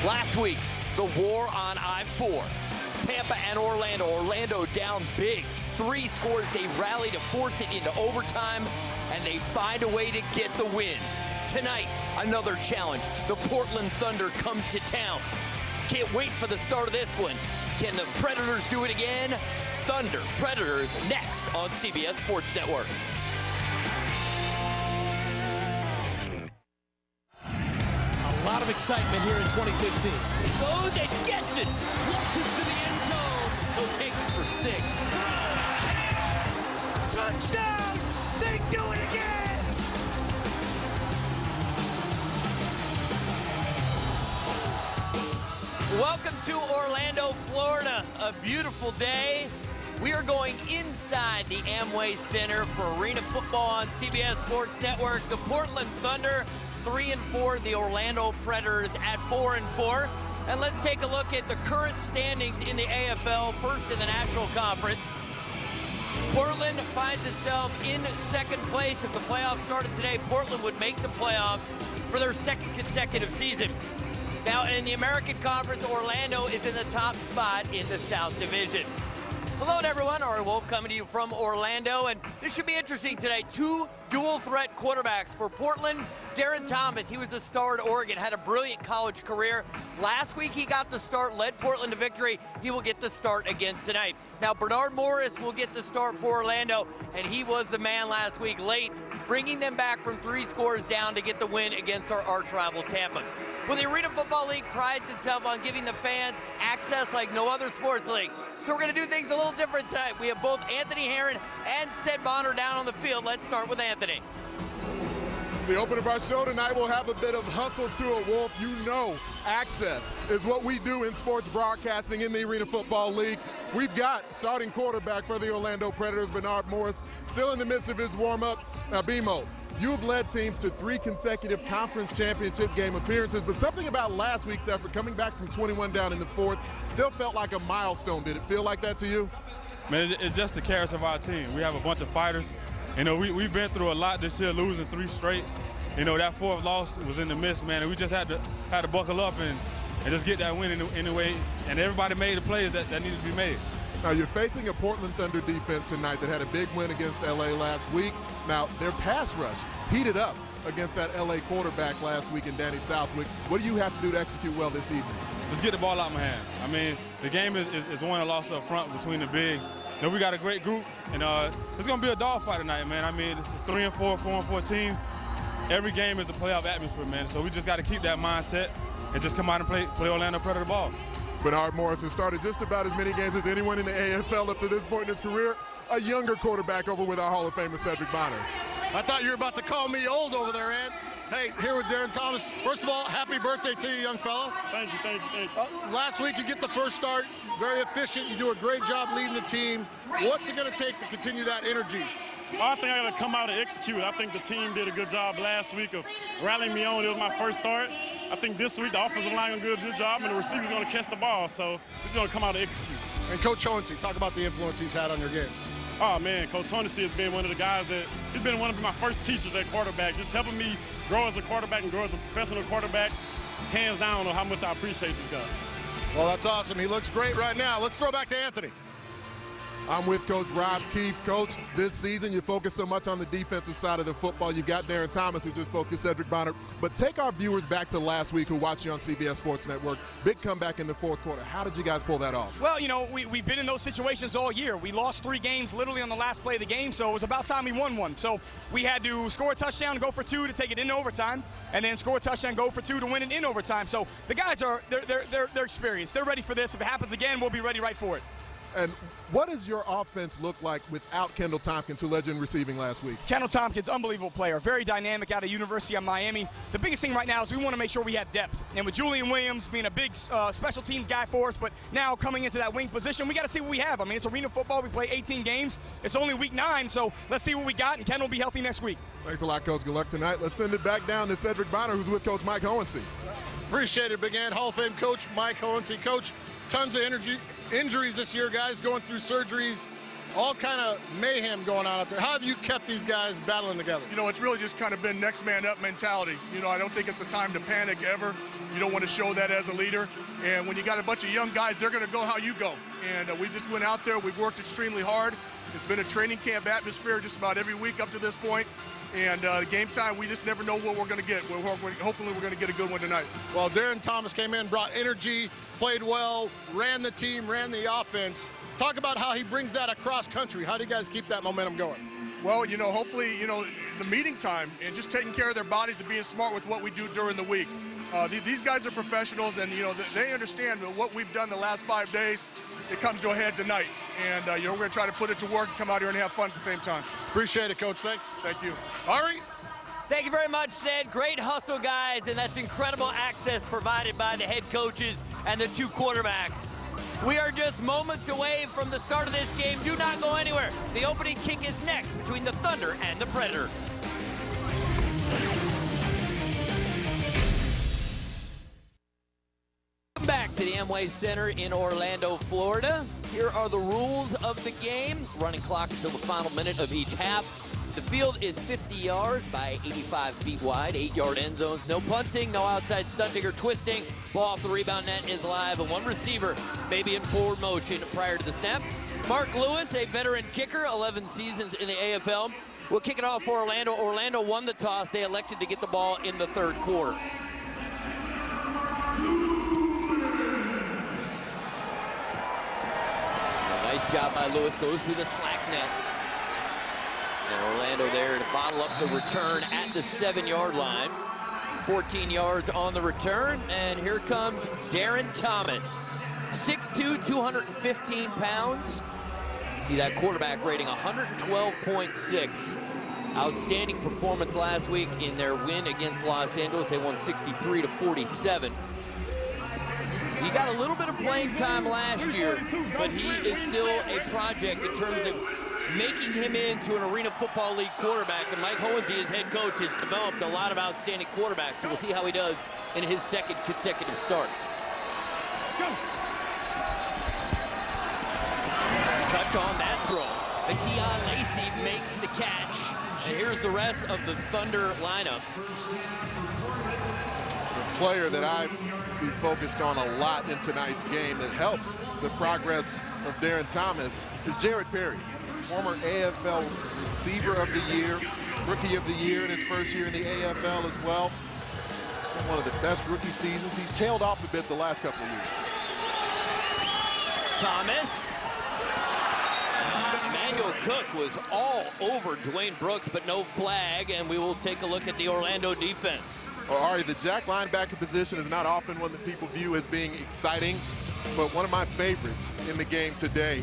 Last week, the war on I-4. Tampa and Orlando. Orlando down big. 3 scores. They rally to force it into overtime, and they find a way to get the win. Tonight, another challenge. The Portland Thunder come to town. Can't wait for the start of this one. Can the Predators do it again? Thunder Predators next on CBS Sports Network. A lot of excitement here in 2015. Goes and gets it. Launches to the end zone. He'll take it for 6. Touchdown! They do it again! Welcome to Orlando, Florida. A beautiful day. We are going inside the Amway Center for Arena Football on CBS Sports Network. The Portland Thunder 3-4, the Orlando Predators at 4-4. And let's take a look at the current standings in the AFL, first in the National Conference. Portland finds itself in second place. If the playoffs started today, Portland would make the playoffs for their second consecutive season. Now, in the American Conference, Orlando is in the top spot in the South Division. Hello, everyone. Ari Wolf coming to you from Orlando, and this should be interesting today. 2 dual-threat quarterbacks for Portland. Darren Thomas, he was a star at Oregon, had a brilliant college career. Last week, he got the start, led Portland to victory. He will get the start again tonight. Now, Bernard Morris will get the start for Orlando, and he was the man last week late, bringing them back from 3 scores down to get the win against our arch-rival Tampa. Well, the Arena Football League prides itself on giving the fans access like no other sports league. So we're going to do things a little different tonight. We have both Anthony Herron and Sed Bonner down on the field. Let's start with Anthony. The opening of our show tonight will have a bit of hustle to it, Wolf. You know access is what we do in sports broadcasting in the Arena Football League. We've got starting quarterback for the Orlando Predators, Bernard Morris, still in the midst of his warm-up. Now, BMO, you've led teams to 3 consecutive conference championship game appearances, but something about last week's effort, coming back from 21 down in the 4th, still felt like a milestone. Did it feel like that to you? Man, it's just the character of our team. We have a bunch of fighters. You know, we've been through a lot this year, losing 3 straight. You know, that 4th loss was in the midst, man, and we just had to buckle up and just get that win anyway. And everybody made the plays that needed to be made. Now, you're facing a Portland Thunder defense tonight that had a big win against L.A. last week. Now, their pass rush heated up against that L.A. quarterback last week in Danny Southwick. What do you have to do to execute well this evening? Just get the ball out of my hands. I mean, the game is won and lost up front between the bigs. You know, we got a great group, and it's going to be a dogfight tonight, man. I mean, it's 3-4, 4-4 team. Every game is a playoff atmosphere, man. So we just got to keep that mindset and just come out and play Orlando Predator ball. Bernard Morris has started just about as many games as anyone in the AFL up to this point in his career. A younger quarterback over with our Hall of Famer, Cedric Bonner. I thought you were about to call me old over there, Ed. Hey, here with Darren Thomas. First of all, happy birthday to you, young fella. Thank you. Last week, you get the first start. Very efficient. You do a great job leading the team. What's it going to take to continue that energy? I think I got to come out and execute. I think the team did a good job last week of rallying me on. It was my first start. I think this week the offensive line going to do a good job, and the receiver's going to catch the ball. So he's going to come out and execute. And Coach Hohensee, talk about the influence he's had on your game. Oh, man, Coach Hohensee has been one of the guys he's been one of my first teachers at quarterback, just helping me grow as a quarterback and grow as a professional quarterback. Hands down on how much I appreciate this guy. Well, that's awesome. He looks great right now. Let's throw back to Anthony. I'm with Coach Rob Keefe. Coach, this season you focus so much on the defensive side of the football. You've got Darren Thomas, who just spoke to Cedric Bonner. But take our viewers back to last week who watched you on CBS Sports Network. Big comeback in the 4th quarter. How did you guys pull that off? Well, you know, we've been in those situations all year. We lost 3 games literally on the last play of the game, so it was about time we won one. So we had to score a touchdown, go for 2 to take it into overtime, and then score a touchdown, go for 2 to win it in overtime. So the guys they're experienced. They're ready for this. If it happens again, we'll be ready right for it. And what does your offense look like without Kendall Tompkins, who led you in receiving last week? Kendall Tompkins, unbelievable player, very dynamic out of University of Miami. The biggest thing right now is we want to make sure we have depth. And with Julian Williams being a big special teams guy for us, but now coming into that wing position, we got to see what we have. I mean, it's Arena Football. We play 18 games. It's only week 9, so let's see what we got, and Kendall will be healthy next week. Thanks a lot, Coach. Good luck tonight. Let's send it back down to Cedric Bonner, who's with Coach Mike Hohensee. Appreciate it, Big Ant. Hall of Fame coach Mike Hohensee. Coach, tons of injuries this year, guys going through surgeries, all kind of mayhem going on out there. How have you kept these guys battling together? You know, it's really just kind of been next man up mentality. You know, I don't think it's a time to panic ever. You don't want to show that as a leader. And when you got a bunch of young guys, they're going to go how you go. And we just went out there. We've worked extremely hard. It's been a training camp atmosphere just about every week up to this point. And game time, we just never know what we're going to get. Hopefully we're going to get a good one tonight. Well, Darren Thomas came in, brought energy, played well, ran the team, ran the offense. Talk about how he brings that across country. How do you guys keep that momentum going? Well, hopefully, the meeting time and just taking care of their bodies and being smart with what we do during the week. These guys are professionals, and, they understand what we've done the last 5 days. It comes to a head tonight. And, we're going to try to put it to work and come out here and have fun at the same time. Appreciate it, Coach. Thanks. Thank you. Ari? Thank you very much, Sid. Great hustle, guys, and that's incredible access provided by the head coaches and the 2 quarterbacks. We are just moments away from the start of this game. Do not go anywhere. The opening kick is next between the Thunder and the Predators. Welcome back to the Amway Center in Orlando, Florida. Here are the rules of the game. Running clock until the final minute of each half. The field is 50 yards by 85 feet wide, 8-yard end zones. No punting, no outside stunting or twisting. Ball off the rebound net is live, and 1 receiver may be in forward motion prior to the snap. Mark Lewis, a veteran kicker, 11 seasons in the AFL. We'll kick it off for Orlando. Orlando won the toss. They elected to get the ball in the 3rd quarter. A nice job by Lewis, goes through the slack net. And Orlando there to bottle up the return at the 7-yard line. 14 yards on the return, and here comes Darren Thomas. 6'2", 215 pounds. See that quarterback rating, 112.6. Outstanding performance last week in their win against Los Angeles. They won 63-47. He got a little bit of playing time last year, but he is still a project in terms of making him into an Arena Football League quarterback. And Mike Hohensee, his head coach, has developed a lot of outstanding quarterbacks. So we'll see how he does in his 2nd consecutive start. Touch on that throw. Keon Lacey makes the catch. And here's the rest of the Thunder lineup. The player that I've been focused on a lot in tonight's game that helps the progress of Darren Thomas is Jared Perry. Former AFL Receiver of the Year, Rookie of the Year in his first year in the AFL as well. One of the best rookie seasons. He's tailed off a bit the last couple of years. Thomas. Emmanuel Cook was all over Dwayne Brooks, but no flag, and we will take a look at the Orlando defense. Well, Ari, the jack linebacker position is not often one that people view as being exciting, but one of my favorites in the game today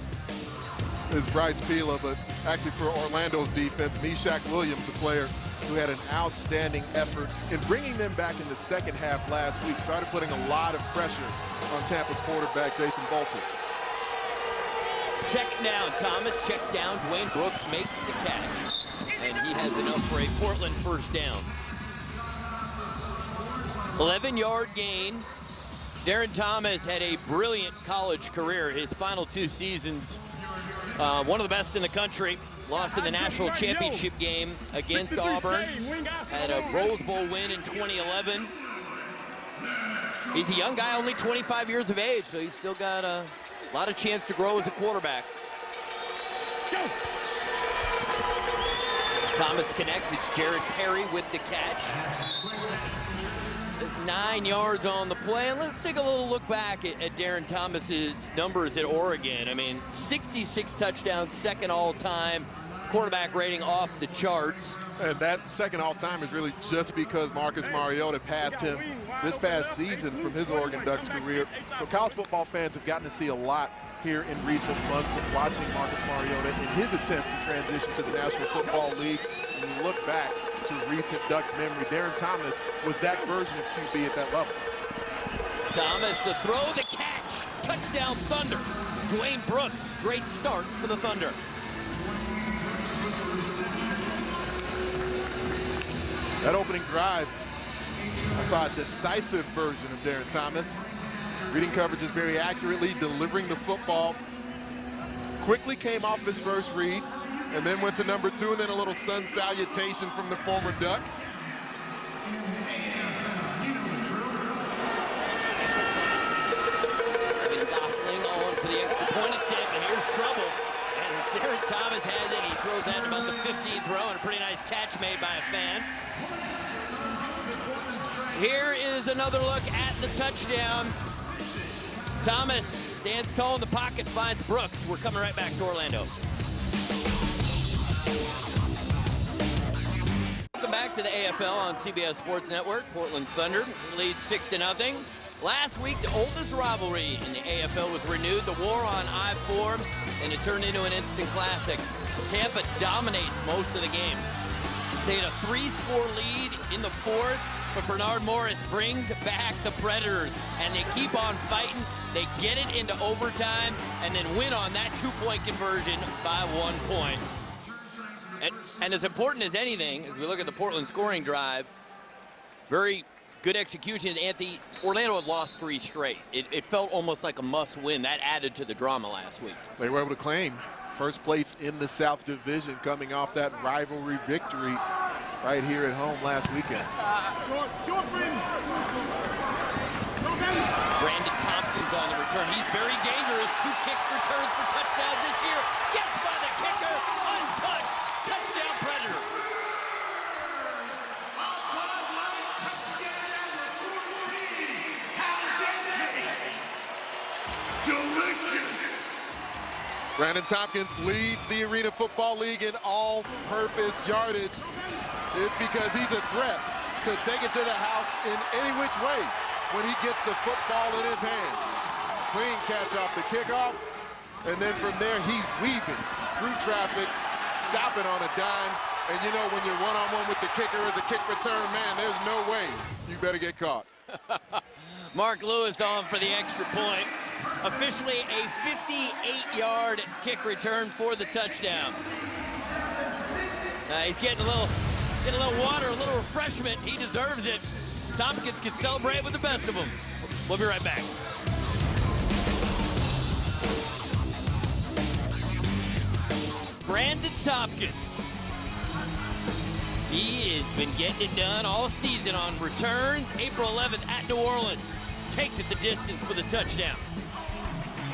is Bryce Pila, but actually for Orlando's defense, Meshach Williams, a player who had an outstanding effort in bringing them back in the 2nd half last week, started putting a lot of pressure on Tampa quarterback Jason Boltis. 2nd down, Thomas checks down, Dwayne Brooks makes the catch, and he has enough for a Portland 1st down. 11-yard gain. Darren Thomas had a brilliant college career. His final 2 seasons, one of the best in the country. Lost in the national championship game against Auburn. Had a Rose Bowl win in 2011. He's a young guy, only 25 years of age, so he's still got a lot of chance to grow as a quarterback. Thomas connects. It's Jared Perry with the catch. 9 yards on the play. And let's take a little look back at Darren Thomas's numbers at Oregon. I mean, 66 touchdowns, 2nd all-time. Quarterback rating off the charts. And that 2nd all-time is really just because Marcus Mariota passed him this past season from his Oregon Ducks career. So college football fans have gotten to see a lot here in recent months of watching Marcus Mariota in his attempt to transition to the National Football League. When you look back to recent Ducks memory, Darren Thomas was that version of QB at that level. Thomas, the throw, the catch, touchdown Thunder. Dwayne Brooks, great start for the Thunder. That opening drive, I saw a decisive version of Darren Thomas. Reading coverages very accurately, delivering the football. Quickly came off his first read, and then went to number 2, and then a little sun salutation from the former Duck. 15th row, and a pretty nice catch made by a fan. Here is another look at the touchdown. Thomas stands tall in the pocket, finds Brooks. We're coming right back to Orlando. Welcome back to the AFL on CBS Sports Network. Portland Thunder leads 6-0. Last week, the oldest rivalry in the AFL was renewed, the war on I-4, and it turned into an instant classic. Tampa dominates most of the game. They had a 3-score lead in the fourth, but Bernard Morris brings back the Predators, and they keep on fighting. They get it into overtime and then win on that 2-point conversion by 1 point. And as important as anything, as we look at the Portland scoring drive, very good execution. Anthony, Orlando had lost 3 straight. It felt almost like a must-win. That added to the drama last week. They were able to claim first place in the South Division coming off that rivalry victory right here at home last weekend. Brandon Tompkins on the return. He's very dangerous. 2 kick returns for touchdowns this year. Gets by the kicker, untouched. Touchdown Predator. Brandon Tompkins leads the Arena Football League in all-purpose yardage. It's because he's a threat to take it to the house in any which way when he gets the football in his hands. Clean catch off the kickoff, and then from there he's weaving through traffic, stopping on a dime. And you know, when you're one-on-one with the kicker as a kick return man, there's no way you better get caught. Mark Lewis on for the extra point. Officially a 58-yard kick return for the touchdown. He's getting a little water, a little refreshment. He deserves it. Tompkins can celebrate with the best of them. We'll be right back. Brandon Tompkins. He has been getting it done all season on returns. April 11th at New Orleans. Takes it the distance for the touchdown.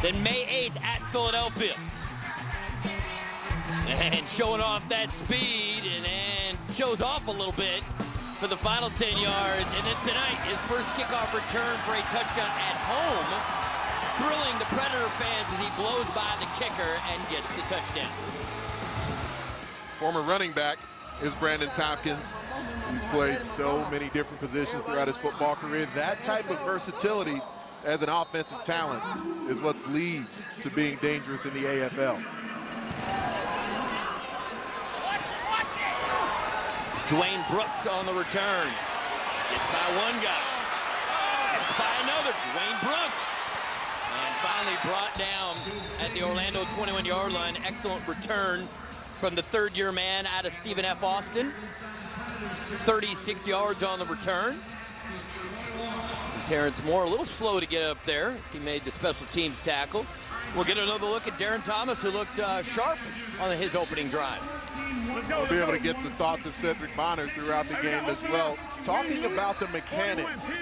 Then May 8th at Philadelphia. And showing off that speed and shows off a little bit for the final 10 yards. And then tonight, his first kickoff return for a touchdown at home. Thrilling the Predator fans as he blows by the kicker and gets the touchdown. Former running back is Brandon Tompkins. He's played so many different positions throughout his football career. That type of versatility as an offensive talent is what leads to being dangerous in the AFL. Dwayne Brooks on the return. Gets by one guy. Gets by another. Dwayne Brooks. And finally brought down at the Orlando 21-yard line. Excellent return from the third-year man out of Stephen F. Austin. 36 yards on the return. Terrence Moore a little slow to get up there as he made the special teams tackle. We'll get another look at Darren Thomas, who looked sharp on his opening drive. We'll be able to get the thoughts of Cedric Bonner throughout the game as well. Talking about the mechanics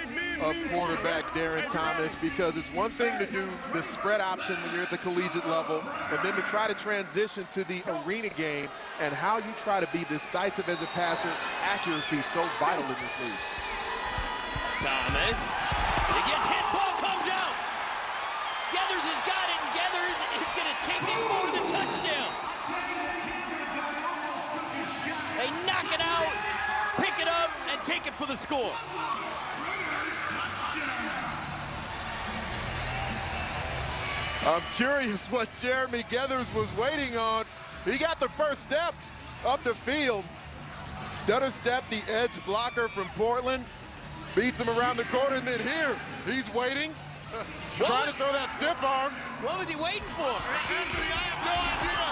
of quarterback Darren Thomas, because it's one thing to do the spread option when you're at the collegiate level, and then to try to transition to the arena game and how you try to be decisive as a passer. Accuracy is so vital in this league. Thomas, he gets hit, ball comes out. Geathers has got it, and Geathers is going to take it for the touchdown. They knock it out, pick it up, and take it for the score. I'm curious what Jeremy Geathers was waiting on. He got the first step up the field. Stutter step, the edge blocker from Portland. Beats him around the corner, and then here, he's waiting, trying to throw that stiff arm. What was he waiting for? Anthony, I have no idea.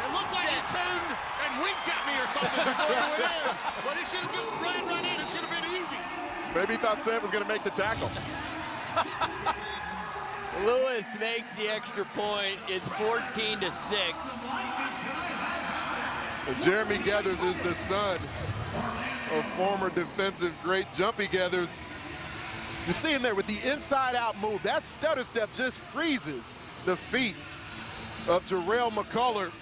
It looked like he turned and winked at me or something before he went in. But he should have just ran right in. It should have been easy. Maybe he thought Sam was going to make the tackle. Lewis makes the extra point. It's 14-6. And Jeremy Geathers is the son of former defensive great Jumpy Geathers. You see him there with the inside-out move. That stutter step just freezes the feet of Jarrell McCullough.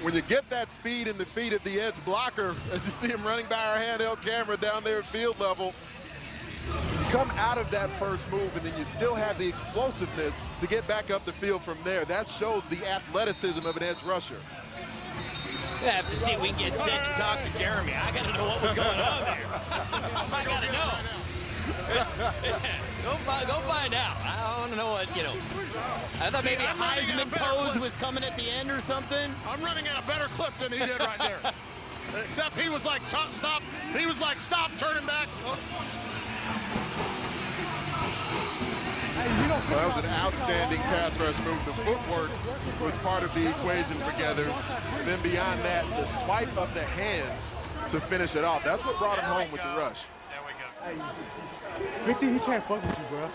when you get that speed in the feet of the edge blocker, as you see him running by our handheld camera down there at field level, you come out of that first move and then you still have the explosiveness to get back up the field from there. That shows the athleticism of an edge rusher. I have to see if we can get set to talk to Jeremy. I got to know what was going on there. I got to know. Go find out. I want to know what, I thought maybe a Heisman pose was coming at the end or something. I'm running at a better clip than he did right there. Except he was like, stop. He was like, stop, turning back. Well, that was an outstanding pass rush move. The footwork was part of the equation for Geathers. And then beyond that, the swipe of the hands to finish it off. That's what brought him home with the rush. There we go. 50, he can't fuck with you, bro.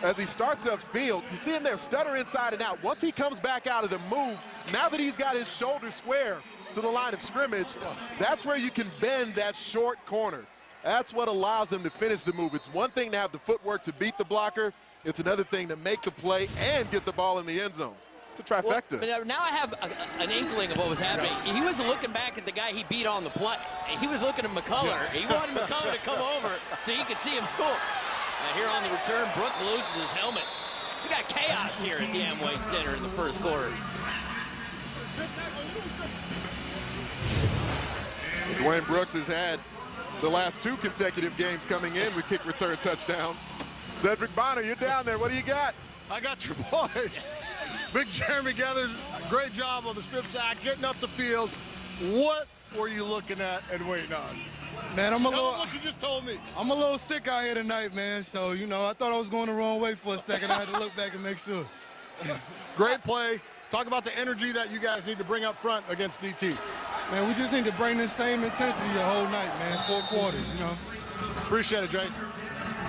As he starts upfield, you see him there stutter inside and out. Once he comes back out of the move, now that he's got his shoulder square to the line of scrimmage, that's where you can bend that short corner. That's what allows him to finish the move. It's one thing to have the footwork to beat the blocker. It's another thing to make the play and get the ball in the end zone. It's a trifecta. Well, now I have an inkling of what was happening. He was looking back at the guy he beat on the play. He was looking at McCullough. He wanted McCullough to come over so he could see him score. Now here on the return, Brooks loses his helmet. We got chaos here at the Amway Center in the first quarter. Dwayne Brooks has had the last 2 consecutive games coming in with kick return touchdowns. Cedric Bonner, you're down there. What do you got? I got your boy. Big Jeremy Geathers, great job on the strip sack, getting up the field. What were you looking at and waiting on? Man, Tell them what you just told me. I'm a little sick out here tonight, man. So, I thought I was going the wrong way for a second. I had to look back and make sure. Great play. Talk about the energy that you guys need to bring up front against DT. Man, we just need to bring this same intensity the whole night, man. 4 quarters, Appreciate it, Jay.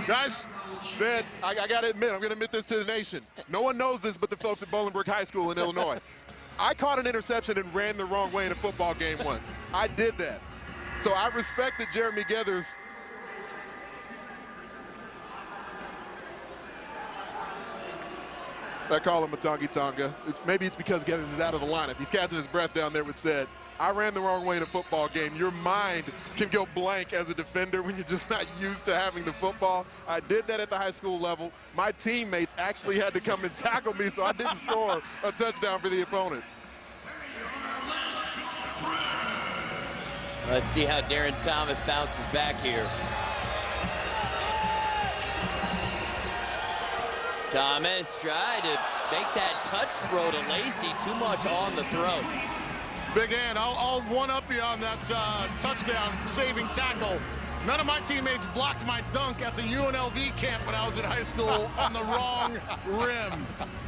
Guys, Said, I got to admit, I'm going to admit this to the nation. No one knows this but the folks at Bolingbrook High School in Illinois. I caught an interception and ran the wrong way in a football game once. I did that. So I respect that Jeremy Geathers. I call him a Tongi Tonga. Maybe it's because Geathers is out of the lineup. He's catching his breath down there with said, I ran the wrong way in a football game. Your mind can go blank as a defender when you're just not used to having the football. I did that at the high school level. My teammates actually had to come and tackle me, so I didn't score a touchdown for the opponent. Let's see how Darren Thomas bounces back here. Thomas tried to make that touch throw to Lacey, too much on the throw. Big Ant, I'll one-up you on that touchdown-saving tackle. None of my teammates blocked my dunk at the UNLV camp when I was in high school on the wrong rim.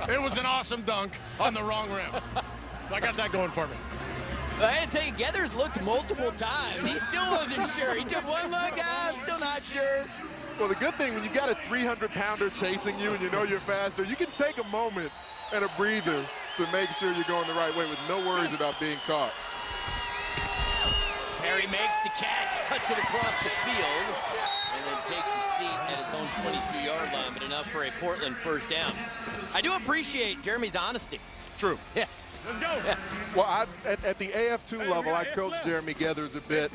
It was an awesome dunk on the wrong rim. I got that going for me. I had to tell you, Geathers looked multiple times. He still wasn't sure. He took one look, still not sure. Well, the good thing, when you've got a 300-pounder chasing you and you know you're faster, you can take a moment and a breather to make sure you're going the right way with no worries about being caught. Perry makes the catch, cuts it across the field, and then takes a seat at his own 22-yard line, but enough for a Portland first down. I do appreciate Jeremy's honesty. True. Yes. Let's go. Yes. Well, at the AF2 level, I coached Jeremy Geathers a bit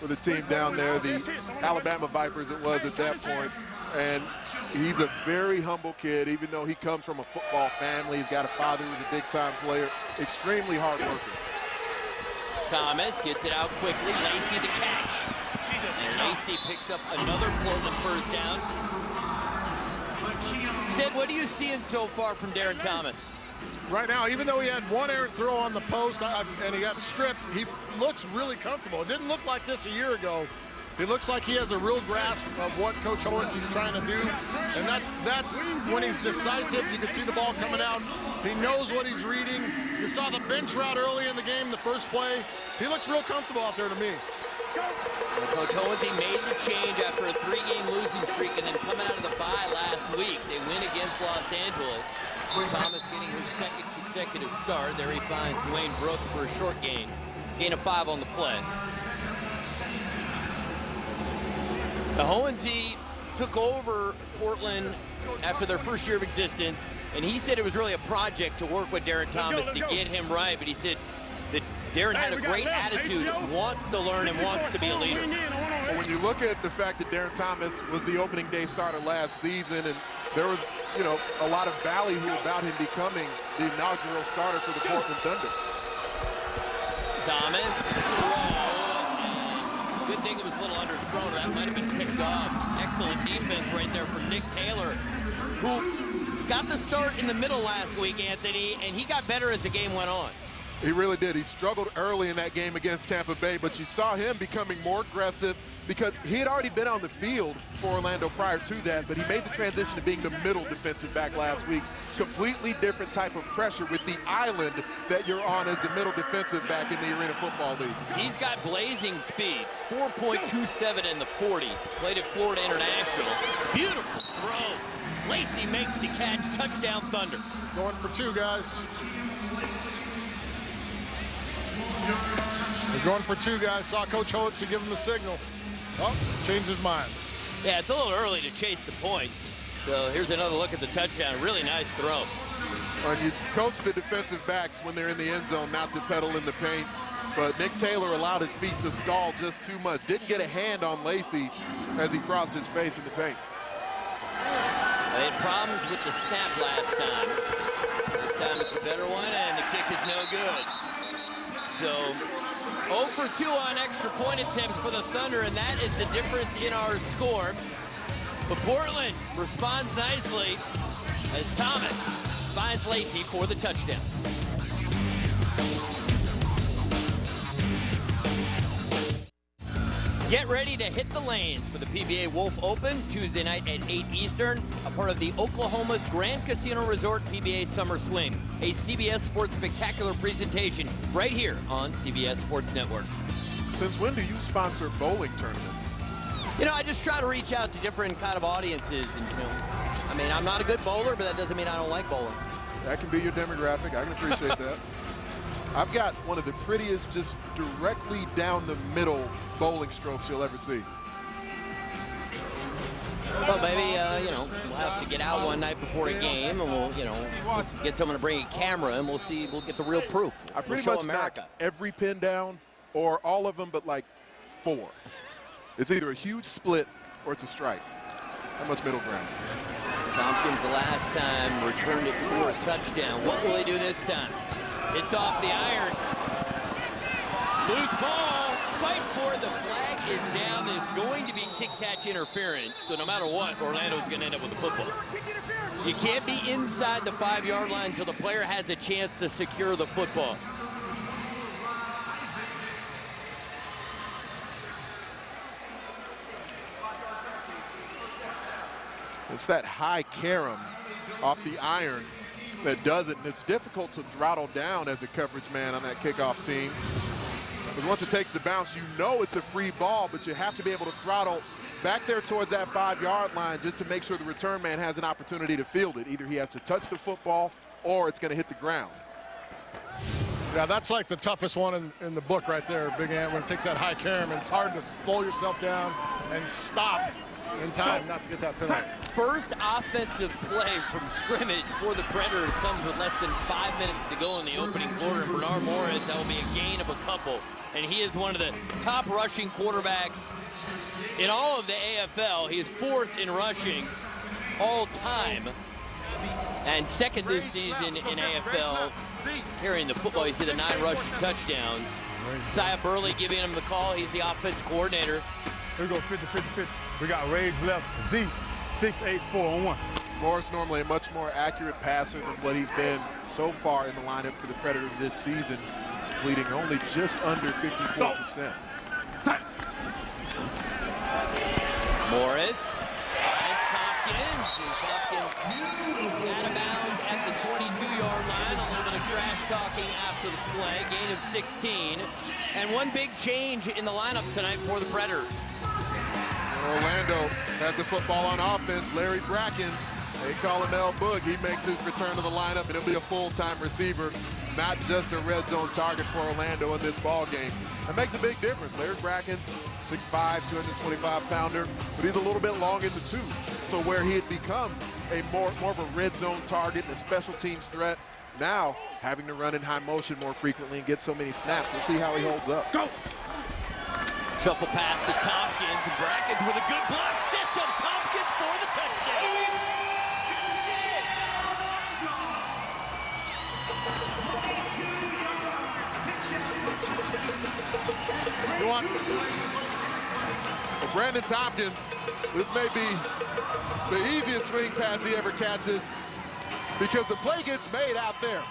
with the team down there, the Alabama Vipers it was at that point. And he's a very humble kid, even though he comes from a football family. He's got a father who's a big-time player, extremely hard worker. Thomas gets it out quickly. Lacey the catch. And Lacey picks up another Portland first down. Sid, what are you seeing so far from Darren Thomas? Right now, even though he had one errant throw on the post and he got stripped, he looks really comfortable. It didn't look like this a year ago. It looks like he has a real grasp of what Coach Hohensie's trying to do. And that's when he's decisive. You can see the ball coming out. He knows what he's reading. You saw the bench route early in the game, the first play. He looks real comfortable out there to me. Well, Coach Hohensie made the change after a 3-game losing streak and then coming out of the bye last week. They win against Los Angeles. Thomas getting his second consecutive start. There he finds Dwayne Brooks for a short gain. Gain of 5 on the play. The Hohensie took over Portland after their first year of existence, and he said it was really a project to work with Darren Thomas to get him right, but he said Darren had a great attitude, wants to learn and wants to be a leader. Well, when you look at the fact that Darren Thomas was the opening day starter last season, and there was, you know, a lot of ballyhoo about him becoming the inaugural starter for the Portland Thunder. Thomas, good thing it was a little underthrown. That might have been picked off. Excellent defense right there from Nick Taylor, who got the start in the middle last week, Anthony, and he got better as the game went on. He really did. He struggled early in that game against Tampa Bay, but you saw him becoming more aggressive because he had already been on the field for Orlando prior to that, but he made the transition to being the middle defensive back last week. Completely different type of pressure with the island that you're on as the middle defensive back in the Arena Football League. He's got blazing speed, 4.27 in the 40. Played at Florida International. Beautiful throw. Lacey makes the catch. Touchdown, Thunder. Going for two, guys. They're going for two, guys. Saw Coach Hoetz give him the signal. Oh, changed his mind. Yeah, it's a little early to chase the points. So here's another look at the touchdown. Really nice throw. You coach the defensive backs when they're in the end zone not to pedal in the paint, but Nick Taylor allowed his feet to stall just too much. Didn't get a hand on Lacey as he crossed his face in the paint. They had problems with the snap last time. This time it's a better one, and the kick is no good. So 0 for 2 on extra point attempts for the Thunder, and that is the difference in our score. But Portland responds nicely as Thomas finds Lacey for the touchdown. Get ready to hit the lanes for the PBA Wolf Open Tuesday night at 8 Eastern, a part of the Oklahoma's Grand Casino Resort PBA Summer Swing, a CBS Sports spectacular presentation right here on CBS Sports Network. Since when do you sponsor bowling tournaments? You know, I just try to reach out to different kind of audiences, and you know, I mean, I'm not a good bowler, but that doesn't mean I don't like bowling. That can be your demographic. I can appreciate that. I've got one of the prettiest, just directly down the middle bowling strokes you'll ever see. Well, maybe, you know, we'll have to get out one night before a game, and we'll, you know, get someone to bring a camera, and we'll see, we'll get the real proof. I pretty much knock every pin down, or all of them, but like 4. It's either a huge split or it's a strike. Not much middle ground. Tompkins the last time returned it for a touchdown. What will they do this time? It's off the iron. Loose ball. Fight for it. The flag is down. It's going to be kick-catch interference. So no matter what, Orlando's going to end up with the football. You can't be inside the 5-yard line until the player has a chance to secure the football. It's that high carom off the iron that does it, and it's difficult to throttle down as a coverage man on that kickoff team. Because once it takes the bounce, you know it's a free ball, but you have to be able to throttle back there towards that 5-yard line just to make sure the return man has an opportunity to field it. Either he has to touch the football or it's going to hit the ground. Yeah, that's like the toughest one in the book right there, Big Ant, when it takes that high carom, and it's hard to slow yourself down and stop in time not to get that penalty. First offensive play from scrimmage for the Predators comes with less than 5 minutes to go in the opening quarter. Bernard Morris, that will be a gain of a couple. And he is one of the top rushing quarterbacks in all of the AFL. He is 4th in rushing all time and 2nd this season in AFL. Carrying the football, he's hit 9 rushing touchdowns. Sia Burley giving him the call. He's the offense coordinator. Here we go, 50-50-50. We got Rage left, Z, 6-8-4-1. Morris normally a much more accurate passer than what he's been so far in the lineup for the Predators this season, completing only just under 54%. Morris finds Tompkins, and Tompkins out of bounds at the 22-yard line. A little bit of trash talking after the play, gain of 16. And one big change in the lineup tonight for the Predators. Orlando has the football on offense. Larry Brackens, they call him El Boog. He makes his return to the lineup, and he'll be a full-time receiver, not just a red zone target for Orlando in this ball game. That makes a big difference. Larry Brackens, 6'5", 225-pounder, but he's a little bit long in the tooth. So where he had become a more of a red zone target and a special teams threat, Now, having to run in high motion more frequently and get so many snaps, we'll see how he holds up. Go. Shuffle pass to Tompkins. Brackens with a good block. Sets up Tompkins for the touchdown. You want For Brandon Tompkins, this may be the easiest swing pass he ever catches because the play gets made out there.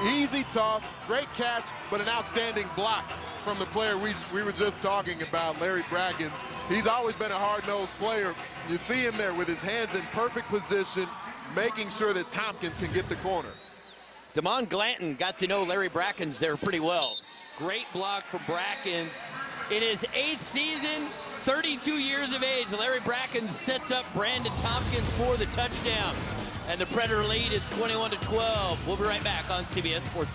Easy toss, great catch, but an outstanding block from the player we were just talking about, Larry Brackens. He's always been a hard-nosed player. You see him there with his hands in perfect position, making sure that Tompkins can get the corner. Damon Glanton got to know Larry Brackens there pretty well. Great block for Brackens. In his 8th season, 32 years of age, Larry Brackens sets up Brandon Tompkins for the touchdown. And the Predator lead is 21-12. We'll be right back on CBS Sports.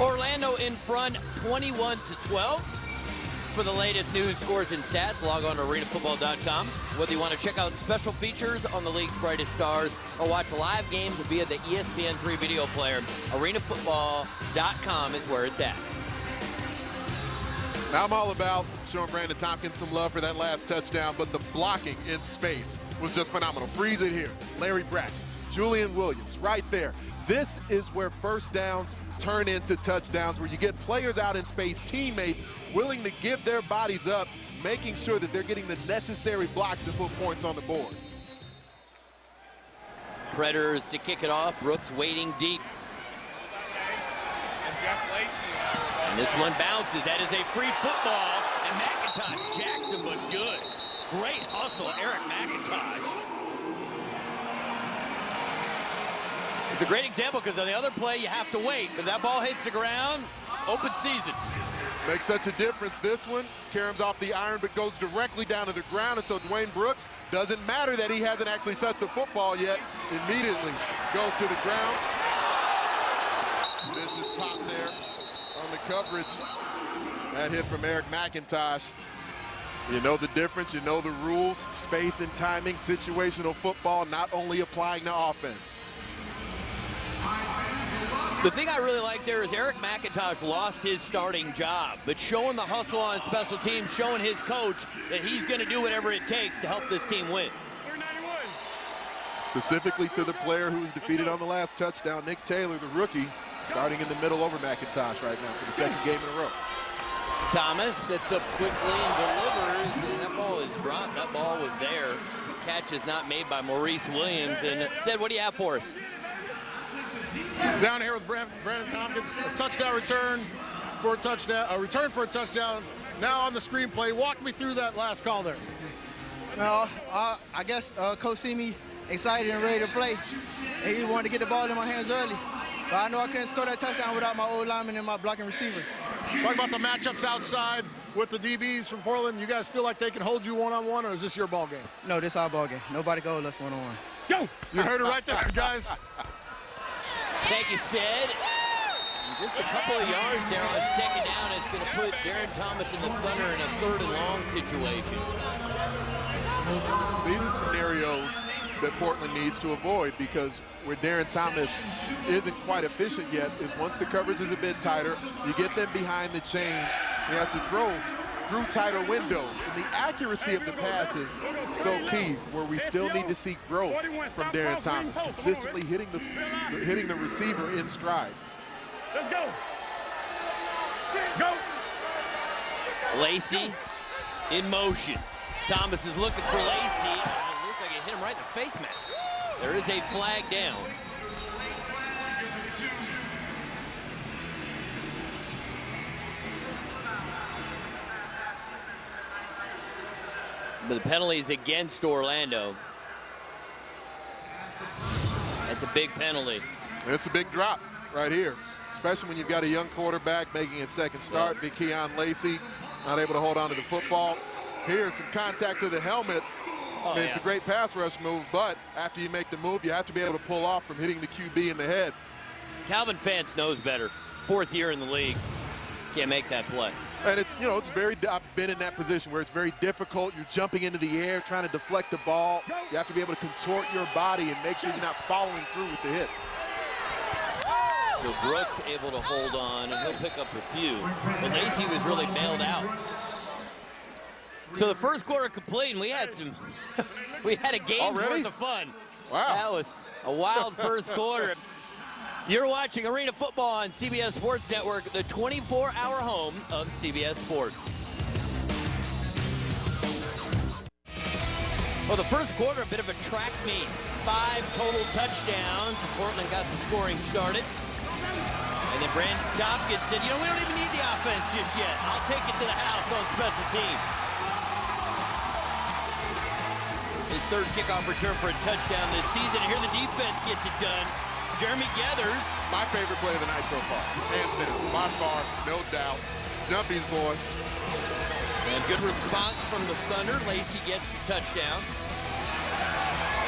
Orlando in front, 21-12. For the latest news, scores, and stats, log on to arenafootball.com. Whether you want to check out special features on the league's brightest stars or watch live games via the ESPN3 video player, arenafootball.com is where it's at. Now I'm all about showing Brandon Tompkins some love for that last touchdown, but the blocking in space was just phenomenal. Freeze it here. Larry Brackens, Julian Williams, right there. This is where first downs turn into touchdowns, where you get players out in space, teammates willing to give their bodies up, making sure that they're getting the necessary blocks to put points on the board. Predators to kick it off. Brooks waiting deep. And this one bounces. That is a free football. And McIntosh Jackson but good. Great hustle, Eric McIntosh. It's a great example because on the other play you have to wait. If that ball hits the ground, open season. Makes such a difference. This one caroms off the iron but goes directly down to the ground, and so Dwayne Brooks, doesn't matter that he hasn't actually touched the football yet, immediately goes to the ground. This is popped there on the coverage. That hit from Eric McIntosh. You know the difference, you know the rules, space and timing, situational football, not only applying to offense. The thing I really like there is Eric McIntosh lost his starting job, but showing the hustle on special teams, showing his coach that he's going to do whatever it takes to help this team win. Specifically to the player who was defeated on the last touchdown, Nick Taylor, the rookie, starting in the middle over McIntosh right now for the second game in a row. Thomas sets up quickly and delivers, and that ball is dropped. That ball was there. Catch is not made by Maurice Williams. And Sid, what do you have for us? Down here with Brandon Tompkins, a touchdown return for a touchdown, a return for a touchdown. Now on the screenplay, walk me through that last call there. Well, I guess Coach see me excited and ready to play, and he wanted to get the ball in my hands early. But I know I couldn't score that touchdown without my old linemen and my blocking receivers. Talk about the matchups outside with the DBs from Portland. You guys feel like they can hold you one-on-one, or is this your ball game? No, this our ball game. Nobody can hold us one-on-one. Let's go. You heard it right there, guys. Thank you, Sid. And just a couple of yards there on second down. It's going to put Darren Thomas and the Thunder in a 3rd and long situation. These are scenarios that Portland needs to avoid, because where Darren Thomas isn't quite efficient yet is once the coverage is a bit tighter, you get them behind the chains. He has to throw through tighter windows. And the accuracy of the pass is so key, where we still need to see growth from Darren Thomas, consistently hitting the receiver in stride. Let's go. Go. Lacey in motion. Thomas is looking for Lacey. It looked like it hit him right in the face mask. There is a flag down. But the penalty is against Orlando. That's a big penalty. It's a big drop right here, especially when you've got a young quarterback making his second start. Big Keon Lacey not able to hold on to the football. Here's some contact to the helmet. I mean, it's a great pass rush move, but after you make the move, you have to be able to pull off from hitting the QB in the head. Calvin Fantz knows better. 4th year in the league. Can't make that play. And it's, you know, I've been in that position where it's very difficult. You're jumping into the air, trying to deflect the ball. You have to be able to contort your body and make sure you're not following through with the hit. So Brooks able to hold on, and he'll pick up a few. But Lacey was really bailed out. So the first quarter complete, and we had a game worth of fun. Wow. That was a wild first quarter. You're watching Arena Football on CBS Sports Network, the 24-hour home of CBS Sports. Well, the first quarter, a bit of a track meet. 5 total touchdowns. Portland got the scoring started. And then Brandon Tompkins said, you know, we don't even need the offense just yet. I'll take it to the house on special teams. His third kickoff return for a touchdown this season. And here the defense gets it done. Jeremy Geathers. My favorite play of the night so far. Hands down. By far, no doubt. Jumpy's boy. And good response from the Thunder. Lacey gets the touchdown.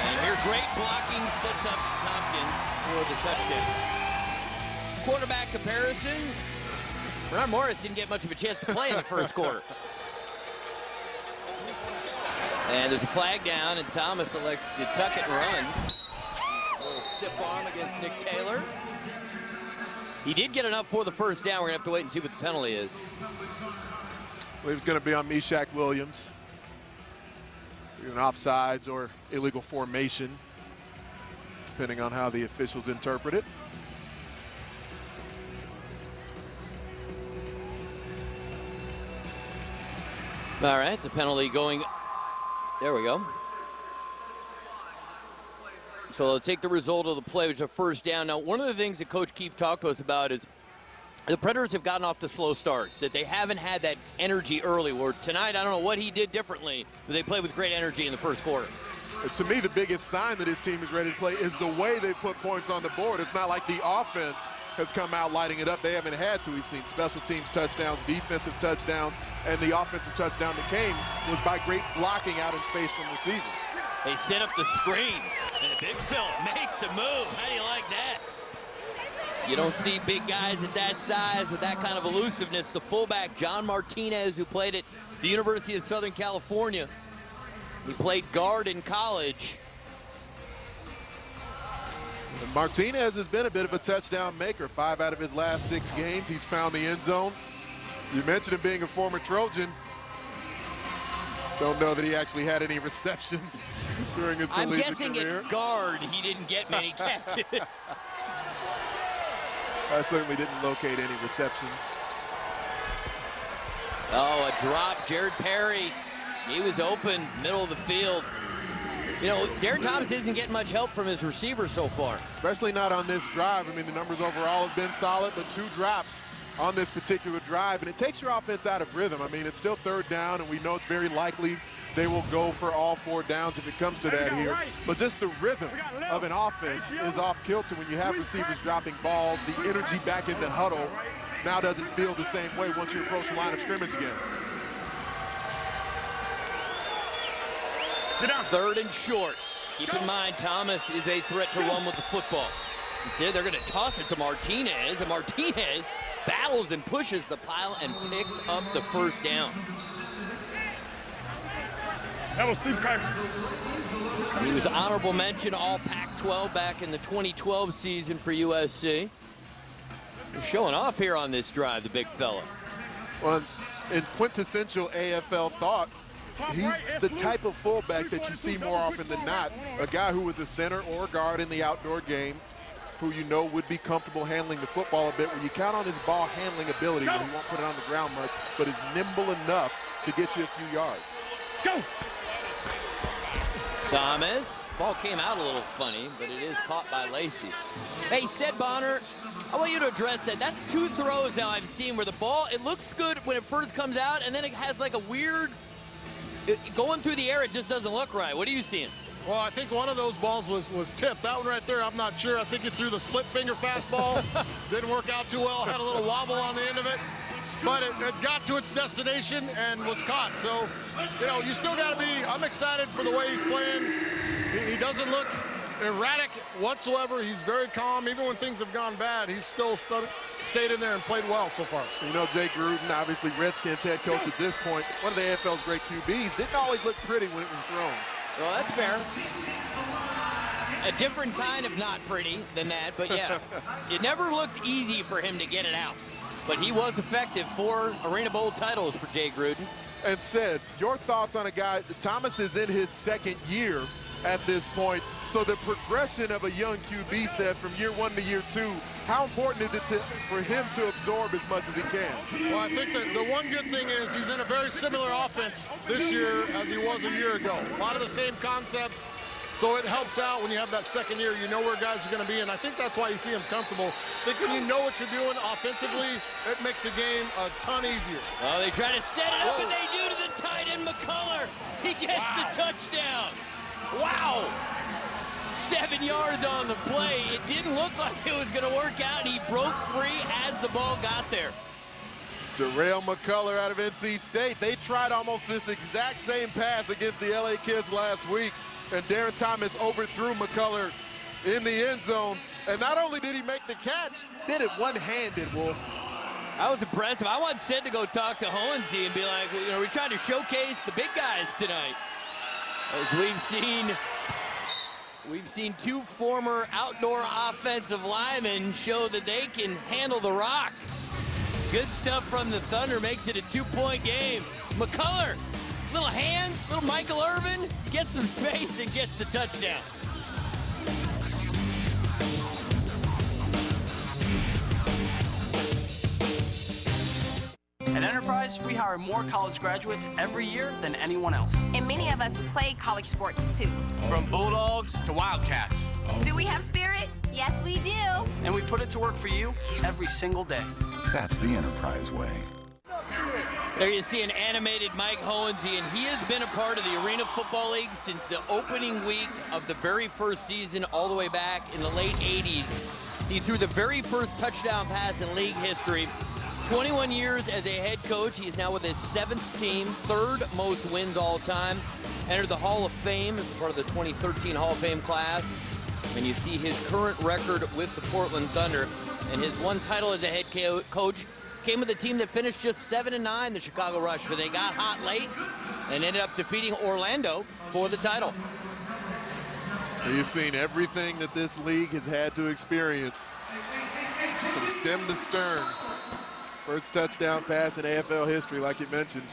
And here great blocking sets up Tompkins for the touchdown. Quarterback comparison. Ron Morris didn't get much of a chance to play in the first quarter. And there's a flag down, and Thomas elects to tuck it and run. A little stiff arm against Nick Taylor. He did get enough for the first down. We're going to have to wait and see what the penalty is. I believe it's going to be on Meshach Williams. An offsides or illegal formation, depending on how the officials interpret it. All right, the penalty going. There we go. So let's take the result of the play, which is a first down. Now, one of the things that Coach Keefe talked to us about is the Predators have gotten off to slow starts, that they haven't had that energy early. Where tonight, I don't know what he did differently, but they played with great energy in the first quarter. To me, the biggest sign that his team is ready to play is the way they put points on the board. It's not like the offense has come out lighting it up. They haven't had to. We've seen special teams touchdowns, defensive touchdowns, and the offensive touchdown that came was by great blocking out in space from receivers. They set up the screen, and the big Phil makes a move. How do you like that? You don't see big guys at that size with that kind of elusiveness. The fullback, John Martinez, who played at the University of Southern California. He played guard in college. And Martinez has been a bit of a touchdown maker. 5 out of his last 6 games, he's found the end zone. You mentioned him being a former Trojan. Don't know that he actually had any receptions during his collegiate career. I'm guessing at guard, he didn't get many catches. I certainly didn't locate any receptions. Oh, a drop. Jared Perry, he was open, middle of the field. You know, Darren Thomas isn't getting much help from his receivers so far. Especially not on this drive. I mean, the numbers overall have been solid, but 2 drops on this particular drive, and it takes your offense out of rhythm. I mean, it's still 3rd down, and we know it's very likely they will go for all 4 downs if it comes to that here. But just the rhythm of an offense is off kilter when you have receivers dropping balls. The energy back in the huddle now doesn't feel the same way once you approach the line of scrimmage again. 3rd and short. Keep in mind, Thomas is a threat to run with the football. Instead, they're going to toss it to Martinez, and Martinez battles and pushes the pile and picks up the first down. That was Steve Kuiper. He was honorable mention all Pac-12 back in the 2012 season for USC. They're showing off here on this drive, the big fella. Well, in quintessential AFL thought, he's the type of fullback that you see more often than not. A guy who was a center or guard in the outdoor game, who you know would be comfortable handling the football a bit, where you count on his ball handling ability, where he won't put it on the ground much, but is nimble enough to get you a few yards. Let's go. Thomas, ball came out a little funny, but it is caught by Lacey. Hey, Sed Bonner, I want you to address that. That's 2 throws now I've seen where the ball, it looks good when it first comes out, and then it has like a weird, going through the air, it just doesn't look right. What are you seeing? Well, I think one of those balls was tipped. That one right there, I'm not sure. I think he threw the split finger fastball. Didn't work out too well, had a little wobble on the end of it. But it got to its destination and was caught. So, you know, you still got to be, I'm excited for the way he's playing. He doesn't look erratic whatsoever. He's very calm. Even when things have gone bad, he's still stayed in there and played well so far. You know, Jay Gruden, obviously Redskins head coach at this point, one of the AFL's great QBs, didn't always look pretty when it was thrown. Well, that's fair. A different kind of not pretty than that, but yeah. It never looked easy for him to get it out. But he was effective. 4 Arena Bowl titles for Jay Gruden. And Sid, your thoughts on a guy, Thomas is in his 2nd year at this point, so the progression of a young QB set from year 1 to year 2, how important is it for him to absorb as much as he can? Well, I think that the one good thing is he's in a very similar offense this year as he was a year ago. A lot of the same concepts. So it helps out when you have that 2nd year. You know where guys are going to be, and I think that's why you see him comfortable. I think when you know what you're doing offensively, it makes the game a ton easier. Oh, they try to set it up, and they do to the tight end, McCullough. He gets the touchdown. Wow. 7 yards on the play. It didn't look like it was going to work out, and he broke free as the ball got there. Darrell McCullough out of NC State. They tried almost this exact same pass against the LA Kids last week. And Darren Thomas overthrew McCullough in the end zone. And not only did he make the catch, did it one-handed, Wolf. That was impressive. I want Sid to go talk to Hohensee and be like, you know, we're trying to showcase the big guys tonight. As we've seen 2 former outdoor offensive linemen show that they can handle the rock. Good stuff from the Thunder, makes it a 2-point game. McCullough. Little hands, little Michael Irvin, gets some space and gets the touchdown. At Enterprise, we hire more college graduates every year than anyone else. And many of us play college sports too. From Bulldogs to Wildcats. Do we have spirit? Yes, we do. And we put it to work for you every single day. That's the Enterprise way. There you see an animated Mike Hohensee, and he has been a part of the Arena Football League since the opening week of the very first season all the way back in the late 80s. He threw the very first touchdown pass in league history. 21 years as a head coach. He is now with his 7th team, 3rd most wins all time. Entered the Hall of Fame as part of the 2013 Hall of Fame class. And you see his current record with the Portland Thunder. And his one title as a head coach came with a team that finished just 7-9, the Chicago Rush, but they got hot late and ended up defeating Orlando for the title. You've seen everything that this league has had to experience from stem to stern. First touchdown pass in AFL history, like you mentioned.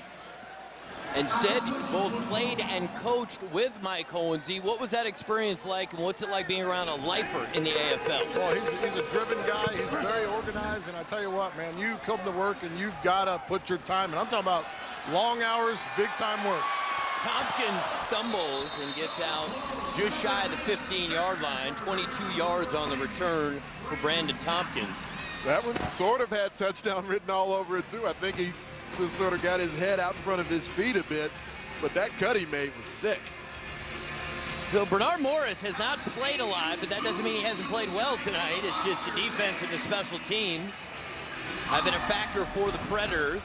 And Sid, both played and coached with Mike Hohensee. What was that experience like, and what's it like being around a lifer in the AFL? Well, he's a driven guy. He's very organized, and I tell you what, man, you come to work and you've got to put your time in. I'm talking about long hours, big-time work. Tompkins stumbles and gets out just shy of the 15-yard line, 22 yards on the return for Brandon Tompkins. That one sort of had touchdown written all over it, too. I think he just sort of got his head out in front of his feet a bit, but that cut he made was sick. So Bernard Morris has not played a lot, but that doesn't mean he hasn't played well tonight. It's just the defense and the special teams have been a factor for the Predators.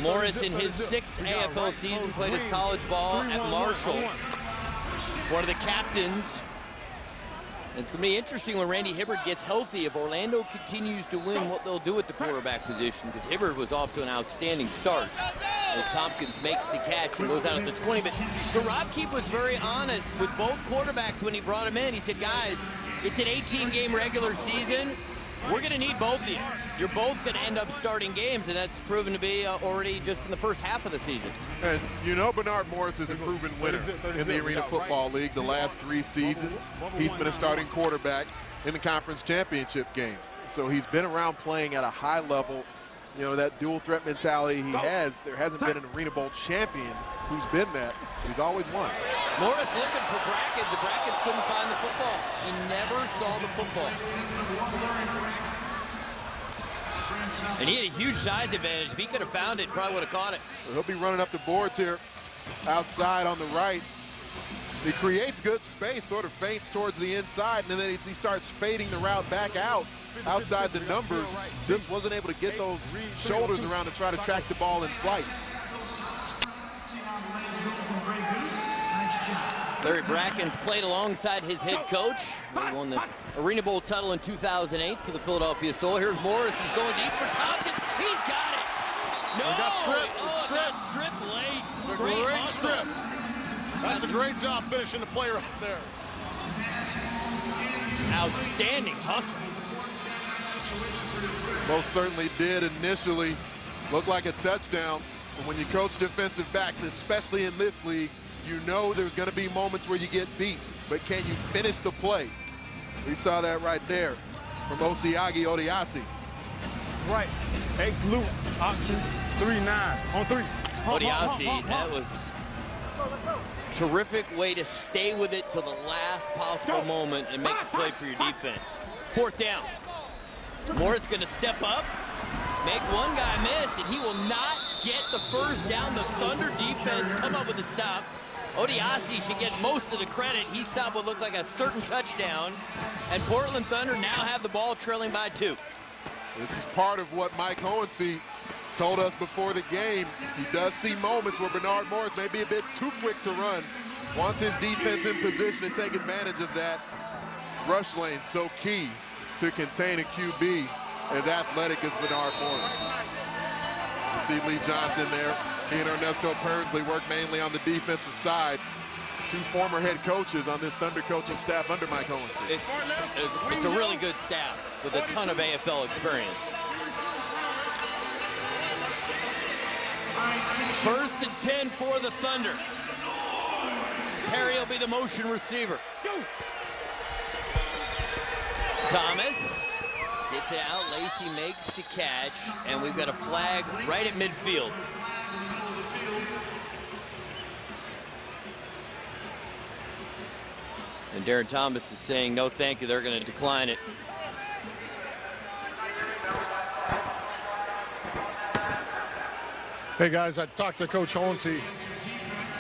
Morris in his 6th AFL season played his college ball at Marshall. One of the captains. It's going to be interesting when Randy Hibbert gets healthy. If Orlando continues to win, what they'll do at the quarterback position, because Hibbert was off to an outstanding start as Tompkins makes the catch and goes out at the 20. But Rob Keefe was very honest with both quarterbacks when he brought him in. He said, guys, it's an 18-game regular season. We're going to need both of you. You're both going to end up starting games, and that's proven to be already just in the first half of the season. And you know Bernard Morris is a proven winner in the Arena Football League the last 3 seasons. He's been a starting quarterback in the conference championship game. So he's been around playing at a high level. You know, that dual threat mentality he has, there hasn't been an Arena Bowl champion who's been that. He's always won. Morris looking for brackets. The brackets couldn't find the football. He never saw the football. And he had a huge size advantage. If he could have found it, probably would have caught it. Well, he'll be running up the boards here outside on the right. He creates good space, sort of feints towards the inside, and then he starts fading the route back out outside the numbers. Just wasn't able to get those shoulders around to try to track the ball in flight. Larry Brackens played alongside his head coach. They won the Arena Bowl title in 2008 for the Philadelphia Soul. Here's Morris, who's going deep for Tompkins. He's got it. No, He got stripped. Oh, Stripped. Stripped late. The great strip. That's a great job finishing the play right there. Outstanding hustle. Most certainly did initially. Looked like a touchdown. But when you coach defensive backs, especially in this league, you know there's going to be moments where you get beat. But can you finish the play? We saw that right there from Osiagi Odiasi. Right. X-loop, option 3-9 on 3. Odiasi, that was terrific way to stay with it till the last possible moment and make a play for your defense. 4th down. Morris going to step up, make one guy miss, and he will not get the first down. The Thunder defense come up with a stop. Odiasi should get most of the credit. He stopped what looked like a certain touchdown, and Portland Thunder now have the ball trailing by 2. This is part of what Mike Hohensee told us before the game. He does see moments where Bernard Morris may be a bit too quick to run. Wants his defense in position to take advantage of that. Rush lane so key to contain a QB as athletic as Bernard Morris. You see Lee Johnson there. He and Ernesto Pernsley work mainly on the defensive side. 2 former head coaches on this Thunder coaching staff under Mike Hohensee. It's a really good staff with a ton of AFL experience. 1st and 10 for the Thunder. Perry will be the motion receiver. Thomas gets it out. Lacey makes the catch, and we've got a flag right at midfield. And Darren Thomas is saying, no, thank you. They're going to decline it. Hey, guys, I talked to Coach Hohensee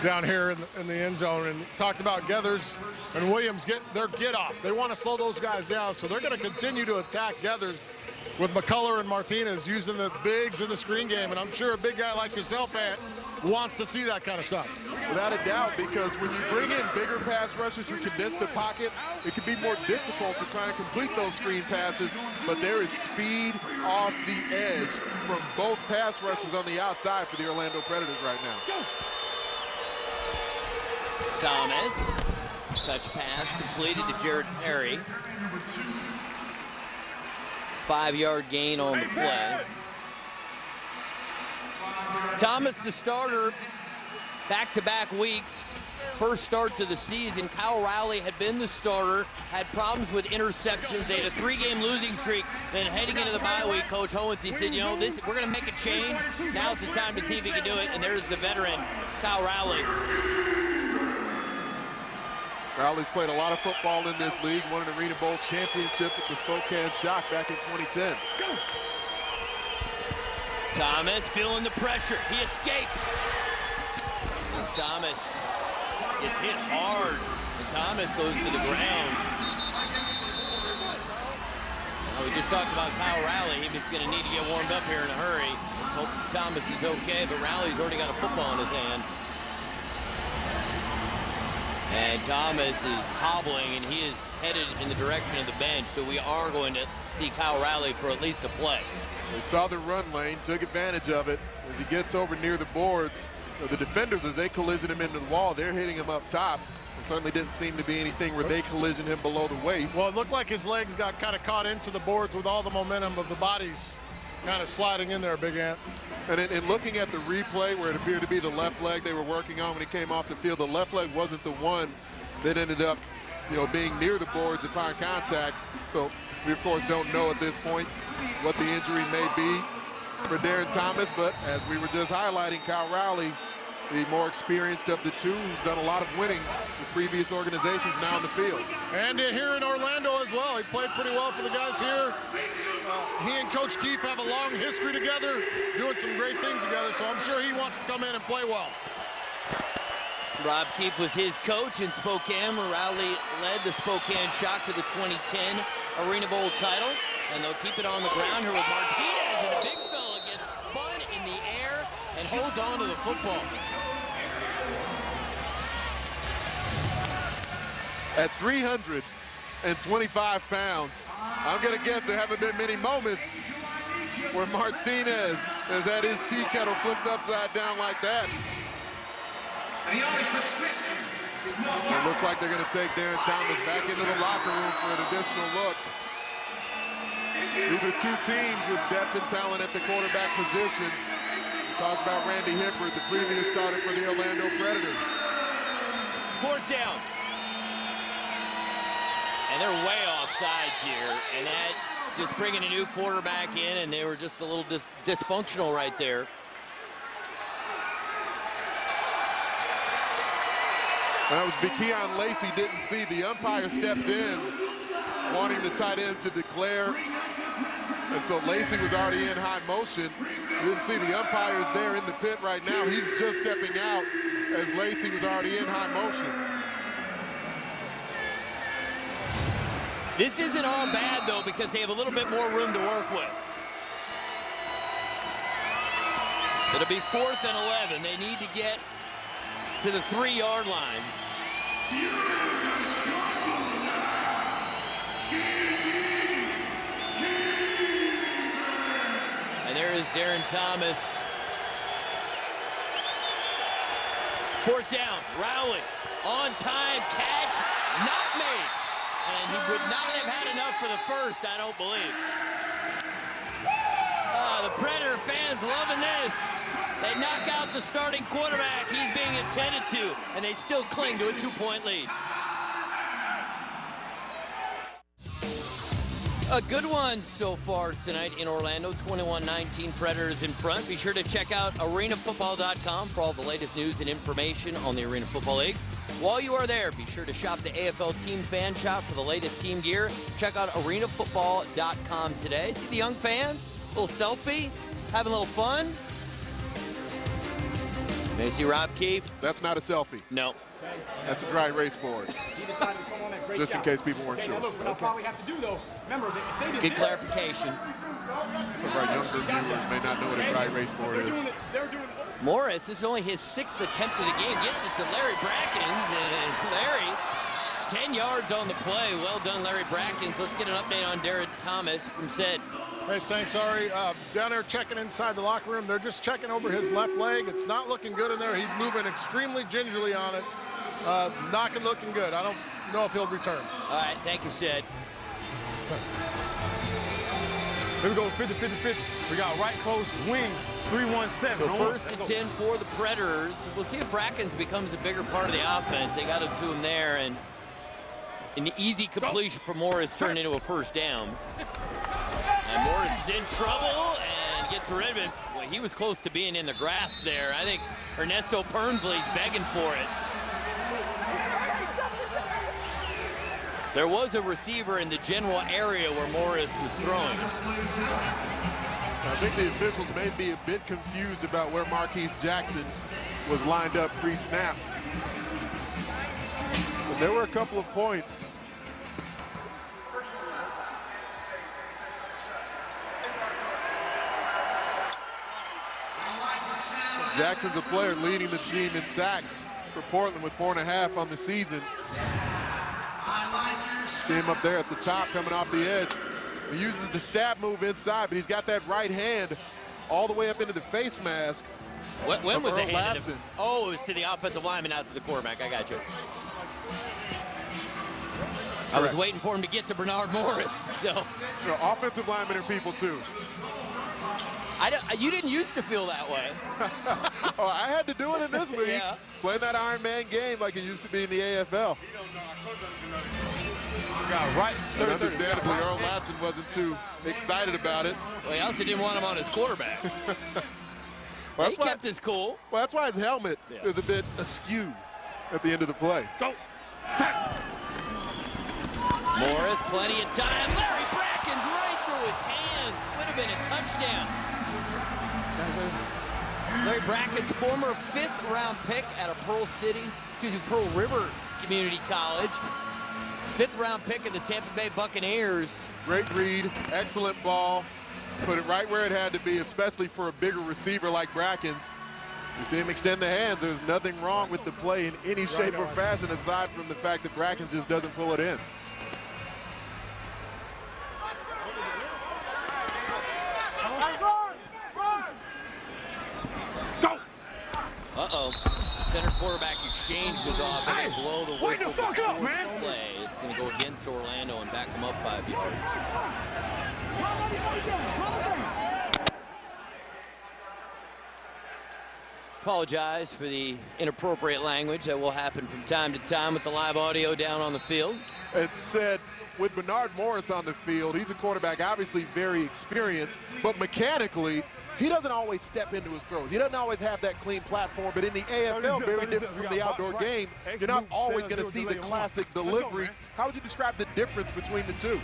down here in the end zone and talked about Geathers and Williams get their get off. They want to slow those guys down, so they're going to continue to attack Geathers with McCullough and Martinez using the bigs in the screen game. And I'm sure a big guy like yourself, Ant, wants to see that kind of stuff. Without a doubt, because when you bring in bigger pass rushers who condense the pocket, it can be more difficult to try and complete those screen passes, but there is speed off the edge from both pass rushers on the outside for the Orlando Predators right now. Thomas, touch pass completed to Jared Perry. 5-yard gain on the play. Thomas, the starter, back-to-back weeks, first starts of the season. Kyle Rowley had been the starter, had problems with interceptions. They had a 3-game losing streak. Then heading into the bye week, Coach Hohensee said, you know, we're going to make a change. Now's the time to see if he can do it. And there's the veteran, Kyle Rowley. Rowley's played a lot of football in this league, won an Arena Bowl championship with the Spokane Shock back in 2010. Thomas feeling the pressure. He escapes. And Thomas gets hit hard. And Thomas goes to the ground. Well, we just talked about Kyle Rowley. He was going to need to get warmed up here in a hurry. Hope Thomas is okay, but Rowley's already got a football in his hand. And Thomas is hobbling, and he is headed in the direction of the bench. So we are going to see Kyle Rowley for at least a play. They saw the run lane, took advantage of it. As he gets over near the boards, the defenders, as they collision him into the wall, they're hitting him up top. There certainly didn't seem to be anything where they collision him below the waist. Well, it looked like his legs got kind of caught into the boards with all the momentum of the bodies kind of sliding in there, Big Ant. And in looking at the replay where it appeared to be the left leg they were working on when he came off the field, the left leg wasn't the one that ended up, being near the boards upon contact. So we, of course, don't know at this point what the injury may be for Darren Thomas, but as we were just highlighting, Kyle Rowley, the more experienced of the two, who's done a lot of winning with previous organizations now on the field. And here in Orlando as well. He played pretty well for the guys here. He and Coach Keefe have a long history together, doing some great things together, so I'm sure he wants to come in and play well. Rob Keefe was his coach in Spokane, where Rowley led the Spokane Shock to the 2010 Arena Bowl title. And they'll keep it on the ground here with Martinez, and the big fella gets spun in the air and holds on to the football. at 325 pounds. I'm going to guess there haven't been many moments where Martinez has had his tea kettle flipped upside down like that. It looks like they're going to take Darren Thomas back into the locker room for an additional look. These are two teams with depth and talent at the quarterback position. We talked about Randy Hickford, the previous starter for the Orlando Predators. 4th down. And they're way off sides here, and that's just bringing a new quarterback in, and they were just a little dysfunctional right there. That was Keon Lacey didn't see. The umpire stepped in, wanting the tight end to declare. And so Lacey was already in high motion. You didn't see the umpire is there in the pit right now. He's just stepping out as Lacey was already in high motion. This isn't all bad, though, because they have a little bit more room to work with. It'll be 4th and 11. They need to get to the 3-yard line. And there is Darren Thomas. 4th down, Rowley, on time catch, not made. And he would not have had enough for the first, I don't believe. The Predator fans loving this. They knock out the starting quarterback. He's being attended to, and they still cling to a 2-point lead. A good one so far tonight in Orlando. 21-19 Predators in front. Be sure to check out arenafootball.com for all the latest news and information on the Arena Football League. While you are there, be sure to shop the AFL Team Fan Shop for the latest team gear. Check out arenafootball.com today. See the young fans? A little selfie? Having a little fun? May see Rob Keefe. That's not a selfie. No. That's a dry erase board. Just in case people weren't sure. Look, what I'll probably have to do, though, remember, if they did good clarification. Some of our younger viewers may not know what a dry erase board is. Morris, this is only his 6th attempt of the game. Gets it to Larry Brackens, and Larry, 10 yards on the play. Well done, Larry Brackens. Let's get an update on Darren Thomas from Sid. Hey, thanks, Ari. Down there checking inside the locker room. They're just checking over his left leg. It's not looking good in there. He's moving extremely gingerly on it. Not looking good. I don't know if he'll return. All right, thank you, Sid. Here we go, 50-50-50. We got right post, wing, 3-1-7. So 1st and 10 for the Predators. We'll see if Brackens becomes a bigger part of the offense. They got it to him there, and an easy completion for Morris turned into a 1st down. And Morris is in trouble and gets rid of it. Well, he was close to being in the grass there. I think Ernesto Pernsley's begging for it. There was a receiver in the general area where Morris was throwing. I think the officials may be a bit confused about where Marquise Jackson was lined up pre-snap. But there were a couple of points. Jackson's a player leading the team in sacks for Portland with 4.5 on the season. See him up there at the top coming off the edge. He uses the stab move inside, but he's got that right hand all the way up into the face mask. When was the Earl hand? Latson. Oh, it was to the offensive lineman, not to the quarterback. I got you. I was waiting for him to get to Bernard Morris. So, you know, offensive linemen are people too. You didn't used to feel that way. Oh, I had to do it in this league. Yeah. Playing that Iron Man game like it used to be in the AFL. Right. And understandably, Earl Latson wasn't too excited about it. Well, he also didn't want him on his quarterback. Well, he kept his cool. Well, that's why his helmet is a bit askew at the end of the play. Go. Morris, plenty of time. Larry Brackens right through his hands. Would have been a touchdown. Larry Brackens, former 5th-round pick out of Pearl River Community College. 5th-round pick of the Tampa Bay Buccaneers. Great read, excellent ball. Put it right where it had to be, especially for a bigger receiver like Brackens. You see him extend the hands. There's nothing wrong with the play in any shape or fashion aside from the fact that Brackens just doesn't pull it in. Uh-oh. Center quarterback exchange goes off and they blow the whistle before the play. It's going to go against Orlando and back them up 5 yards. Apologize for the inappropriate language that will happen from time to time with the live audio down on the field. It said with Bernard Morris on the field, he's a quarterback obviously very experienced, but mechanically, he doesn't always step into his throws. He doesn't always have that clean platform, but in the AFL, very different from the outdoor game, you're not always going to see the classic delivery. How would you describe the difference between the two?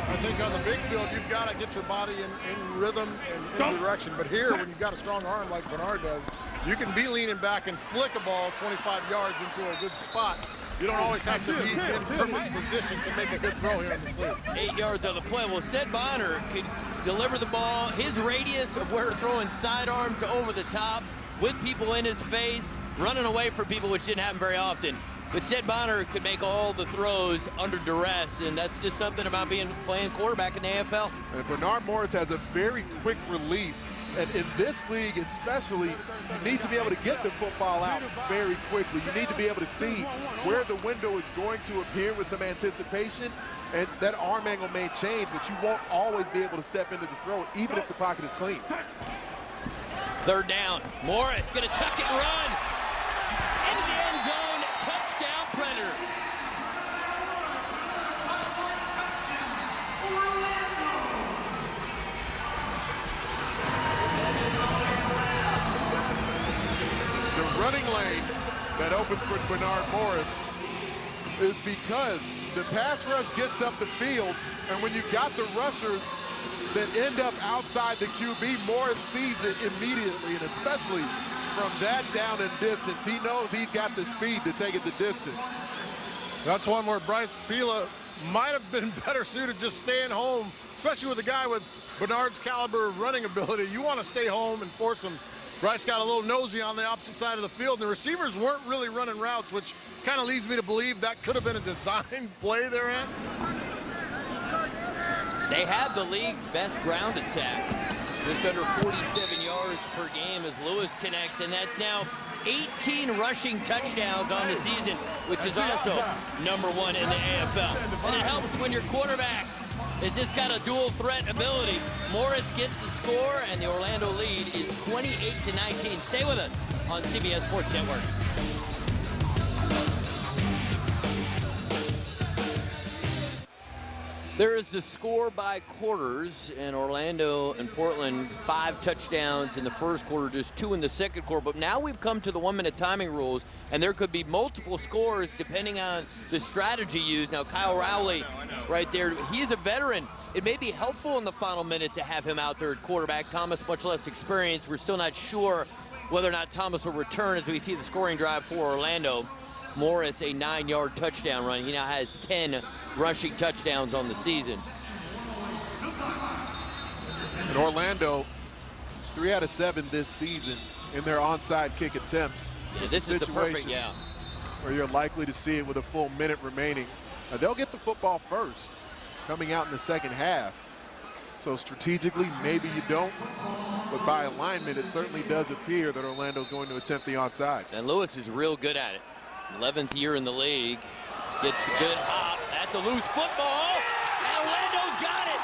I think on the big field, you've got to get your body in rhythm and in direction. But here, when you've got a strong arm like Bernard does, you can be leaning back and flick a ball 25 yards into a good spot. You don't always have to be in perfect position to make a good throw here in the sleeve. 8 yards on the play. Well, Sed Bonner could deliver the ball. His radius of where throwing sidearm to over the top with people in his face, running away from people, which didn't happen very often. But Sed Bonner could make all the throws under duress, and that's just something about playing quarterback in the AFL. And Bernard Morris has a very quick release. And in this league especially, you need to be able to get the football out very quickly. You need to be able to see where the window is going to appear with some anticipation. And that arm angle may change, but you won't always be able to step into the throw, even if the pocket is clean. Third down. Morris going to tuck and run. Into the end zone. Touchdown, Predators. Running lane that opened for Bernard Morris is because the pass rush gets up the field, and when you've got the rushers that end up outside the QB, Morris sees it immediately, and especially from that down and distance, he knows he's got the speed to take it the distance. That's one where Bryce Pila might have been better suited just staying home, especially with a guy with Bernard's caliber of running ability. You want to stay home and force him. Bryce got a little nosy on the opposite side of the field, and the receivers weren't really running routes, which kind of leads me to believe that could have been a designed play there, Ant. They have the league's best ground attack. Just under 47 yards per game as Lewis connects, and that's now 18 rushing touchdowns on the season, which is also #1 in the AFL. And it helps when your quarterback is just got a dual threat ability. Morris gets the score, and the Orlando lead is 28-19. Stay with us on CBS Sports Network. There is the score by quarters, and Orlando and Portland 5 touchdowns in the first quarter, just 2 in the second quarter. But now we've come to the 1-minute timing rules, and there could be multiple scores depending on the strategy used. Now, Kyle Rowley right there, he is a veteran. It may be helpful in the final minute to have him out there at quarterback. Thomas, much less experienced. We're still not sure whether or not Thomas will return as we see the scoring drive for Orlando. Morris, a 9-yard touchdown run. He now has 10 rushing touchdowns on the season. In Orlando, it's 3 out of 7 this season in their onside kick attempts. Yeah, this is the perfect, where you're likely to see it with a full minute remaining. Now, they'll get the football first, coming out in the second half. So strategically, maybe you don't. But by alignment, it certainly does appear that Orlando's going to attempt the onside. And Lewis is real good at it. 11th year in the league. Gets the good hop. That's a loose football. And Orlando's got it.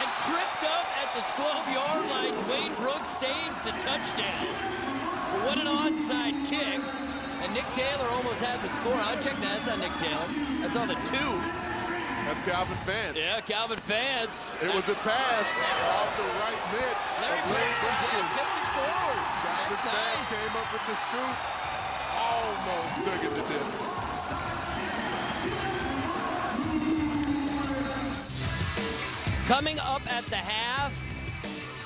And tripped up at the 12-yard line. Dwayne Brooks saves the touchdown. But what an onside kick. And Nick Taylor almost had the score. I'll check that. That's not Nick Taylor. That's on the 2. That's Calvin Fance. Yeah, Calvin Fance. It was a pass off the right mid. Larry Brackens tipped forward. Calvin Fance came up with the scoop. Almost took it the distance. Coming up at the half,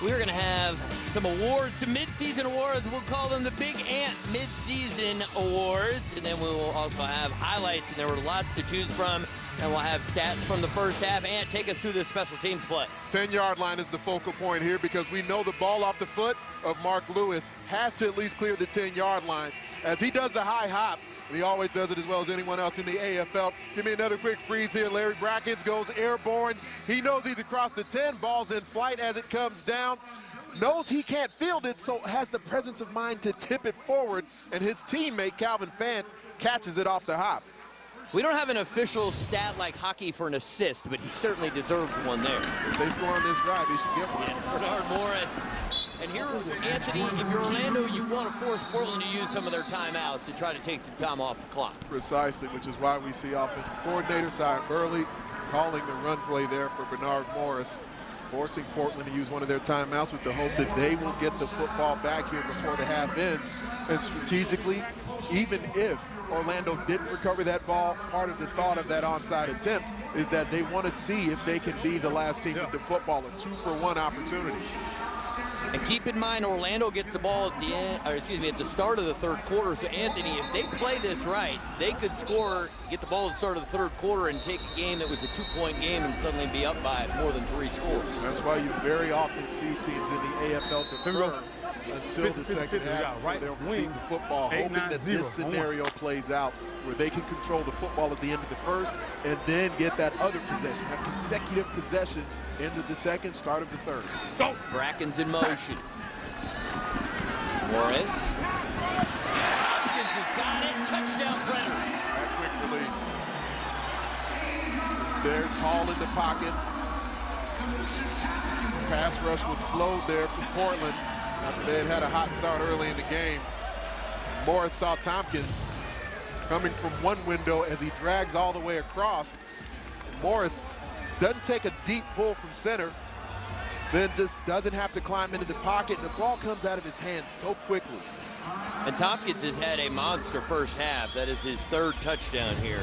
we're going to have some awards, some mid-season awards. We'll call them the Big Ant Mid-Season Awards. And then we will also have highlights, and there were lots to choose from. And we'll have stats from the first half. Ant, take us through the special teams play. 10-yard line is the focal point here because we know the ball off the foot of Mark Lewis has to at least clear the 10-yard line. As he does the high hop, and he always does it as well as anyone else in the AFL. Give me another quick freeze here. Larry Brackens goes airborne. He knows he's across the 10. Ball's in flight as it comes down. Knows he can't field it, so has the presence of mind to tip it forward, and his teammate, Calvin Fance, catches it off the hop. We don't have an official stat like hockey for an assist, but he certainly deserves one there. If they score on this drive, they should get one. And Bernard Morris. And here, Anthony, if you're Orlando, you want to force Portland to use some of their timeouts to try to take some time off the clock. Precisely, which is why we see offensive coordinator Cy Burley calling the run play there for Bernard Morris, forcing Portland to use one of their timeouts with the hope that they will get the football back here before the half ends. And strategically, even if Orlando didn't recover that ball, part of the thought of that onside attempt is that they want to see if they can be the last team with the football, a 2-for-1 opportunity. And keep in mind, Orlando gets the ball at the end, or excuse me, at the start of the third quarter. So Anthony, if they play this right, they could score, get the ball at the start of the third quarter and take a game that was a 2-point game and suddenly be up by more than 3 scores. That's why you very often see teams in the AFL defer until the second half before they'll receive the football, hoping that this scenario plays out where they can control the football at the end of the first and then get that other possession, have consecutive possessions into the second, start of the third. Go! Bracken's in motion. Morris. Hopkins has got it. Touchdown, Brenner. That quick release. He's there, tall in the pocket. Pass rush was slowed there from Portland after they had a hot start early in the game. Morris saw Tompkins coming from one window as he drags all the way across. Morris doesn't take a deep pull from center, then just doesn't have to climb into the pocket, and the ball comes out of his hands so quickly. And Tompkins has had a monster first half. That is his 3rd touchdown here.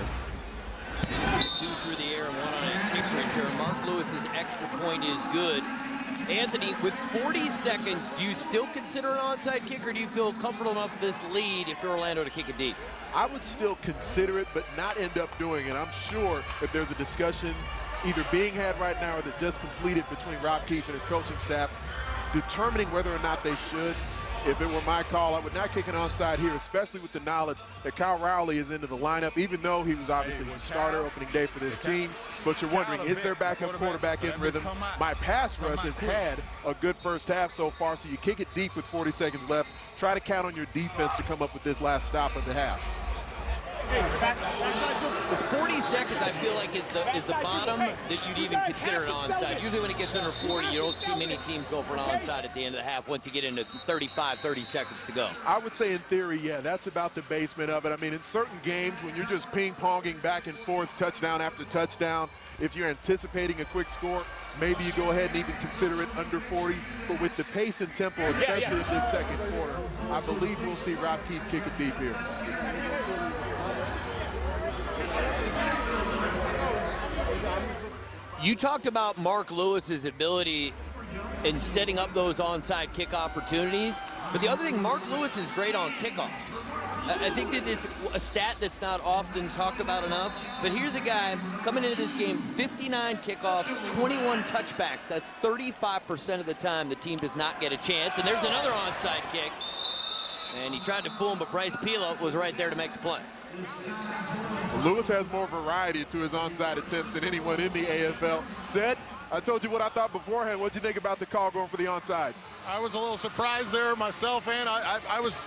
2 through the air and 1 on a kick return. Mark Lewis's extra point is good. Anthony, with 40 seconds, do you still consider an onside kick, or do you feel comfortable enough with this lead if you're Orlando to kick it deep? I would still consider it, but not end up doing it. I'm sure that there's a discussion either being had right now or that just completed between Rob Keefe and his coaching staff, determining whether or not they should. If it were my call, I would not kick an onside here, especially with the knowledge that Kyle Rowley is into the lineup, even though he was obviously the starter opening day for this team. But you're wondering, is their backup quarterback in rhythm? My pass rush has had a good first half so far, so you kick it deep with 40 seconds left. Try to count on your defense to come up with this last stop of the half. With 40 seconds, I feel like is the bottom that you'd even consider an onside. Usually when it gets under 40, you don't see many teams go for an onside at the end of the half once you get into 35, 30 seconds to go. I would say in theory, yeah, that's about the basement of it. I mean, in certain games when you're just ping-ponging back and forth, touchdown after touchdown, if you're anticipating a quick score, maybe you go ahead and even consider it under 40. But with the pace and tempo, especially in this second quarter, I believe we'll see Rob Keefe kick it deep here. You talked about Mark Lewis's ability in setting up those onside kick opportunities, but the other thing, Mark Lewis is great on kickoffs. I think that it's a stat that's not often talked about enough, but here's a guy coming into this game, 59 kickoffs, 21 touchbacks. That's 35% of the time the team does not get a chance, and there's another onside kick. And he tried to fool him, but Bryce Pila was right there to make the play. Lewis has more variety to his onside attempts than anyone in the AFL. Said, I told you what I thought beforehand. What'd you think about the call going for the onside? I was a little surprised there myself, and I was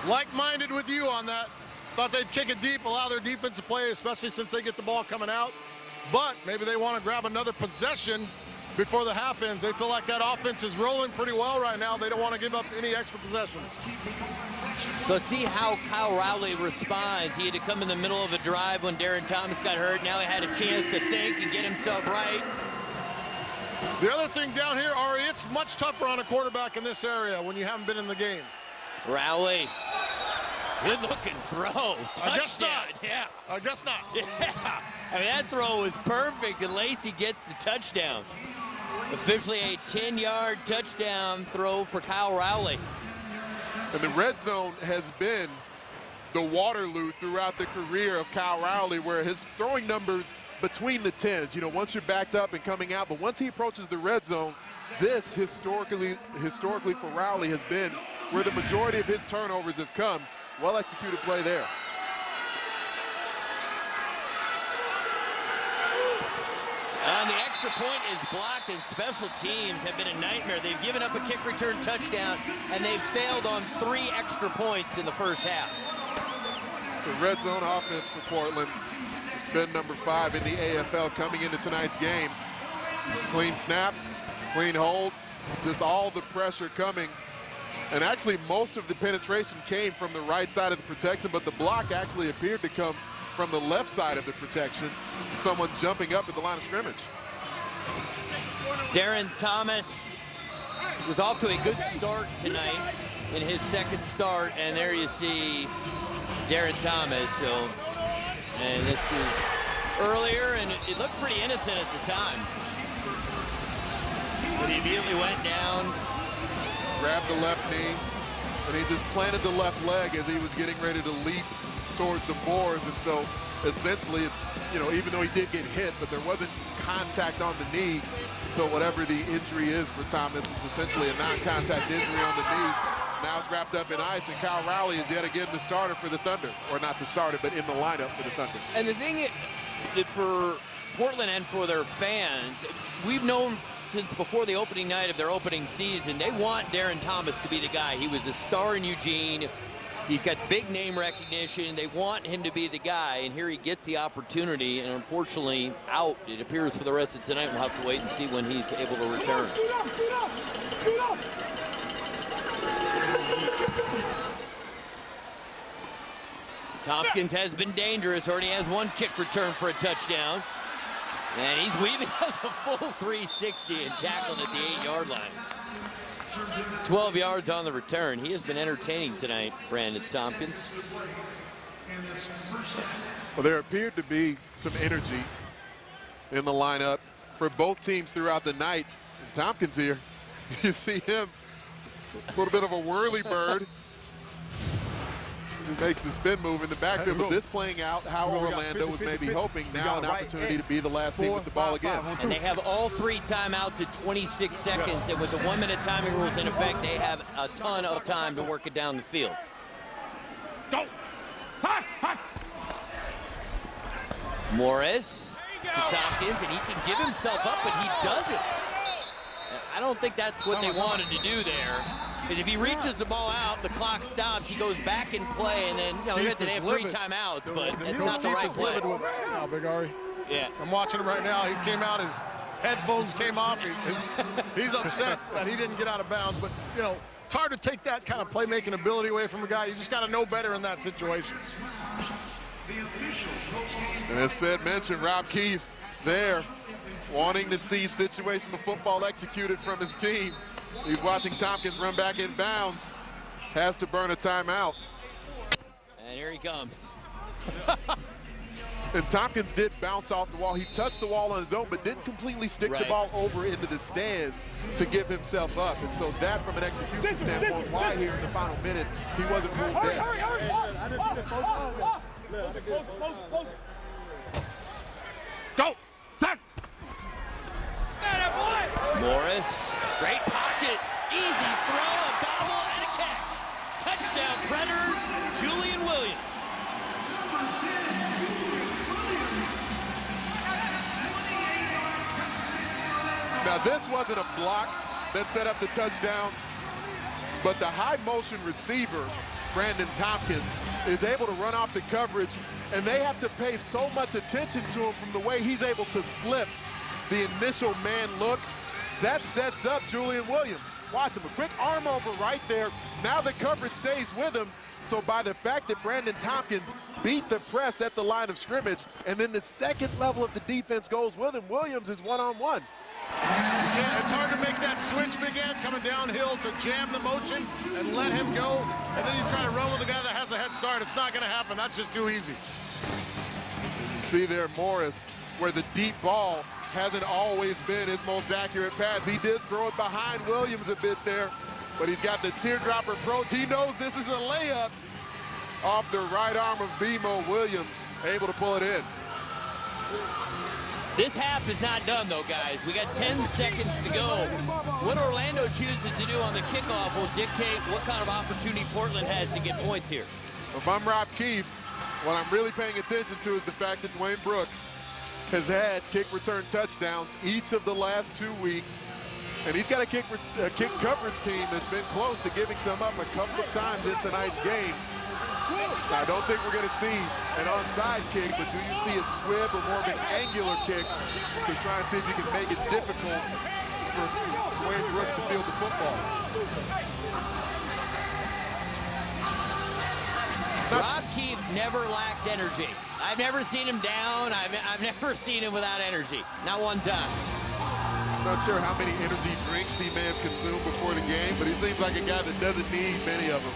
like-minded with you on that. Thought they'd kick it deep, allow their defense to play, especially since they get the ball coming out. But maybe they want to grab another possession before the half ends. They feel like that offense is rolling pretty well right now. They don't want to give up any extra possessions. So let's see how Kyle Rowley responds. He had to come in the middle of a drive when Darren Thomas got hurt. Now he had a chance to think and get himself right. The other thing down here, Ari, it's much tougher on a quarterback in this area when you haven't been in the game. Rowley, good looking throw. Touchdown. I guess not. Yeah. I guess not. Yeah. I mean, that throw was perfect, and Lacey gets the touchdown. Officially a 10-yard touchdown throw for Kyle Rowley. And the red zone has been the Waterloo throughout the career of Kyle Rowley, where his throwing numbers between the 10s, you know, once you're backed up and coming out, but once he approaches the red zone, this historically for Rowley has been where the majority of his turnovers have come. Well-executed play there. And the extra point is blocked, and special teams have been a nightmare. They've given up a kick return touchdown, and they've failed on 3 extra points in the first half. It's a red zone offense for Portland. It's been number 5 in the AFL coming into tonight's game. Clean snap, clean hold, just all the pressure coming. And actually most of the penetration came from the right side of the protection, but the block actually appeared to come from the left side of the protection. Someone jumping up at the line of scrimmage. Darren Thomas was off to a good start tonight in his second start, and there you see Darren Thomas. So, and this is earlier, and it looked pretty innocent at the time. But he immediately went down, grabbed the left knee, and he just planted the left leg as he was getting ready to leap towards the boards. And so essentially it's, you know, even though he did get hit, but there wasn't contact on the knee. So whatever the injury is for Thomas, it's essentially a non-contact injury on the knee. Now it's wrapped up in ice, and Kyle Rowley is yet again the starter for the Thunder. Or not the starter, but in the lineup for the Thunder. And the thing that for Portland and for their fans, we've known since before the opening night of their opening season, they want Darren Thomas to be the guy. He was a star in Eugene. He's got big name recognition. They want him to be the guy, and here he gets the opportunity, and unfortunately out, it appears, for the rest of tonight. We'll have to wait and see when he's able to return. Tompkins has been dangerous. Already has 1 kick return for a touchdown. And he's weaving us a full 360 and tackled at the 8-yard line. 12 yards on the return. He has been entertaining tonight, Brandon Tompkins. Well, there appeared to be some energy in the lineup for both teams throughout the night. And Tompkins here, you see him, a little bit of a whirly bird. He makes the spin move in the backfield, but this playing out how Orlando was maybe hoping. Now an opportunity to be the last team with the ball again. And they have all 3 timeouts at 26 seconds, and with the 1-minute timing rules in effect, they have a ton of time to work it down the field. Go. Morris to Tompkins, and he can give himself up, but he doesn't. I don't think that's what they wanted to do there. Because if he reaches the ball out, the clock stops, he goes back in play, and then, you know, they have 3 timeouts, but it's not the right play. Now, Big Ari. Yeah. I'm watching him right now. He came out, his headphones came off. He's upset that he didn't get out of bounds, but, you know, it's hard to take that kind of playmaking ability away from a guy. You just got to know better in that situation. And as Sid mentioned, Rob Keefe there wanting to see situational football executed from his team. He's watching Tompkins run back in bounds. Has to burn a timeout. And here he comes. And Tompkins did bounce off the wall. He touched the wall on his own, but didn't completely stick the ball over into the stands to give himself up. And so that, from an execution standpoint, why here in the final minute, he wasn't ruled dead. Go. Sack. Morris, great pocket, easy throw, a bobble, and a catch. Touchdown Predators, Julian Williams. Now this wasn't a block that set up the touchdown, but the high motion receiver, Brandon Tompkins, is able to run off the coverage, and they have to pay so much attention to him from the way he's able to slip the initial man look. That sets up Julian Williams. Watch him, a quick arm over right there. Now the coverage stays with him. So by the fact that Brandon Tompkins beat the press at the line of scrimmage, and then the second level of the defense goes with him, Williams is one-on-one. Yeah, it's hard to make that switch, Big Ed, coming downhill to jam the motion and let him go. And then you try to run with a guy that has a head start. It's not going to happen. That's just too easy. You see there Morris, where the deep ball hasn't always been his most accurate pass. He did throw it behind Williams a bit there, but he's got the teardrop approach. He knows this is a layup off the right arm of BMO Williams, able to pull it in. This half is not done, though, guys. We got 10 seconds to go. What Orlando chooses to do on the kickoff will dictate what kind of opportunity Portland has to get points here. If I'm Rob Keefe, what I'm really paying attention to is the fact that Dwayne Brooks has had kick return touchdowns each of the last 2 weeks. And he's got a kick coverage team that's been close to giving some up a couple of times in tonight's game. Now, I don't think we're going to see an onside kick, but do you see a squib or more of an angular kick to try and see if you can make it difficult for Dwayne Brooks to field the football? Rob Keefe never lacks energy. I've never seen him down. I've never seen him without energy. Not one time. I'm not sure how many energy drinks he may have consumed before the game, but he seems like a guy that doesn't need many of them.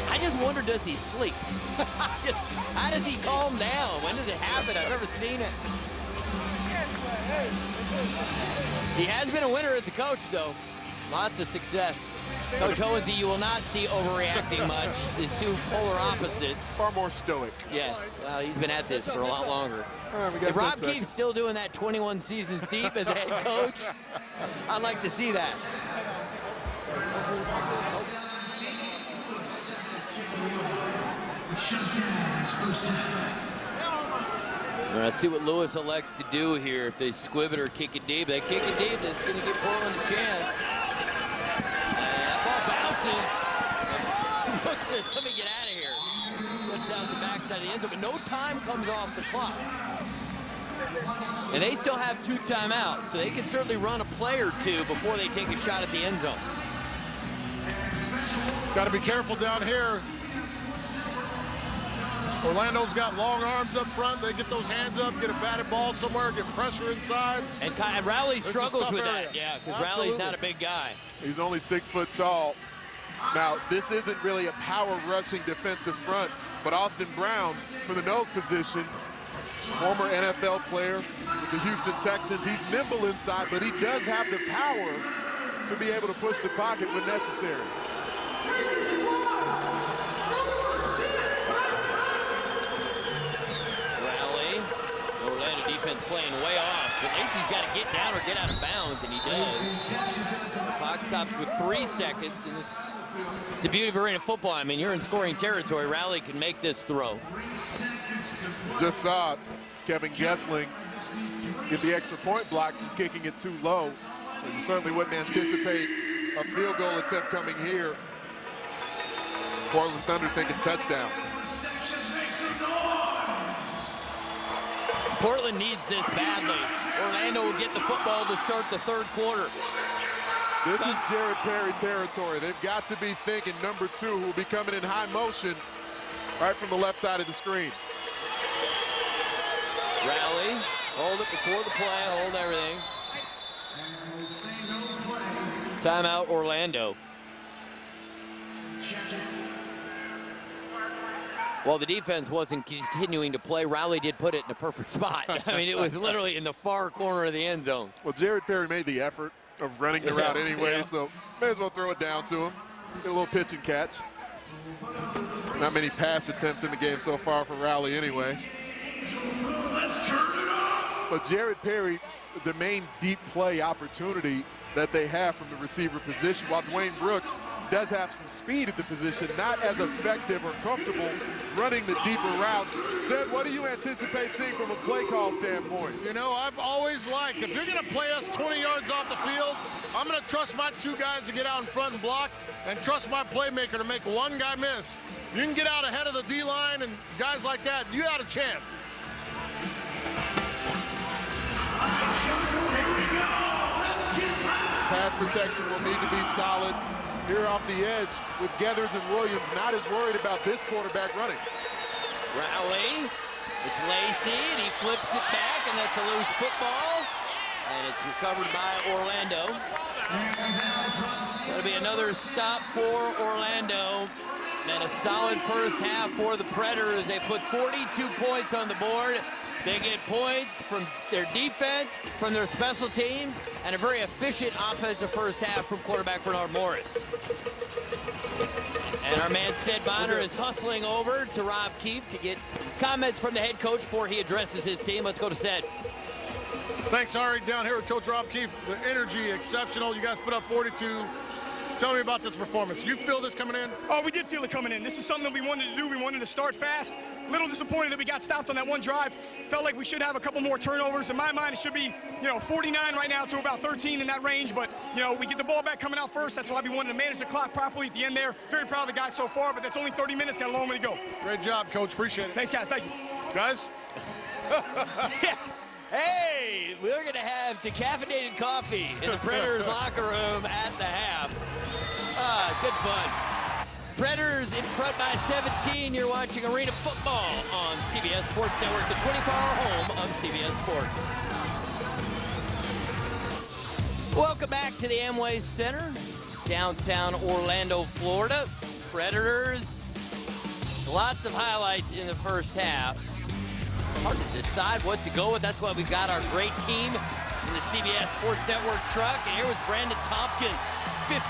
I just wonder, does he sleep? How does he calm down? When does it happen? I've never seen it. He has been a winner as a coach, though. Lots of success. Coach Hohensee, you will not see overreacting much. The two polar opposites. Far more stoic. Yes. Well, he's been at this for a lot longer. If Rob Keefe's still doing that 21 seasons deep as a head coach, I'd like to see that. Let's see what Lewis elects to do here. If they squib it or kick it deep. They kick it deep, that's going to give Portland a chance. That ball bounces. Brooks says, let me get out of here. Sets out the backside of the end zone, but no time comes off the clock. And they still have 2 timeouts, so they can certainly run a play or two before they take a shot at the end zone. Got to be careful down here. Orlando's got long arms up front. They get those hands up, get a batted ball somewhere, get pressure inside. And Rowley struggles with that, yeah, because Rowley's not a big guy. He's only 6 foot tall. Now, this isn't really a power rushing defensive front, but Austin Brown, for the nose position, former NFL player with the Houston Texans. He's nimble inside, but he does have the power to be able to push the pocket when necessary. Defense playing way off, but Lacey's got to get down or get out of bounds, and he does. The clock stops with 3 seconds, and it's the beauty of arena football. I mean, you're in scoring territory. Rowley can make this throw. Just saw Kevin Gessling get the extra point block from kicking it too low. So you certainly wouldn't anticipate a field goal attempt coming here. Portland Thunder thinking touchdown. Portland needs this badly. Orlando will get the football to start the 3rd quarter. This is Jared Perry territory. They've got to be thinking number 2, who will be coming in high motion right from the left side of the screen. Rowley, hold it before the play, hold everything. Timeout, Orlando. Well, the defense wasn't continuing to play. Rowley did put it in a perfect spot. I mean, it was literally in the far corner of the end zone. Well, Jared Perry made the effort of running the route anyway, so may as well throw it down to him. Get a little pitch and catch. Not many pass attempts in the game so far for Rowley anyway. But Jared Perry, the main deep play opportunity that they have from the receiver position, while Dwayne Brooks does have some speed at the position, not as effective or comfortable running the deeper routes. Sid, what do you anticipate seeing from a play call standpoint? You know, I've always liked, if you're going to play us 20 yards off the field, I'm going to trust my 2 guys to get out in front and block, and trust my playmaker to make 1 guy miss. You can get out ahead of the D-line and guys like that, you had a chance. Pass protection will need to be solid here off the edge with Geathers and Williams not as worried about this quarterback running. Rowley, it's Lacey, and he flips it back, and that's a loose football, and it's recovered by Orlando. That'll be another stop for Orlando, and a solid first half for the Predators. They put 42 points on the board. They get points from their defense, from their special teams, and a very efficient offensive first half from quarterback Bernard Morris. And our man Sid Bonner is hustling over to Rob Keefe to get comments from the head coach before he addresses his team. Let's go to Sid. Thanks, Ari. Down here with Coach Rob Keefe. The energy exceptional. You guys put up 42. Tell me about this performance. You feel this coming in? Oh, we did feel it coming in. This is something that we wanted to do. We wanted to start fast. A little disappointed that we got stopped on that one drive. Felt like we should have a couple more turnovers. In my mind, it should be, 49 right now to about 13 in that range. But, we get the ball back coming out first. That's why we wanted to manage the clock properly at the end there. Very proud of the guys so far, but that's only 30 minutes. Got a long way to go. Great job, Coach. Appreciate it. Thanks, guys. Thank you. Guys? Yeah. Hey, we're going to have decaffeinated coffee in the Predators locker room at the half. Good fun. Predators in front by 17. You're watching Arena Football on CBS Sports Network, the 24-hour home of CBS Sports. Welcome back to the Amway Center, downtown Orlando, Florida. Predators, lots of highlights in the first half. Hard to decide what to go with. That's why we've got our great team in the CBS Sports Network truck. And here was Brandon Tompkins, 58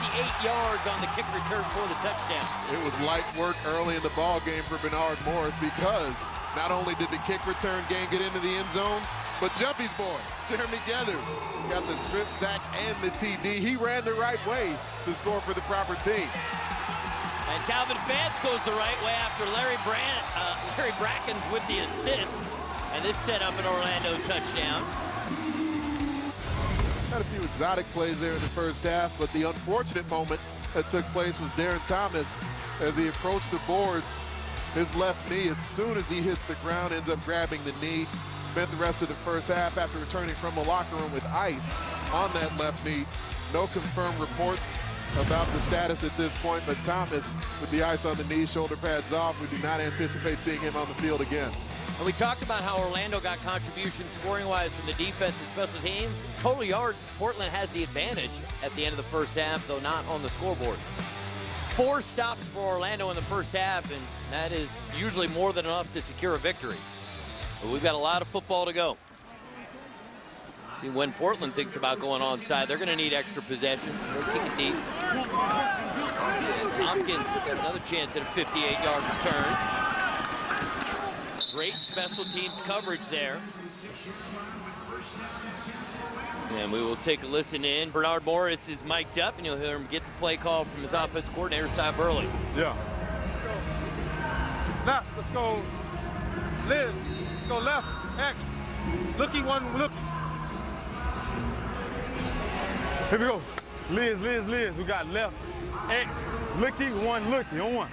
yards on the kick return for the touchdown. It was light work early in the ball game for Bernard Morris because not only did the kick return game get into the end zone, but Jumpy's boy, Jeremy Geathers, got the strip sack and the TD. He ran the right way to score for the proper team. And Calvin Vance goes the right way after Larry Brackens with the assist. And this set up an Orlando touchdown. Had a few exotic plays there in the first half, but the unfortunate moment that took place was Darren Thomas as he approached the boards. His left knee, as soon as he hits the ground, ends up grabbing the knee. Spent the rest of the first half after returning from the locker room with ice on that left knee. No confirmed reports about the status at this point, but Thomas, with the ice on the knee, shoulder pads off, we do not anticipate seeing him on the field again. And we talked about how Orlando got contributions scoring-wise from the defense and special teams. Total yards, Portland has the advantage at the end of the first half, though not on the scoreboard. 4 stops for Orlando in the first half, and that is usually more than enough to secure a victory. But we've got a lot of football to go. See, when Portland thinks about going onside, they're going to need extra possessions. They'll kick it deep. And Tompkins got another chance at a 58-yard return. Great special teams coverage there. And we will take a listen in. Bernard Morris is mic'd up, and you'll hear him get the play call from his offense coordinator, Cy Burley. Yeah. Left, let's go. Liz, let's go left, X. Looky, one, look. Here we go. Liz, Liz, Liz. We got left, X. Looky, one, looky, on one.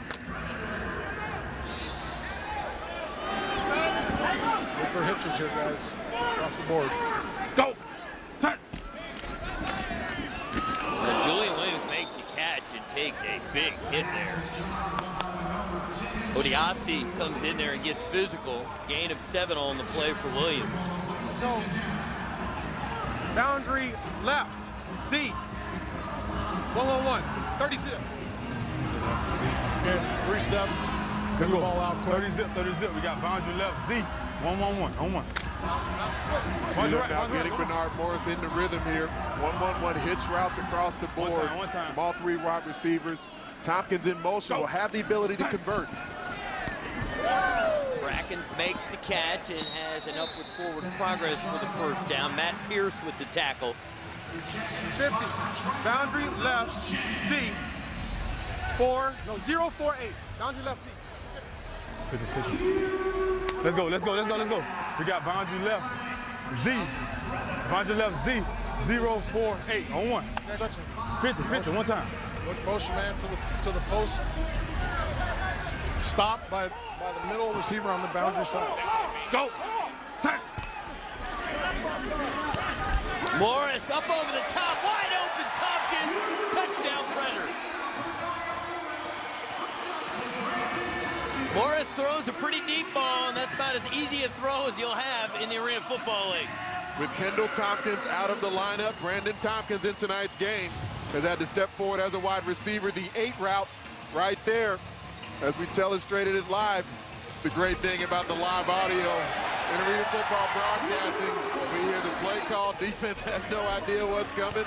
Look for hitches here, guys. Across the board. Go. Turn. Julian Williams makes the catch and takes a big hit there. Odiasi comes in there and gets physical. Gain of 7 on the play for Williams. So, boundary left, Z. 1-1-1, 36. Okay, 3-step. Get the ball out quick. 30 zip. We got boundary left, Z. 1-1-1, on one. See that now getting Bernard Morris in the rhythm here. 1-1-1 hitch routes across the board One time. from all 3 wide receivers. Tompkins in motion will have the ability to convert. Brackens makes the catch and has an upward forward progress for the first down. Matt Pierce with the tackle. 50. Boundary left, Z. 048. Boundary left, Z. Let's go. We got boundary left, Z. Boundary left, Z. 048 on one. 50, one time. Look, motion man to the post. Stopped by the middle receiver on the boundary side. Go. Turn. Morris up over the top, wide open. Tompkins, touchdown Predators. Morris throws a pretty deep ball, and that's about as easy a throw as you'll have in the Arena Football League. With Kendall Tompkins out of the lineup, Brandon Tompkins in tonight's game has had to step forward as a wide receiver. The 8 route right there, as we illustrated it live. It's the great thing about the live audio. In Arena Football Broadcasting, we hear the play call. Defense has no idea what's coming,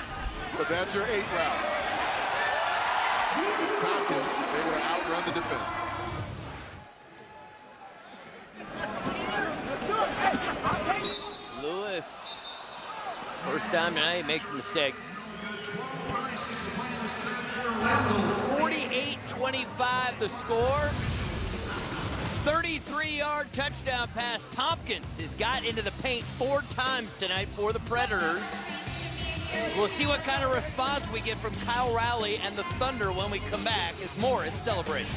but that's your 8 route. Tompkins able to outrun the defense. Lewis, first time tonight, makes a mistake. 48-25 the score. 33-yard touchdown pass. Tompkins has got into the paint 4 times tonight for the Predators. We'll see what kind of response we get from Kyle Rowley and the Thunder when we come back as Morris celebrates.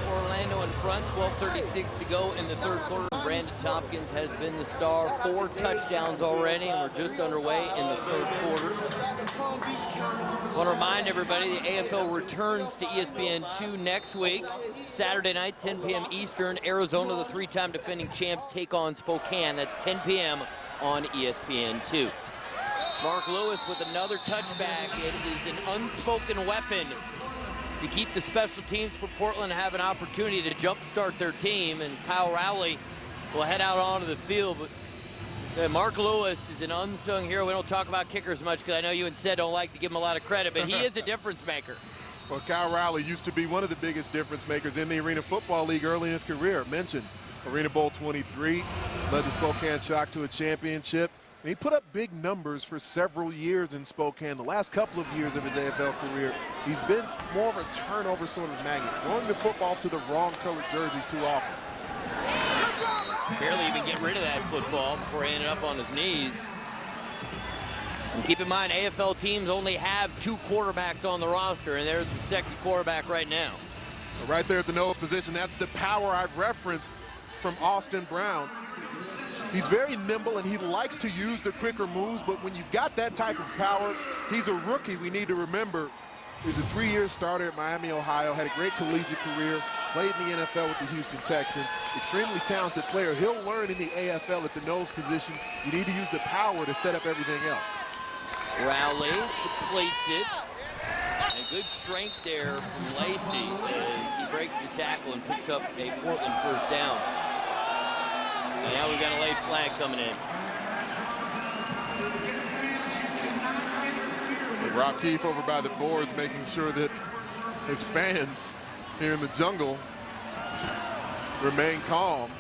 Orlando in front, 12:36 to go in the third quarter. Brandon Tompkins has been the star, 4 touchdowns already, and we're just underway in the third quarter. I want to remind everybody the AFL returns to ESPN2 next week. Saturday night, 10 p.m. Eastern, Arizona, the 3-time defending champs, take on Spokane. That's 10 p.m. on ESPN2. Mark Lewis with another touchback. It is an unspoken weapon to keep the special teams for Portland have an opportunity to jumpstart their team, and Kyle Rowley will head out onto the field. But Mark Lewis is an unsung hero. We don't talk about kickers much because I know you and Sid don't like to give him a lot of credit, but he is a difference maker. Well, Kyle Rowley used to be one of the biggest difference makers in the Arena Football League early in his career. Mentioned Arena Bowl 23, led the Spokane Shock to a championship. And he put up big numbers for several years in Spokane. The last couple of years of his AFL career, he's been more of a turnover sort of magnet, throwing the football to the wrong colored jerseys too often. Barely even get rid of that football before he ended up on his knees. And keep in mind, AFL teams only have 2 quarterbacks on the roster, and there's the second quarterback right now. Right there at the nose position, that's the power I've referenced from Austin Brown. He's very nimble, and he likes to use the quicker moves, but when you've got that type of power, he's a rookie. We need to remember he's a 3-year starter at Miami, Ohio, had a great collegiate career, played in the NFL with the Houston Texans, extremely talented player. He'll learn in the AFL at the nose position. You need to use the power to set up everything else. Rowley completes it. And good strength there from Lacey as he breaks the tackle and picks up a Portland first down. And now we've got a late flag coming in. Rob Keefe over by the boards making sure that his fans here in the jungle remain calm.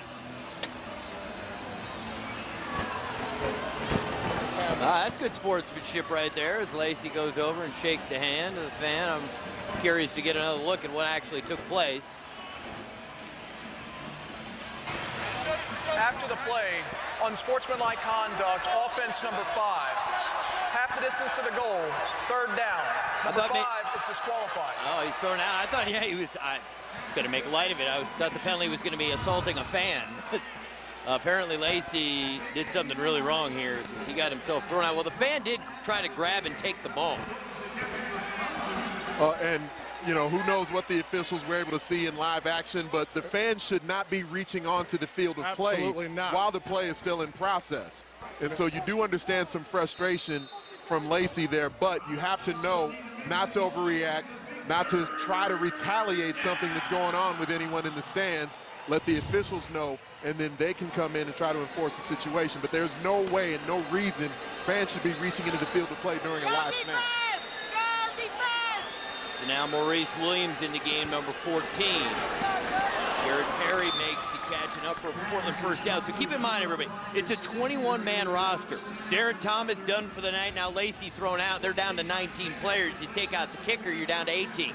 That's good sportsmanship right there as Lacey goes over and shakes the hand of the fan. I'm curious to get another look at what actually took place. After the play, unsportsmanlike conduct, offense number 5. Half the distance to the goal, 3rd down. Number 5 is disqualified. Oh, he's thrown out. I thought, yeah, he was going to make light of it. I thought the penalty was going to be assaulting a fan. Apparently Lacey did something really wrong here. He got himself thrown out. Well, the fan did try to grab and take the ball. And, you know, who knows what the officials were able to see in live action, but the fans should not be reaching onto the field of play while the play is still in process. And so you do understand some frustration from Lacey there, but you have to know not to overreact, not to try to retaliate something that's going on with anyone in the stands. Let the officials know, and then they can come in and try to enforce the situation. But there's no way and no reason fans should be reaching into the field to play during a live snap. So now Maurice Williams in the game, number 14. Jared Perry makes the catch and up for Portland first down. So keep in mind, everybody, it's a 21-man roster. Darren Thomas done for the night. Now Lacey thrown out. They're down to 19 players. You take out the kicker, you're down to 18.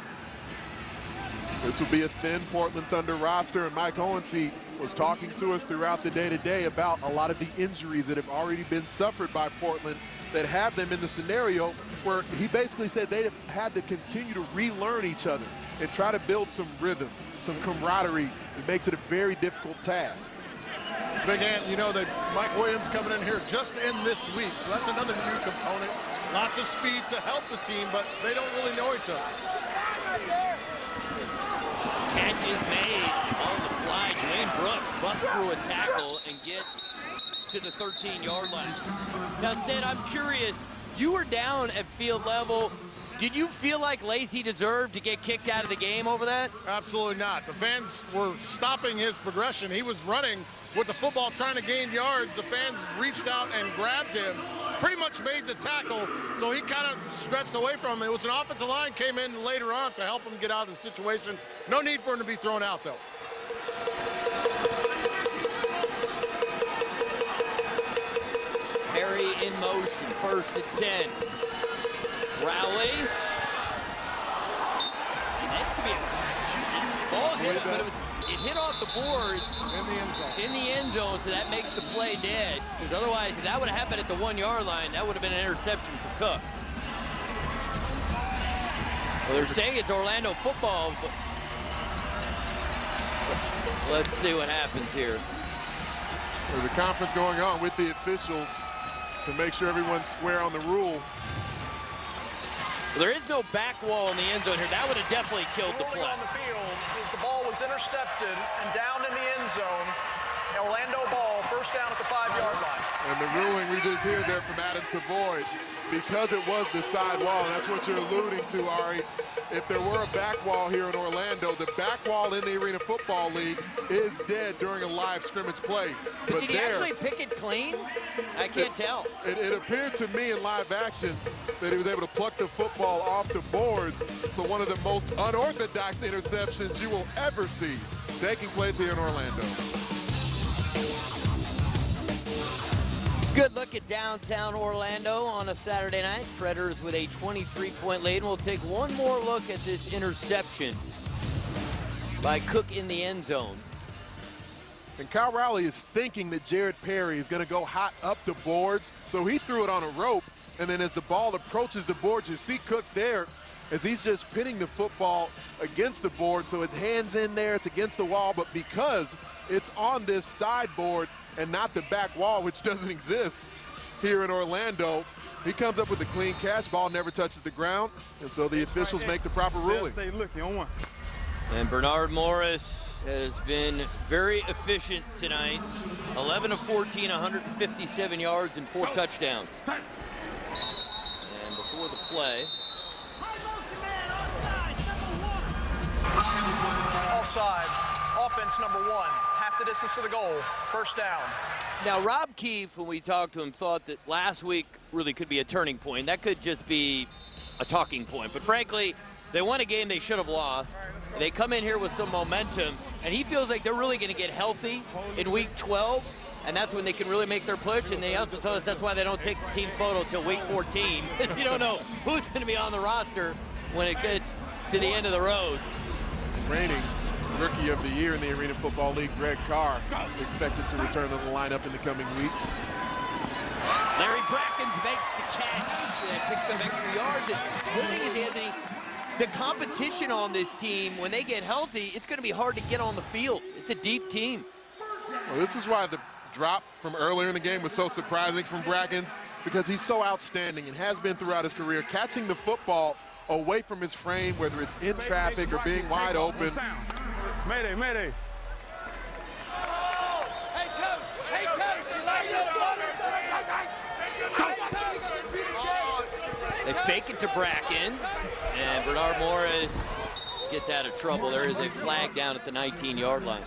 This will be a thin Portland Thunder roster, and Mike Owensy was talking to us throughout the day today about a lot of the injuries that have already been suffered by Portland that have them in the scenario where he basically said they have had to continue to relearn each other and try to build some rhythm, some camaraderie. It makes it a very difficult task. Big Ant, you know that Mike Williams coming in here just in this week, so that's another new component. Lots of speed to help the team, but they don't really know each other. Catch is made on the fly. Dwayne Brooks busts through a tackle and gets to the 13-yard line. Now, Sid, I'm curious. You were down at field level did you feel like Lacy deserved to get kicked out of the game over that? Absolutely not. The fans were stopping his progression. He was running with the football trying to gain yards. The fans reached out and grabbed him, pretty much made the tackle, so he kind of stretched away from him. It was an offensive line came in later on to help him get out of the situation. No need for him to be thrown out, though. Perry in motion, 1st and 10. Rowley. And that's going to be a ball hit, but it hit off the boards in the end zone, so that makes the play dead. Because otherwise, if that would have happened at the 1-yard line, that would have been an interception for Cook. Well, they're saying it's Orlando football, but let's see what happens here. There's a conference going on with the officials to make sure everyone's square on the rule. Well, there is no back wall in the end zone here. That would have definitely killed the play. On the field is the ball was intercepted and down in the end zone. Orlando ball, 1st down at the 5-yard line. And the ruling we just hear there from Adam Savoy, because it was the side wall, and that's what you're alluding to, Ari. If there were a back wall here in Orlando, the back wall in the Arena Football League is dead during a live scrimmage play. But did he actually pick it clean? I can't tell. It appeared to me in live action that he was able to pluck the football off the boards. So one of the most unorthodox interceptions you will ever see taking place here in Orlando. Good look at downtown Orlando on a Saturday night. Predators with a 23-point lead. And we'll take one more look at this interception by Cook in the end zone. And Kyle Rowley is thinking that Jared Perry is going to go hot up the boards, so he threw it on a rope, and then as the ball approaches the boards, you see Cook there as he's just pinning the football against the board, so his hand's in there, it's against the wall, but because it's on this sideboard and not the back wall, which doesn't exist here in Orlando, he comes up with a clean catch. Ball never touches the ground, and so the officials make the proper ruling. Stay looking on one. And Bernard Morris has been very efficient tonight. 11 of 14, 157 yards and 4 touchdowns. And before the play, Offside. Offense number 1. Half the distance to the goal. 1st down. now Rob Keefe, when we talked to him, thought that last week really could be a turning point. That could just be a talking point. But frankly, they won a game they should have lost. They come in here with some momentum, and he feels like they're really going to get healthy in week 12, and that's when they can really make their push. And they also told us that's why they don't take the team photo till week 14, because you don't know who's going to be on the roster when it gets to the end of the road. Reigning Rookie of the Year in the Arena Football League, Greg Carr, expected to return to the lineup in the coming weeks. Larry Brackens makes the catch and picks some extra yards. And the thing is, Anthony, the competition on this team, when they get healthy, it's going to be hard to get on the field. It's a deep team. Well, this is why the drop from earlier in the game was so surprising from Brackens, because he's so outstanding and has been throughout his career, catching the football away from his frame, whether it's in traffic or being wide open. Mayday, mayday. Hey, Toast! Hey, Toast! You like your They fake it to Brackens, and Bernard Morris gets out of trouble. There is a flag down at the 19-yard line.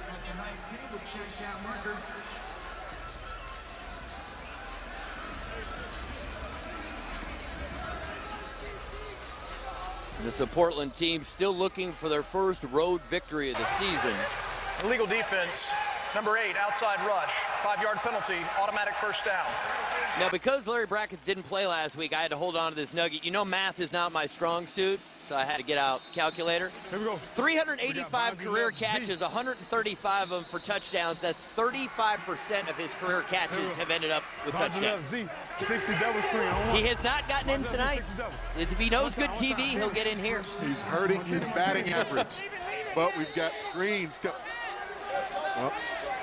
The Portland team still looking for their first road victory of the season. Illegal defense, number 8, outside rush, 5-yard penalty, automatic 1st down. Now, because Larry Brackens didn't play last week, I had to hold on to this nugget. You know, math is not my strong suit, so I had to get out calculator. Here we go. 385 career catches, 135 of them for touchdowns. That's 35% of his career catches have ended up with touchdowns. He has not gotten in tonight. If he knows good TV, he'll get in here. He's hurting his batting average. But we've got screens. Well,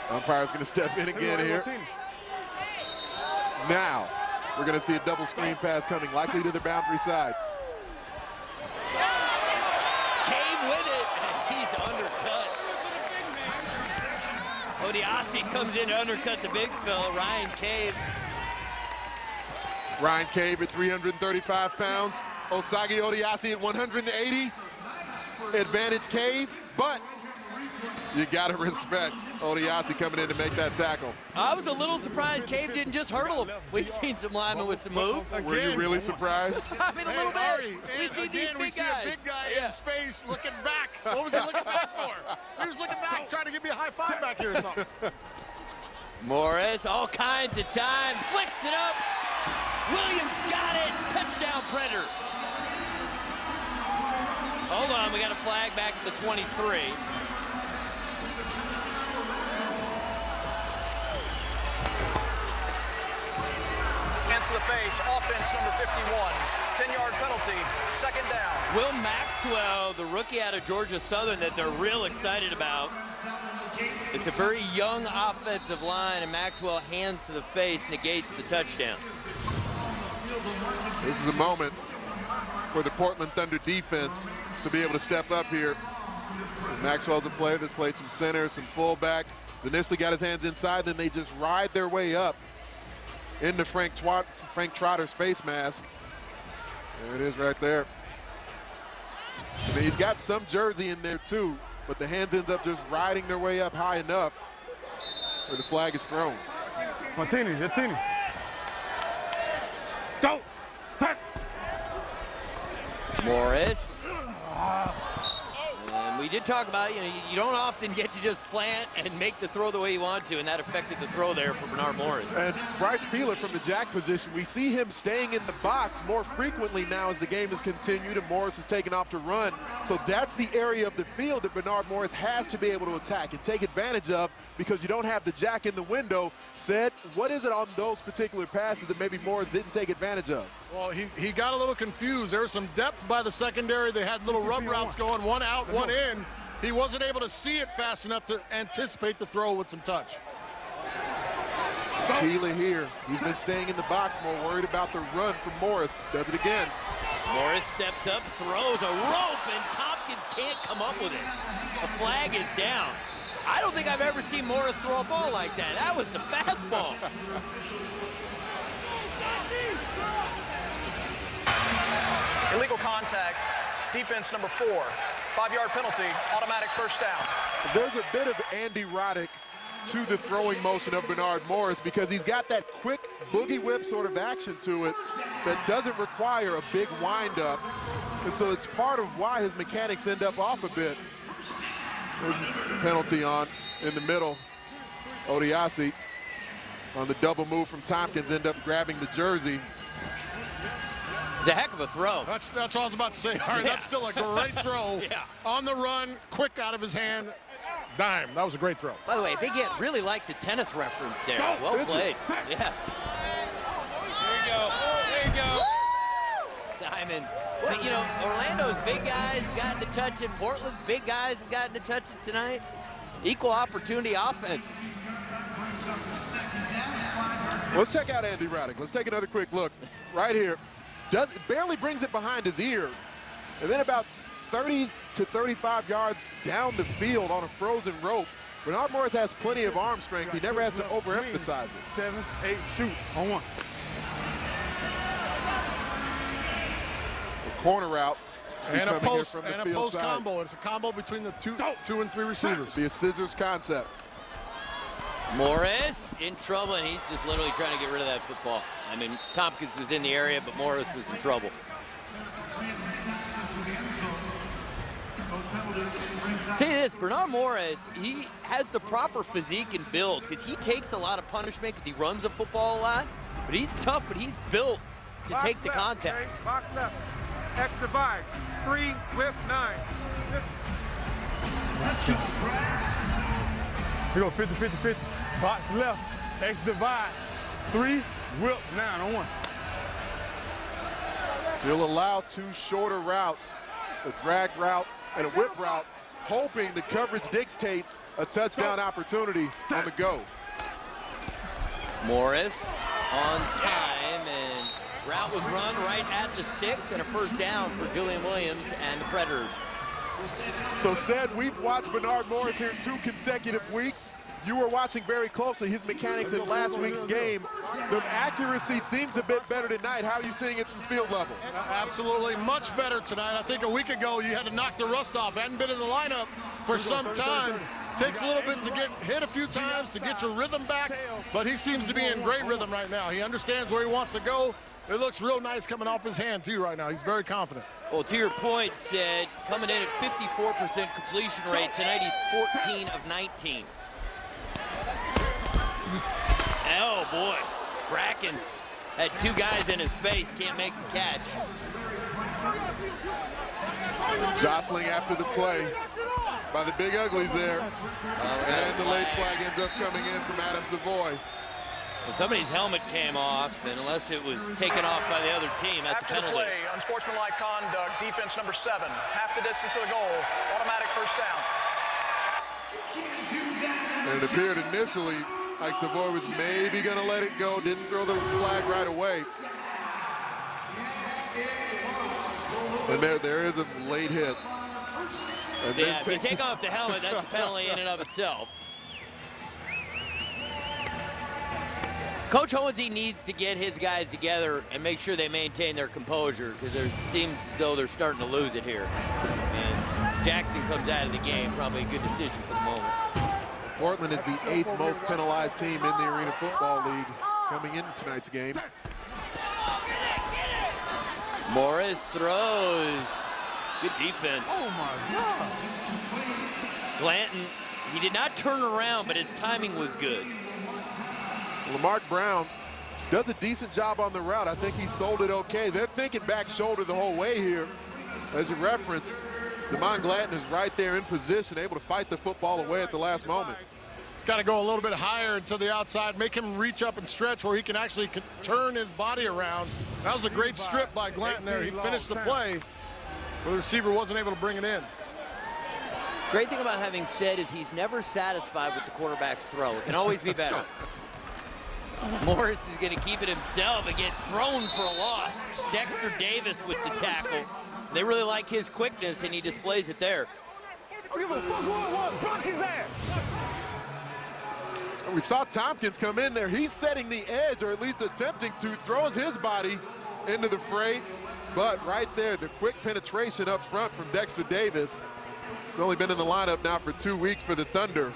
umpire's going to step in again here. Now, we're going to see a double screen pass coming, likely to the boundary side. Cave with it, and he's undercut. Odiasi comes in to undercut the big fella, Ryan Cave. Ryan Cave at 335 pounds, Osagie Odiase at 180. Advantage Cave, but you gotta respect Odiase coming in to make that tackle. I was a little surprised Cave didn't just hurdle him. We've seen some linemen with some moves. Were you really surprised? I mean, a little bit. Ari, We see these again, we big see guys. a big guy in space looking back. What was he looking back for? He was looking back, trying to give me a high five back here or something. Morris, all kinds of time, flicks it up. Williams got it. Touchdown, Predator. Hold on, we got a flag back at the 23. Hands to the face, offense number 51. 10-yard penalty, second down. Will Maxwell, the rookie out of Georgia Southern that they're real excited about. It's a very young offensive line, and Maxwell hands to the face, negates the touchdown. This is a moment for the Portland Thunder defense to be able to step up here. Maxwell's a player that's played some center, some fullback. Initially got his hands inside, then they just ride their way up into Frank Trotter's face mask. There it is right there. I mean, he's got some jersey in there too, but the hands ends up just riding their way up high enough where the flag is thrown. Martini. Go. Touch. Morris. And we did talk about, you don't often get to just plant and make the throw the way you want to, and that affected the throw there for Bernard Morris. And Bryce Peeler from the jack position, we see him staying in the box more frequently now as the game has continued and Morris is taking off to run. So that's the area of the field that Bernard Morris has to be able to attack and take advantage of because you don't have the jack in the window. Said, what is it on those particular passes that maybe Morris didn't take advantage of? Well, he got a little confused. There was some depth by the secondary. They had little rub routes going, one out, one in. He wasn't able to see it fast enough to anticipate the throw with some touch. Peeler here. He's been staying in the box, more worried about the run from Morris. Does it again. Morris steps up, throws a rope, and Tompkins can't come up with it. The flag is down. I don't think I've ever seen Morris throw a ball like that. That was the fastball. Illegal contact, defense number 4. 5-yard penalty, automatic first down. There's a bit of Andy Roddick to the throwing motion of Bernard Morris because he's got that quick boogie whip sort of action to it that doesn't require a big windup. And so it's part of why his mechanics end up off a bit. This is penalty on in the middle. Odiase on the double move from Tompkins end up grabbing the jersey. It's a heck of a throw. That's what I was about to say. All right, that's still a great throw. On the run, quick out of his hand. Dime. That was a great throw. By the way, Big Ant really liked the tennis reference there. Well played. Yes. There you go. Simons. But, Orlando's big guys have gotten to touch it. Portland's big guys have gotten to touch it tonight. Equal opportunity offenses. Let's check out Andy Roddick. Let's take another quick look right here. Barely brings it behind his ear. And then about 30 to 35 yards down the field on a frozen rope. Bernard Morris has plenty of arm strength. He never has to overemphasize it. 7, 8, shoot on 1. A corner route. And a post combo. It's a combo between the two and three receivers. Be a scissors concept. Morris in trouble, and he's just literally trying to get rid of that football. I mean, Tompkins was in the area, but Morris was in trouble. Tell you this, Bernard Morris, he has the proper physique and build because he takes a lot of punishment because he runs the football a lot. But he's tough, but he's built to take the contact. Okay. Box left. X divide. 3 whip 9. We go 50, 50, 50. Box left. X divide. 3 whip 9 on 1. So he'll allow 2 shorter routes, a drag route and a whip route, hoping the coverage dictates a touchdown opportunity on the go. Morris on time, and route was run right at the sticks, and a first down for Julian Williams and the Predators. So said, we've watched Bernard Morris here 2 consecutive weeks. you were watching very closely his mechanics in last week's game. The accuracy seems a bit better tonight. How are you seeing it from field level? Absolutely, much better tonight. I think a week ago you had to knock the rust off. Hadn't been in the lineup for some time. Takes a little bit to get hit a few times to get your rhythm back, but he seems to be in great rhythm right now. He understands where he wants to go. It looks real nice coming off his hand, too, right now. He's very confident. Well, to your point, Sid, coming in at 54% completion rate. Tonight he's 14 of 19. Oh, boy. Brackens had two guys in his face. Can't make the catch. Jostling after the play by the big uglies there. And the late flag ends up coming in from Adam Savoy. Well, somebody's helmet came off, and unless it was taken off by the other team, that's After a penalty. the play, unsportsmanlike conduct, defense number 7, half the distance to the goal, automatic first down. And it appeared initially like Savoy was maybe going to let it go, didn't throw the flag right away. And there is a late hit. And Yeah, if you take off the helmet, that's a penalty in and of itself. Coach Hohensee needs to get his guys together and make sure they maintain their composure, because it seems as though they're starting to lose it here. And Jackson comes out of the game, probably a good decision for the moment. Portland is the 8th most penalized team in the Arena Football League coming into tonight's game. Morris throws. Good defense. Oh, my God. Glanton, he did not turn around, but his timing was good. Lamarck Brown does a decent job on the route. I think he sold it okay. They're thinking back shoulder the whole way here. As you referenced, Damon Glanton is right there in position, able to fight the football away at the last moment. He's got to go a little bit higher to the outside, make him reach up and stretch where he can actually turn his body around. That was a great strip by Glanton there. He finished the play, but the receiver wasn't able to bring it in. Great thing about having said is he's never satisfied with the quarterback's throw. It can always be better. Morris is going to keep it himself and get thrown for a loss. Dexter Davis with the tackle. They really like his quickness, and he displays it there. We saw Tompkins come in there. He's setting the edge, or at least attempting to, throws his body into the fray. But right there, the quick penetration up front from Dexter Davis. He's only been in the lineup now for 2 weeks for the Thunder.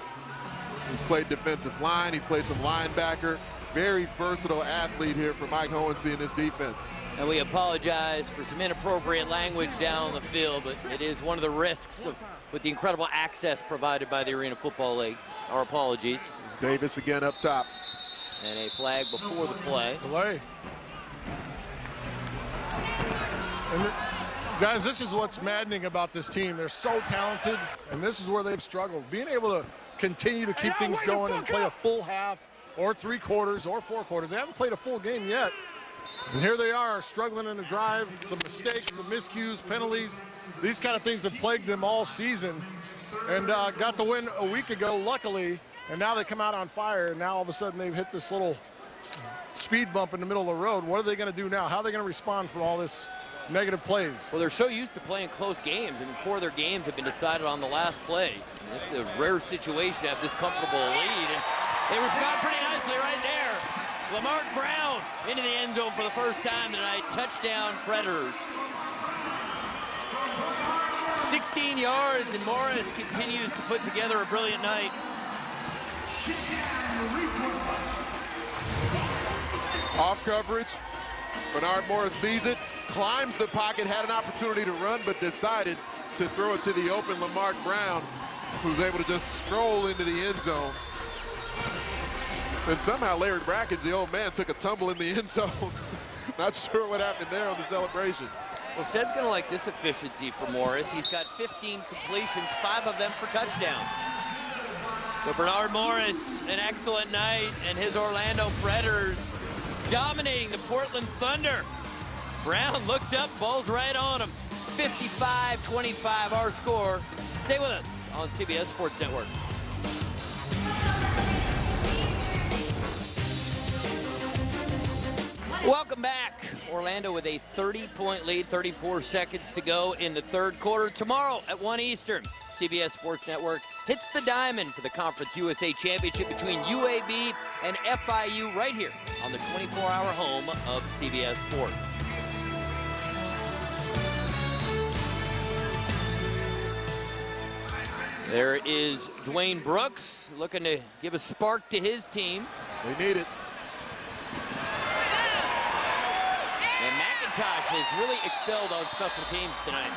He's played defensive line, he's played some linebacker. Very versatile athlete here for Mike Hohensee in this defense. And we apologize for some inappropriate language down the field, but it is one of the risks with the incredible access provided by the Arena Football League. Our apologies. It's Davis again up top. And a flag before the play. And guys, this is what's maddening about this team. They're so talented, and this is where they've struggled. Being able to continue to keep things going and play a full half or 3 quarters or 4 quarters. They haven't played a full game yet. And here they are struggling in the drive, some mistakes, some miscues, penalties. These kind of things have plagued them all season. And got the win a week ago, luckily, and now they come out on fire, and now all of a sudden they've hit this little speed bump in the middle of the road. What are they going to do now? How are they going to respond from all this negative plays? Well, they're so used to playing close games, and 4 of their games have been decided on the last play. And this is a rare situation to have this comfortable lead, and they respond pretty nicely right there. Lamarck Brown into the end zone for the first time tonight. Touchdown, Predators. 16 yards, and Morris continues to put together a brilliant night. Off coverage. Bernard Morris sees it, climbs the pocket, had an opportunity to run, but decided to throw it to the open Lamarck Brown, who's able to just stroll into the end zone. And somehow Larry Brackens, the old man, took a tumble in the end zone. Not sure what happened there on the celebration. Well, Sed's going to like this efficiency for Morris. He's got 15 completions, 5 of them for touchdowns. So Bernard Morris, an excellent night, and his Orlando Predators dominating the Portland Thunder. Brown looks up, ball's right on him. 55-25 our score. Stay with us on CBS Sports Network. Welcome back. Orlando with a 30-point lead, 34 seconds to go in the third quarter. Tomorrow at 1 Eastern, CBS Sports Network hits the diamond for the Conference USA Championship between UAB and FIU right here on the 24-hour home of CBS Sports. There is Dwayne Brooks looking to give a spark to his team. They need it. And McIntosh has really excelled on special teams tonight.